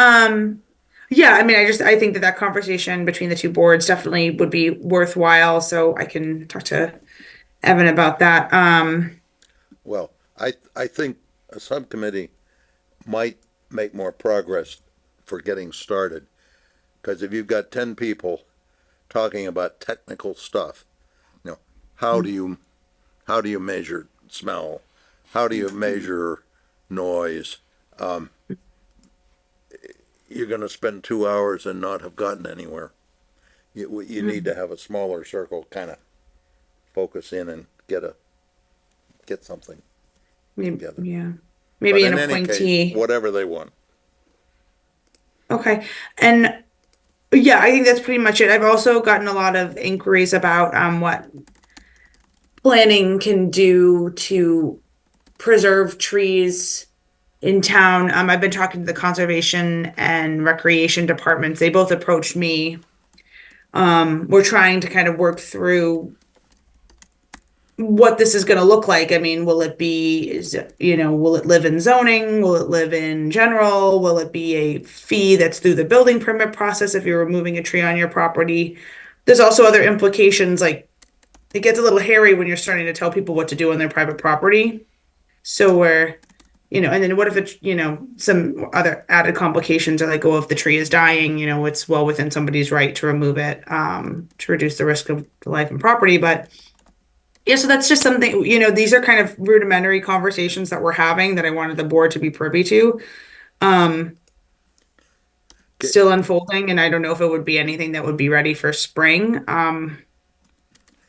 Yeah, I mean, I think that conversation between the two boards definitely would be worthwhile. So I can talk to Evan about that. Well, I think a subcommittee might make more progress for getting started, because if you've got 10 people talking about technical stuff, how do you measure smell? How do you measure noise? You're going to spend 2 hours and not have gotten anywhere. You need to have a smaller circle, kind of focus in and get something together. Yeah, maybe But an in any appointee. case, whatever they want. Okay, and yeah, I think that's pretty much it. I've also gotten a lot of inquiries about what planning can do to preserve trees in town. I've been talking to the conservation and recreation departments. They both approached me. We're trying to kind of work through what this is going to look like. I mean, will it live in zoning? Will it live in general? Will it be a fee that's through the building permit process if you're removing a tree on your property? There's also other implications, like it gets a little hairy when you're starting to tell people what to do on their private property. So and then what if it's, some other added complications are like, oh, if the tree is dying, it's well within somebody's right to remove it, to reduce the risk of life and property. But yeah, so that's just something, these are kind of rudimentary conversations that we're having that I wanted the board to be privy to. Still unfolding, and I don't know if it would be anything that would be ready for spring.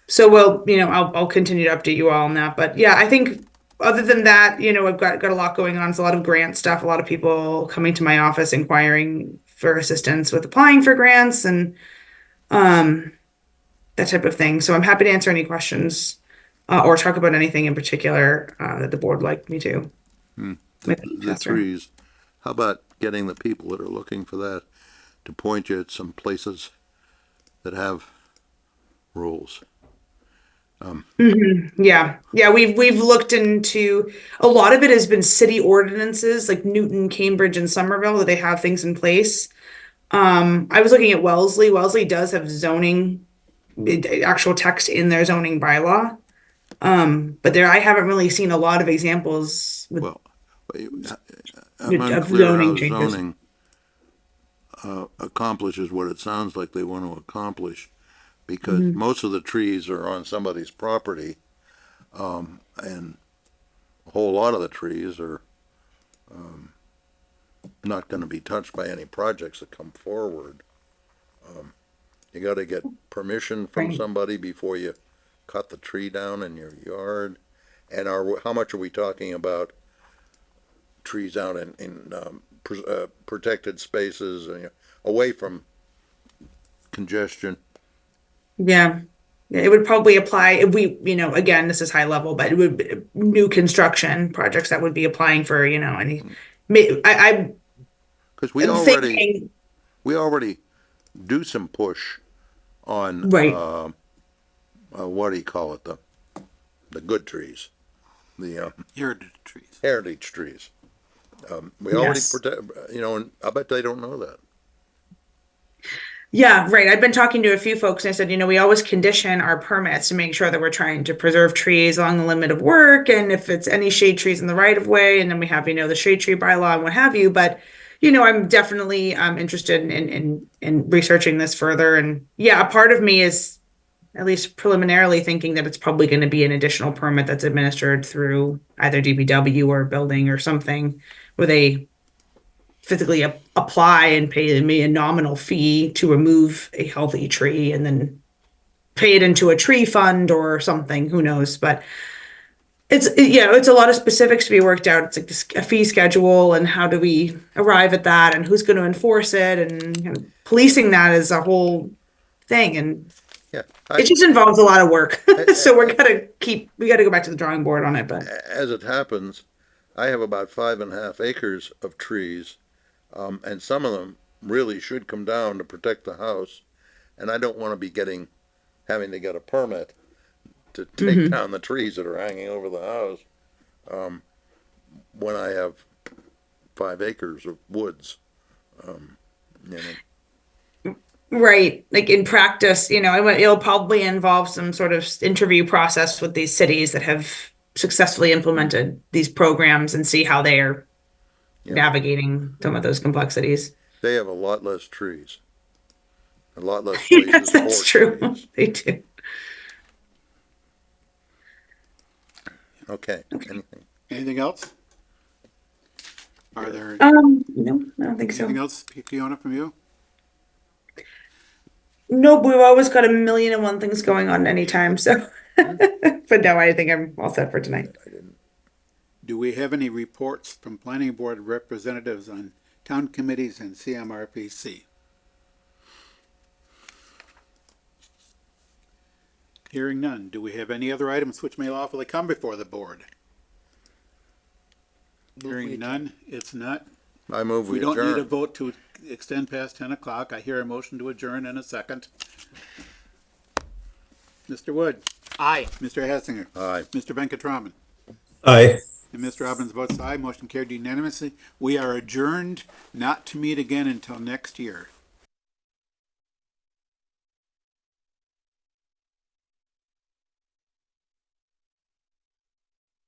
So I'll continue to update you all on that. But yeah, I think other than that, I've got a lot going on. It's a lot of grant stuff, a lot of people coming to my office inquiring for assistance with applying for grants and that type of thing. So I'm happy to answer any questions or talk about anything in particular that the board would like me to. The trees. How about getting the people that are looking for that to point you at some places that have rules? Yeah, we've looked into a lot of it has been city ordinances like Newton, Cambridge, and Somerville that they have things in place. I was looking at Wellesley. Wellesley does have zoning, actual text in their zoning bylaw. But there I haven't really seen a lot of examples with, Well, I'm of unclear zoning how changes. zoning accomplishes what it sounds like they want to accomplish, because most of the trees are on somebody's property, and a whole lot of the trees are not going to be touched by any projects that come forward. You got to get permission from Right. somebody before you cut the tree down in your yard. And how much are we talking about trees out in protected spaces, away from congestion? Yeah. Yeah, it would probably apply if we, again, this is high level, but it would be new construction projects that would be applying for, any. I'm Because we thinking, already do some push on right. what do you call it, the good trees, the Heritage trees. heritage trees. We already Yes. protect, and I bet they don't know that. Yeah, right. I've been talking to a few folks and I said, we always condition our permits to make sure that we're trying to preserve trees along the limit of work. And if it's any shade trees in the right of way, and then we have, the shade tree bylaw and what have you. But, I'm definitely interested in researching this further. And yeah, a part of me is at least preliminarily thinking that it's probably going to be an additional permit that's administered through either DPW or building or something where they physically apply and pay me a nominal fee to remove a healthy tree and then pay it into a tree fund or something, who knows, but it's a lot of specifics to be worked out. It's like a fee schedule and how do we arrive at that and who's going to enforce it, and policing that is a whole thing, and Yeah. it just involves a lot of work. So we got to go back to the drawing board on it, but As it happens, I have about 5.5 acres of trees, and some of them really should come down to protect the house, and I don't want to be having to get a permit to take down the trees that are hanging over the house, when I have 5 acres of woods. right, like in practice, it'll probably involve some sort of interview process with these cities that have successfully implemented these programs and see how they are navigating some of those complexities. They have a lot less trees, a lot less places Yes, that's for true. trees. They do. Okay, anything? Anything else? Are there No, I don't think so. anything else, Fiona, from you? Nope, we've always got 1,000,001 things going on anytime, so. But no, I think I'm all set for tonight. Do we have any reports from planning board representatives on town committees and CMRPC? Hearing none. Do we have any other items which may lawfully come before the board? Hearing none, it's not. I move We we don't need a adjourn. vote to extend past 10 o'clock. I hear a motion to adjourn in a second. Mr. Wood, Aye. Mr. Hassinger, Aye. Mr. Venkatraman, Aye. and Mr. Robbins votes aye. Motion carried unanimously. We are adjourned, not to meet again until next year.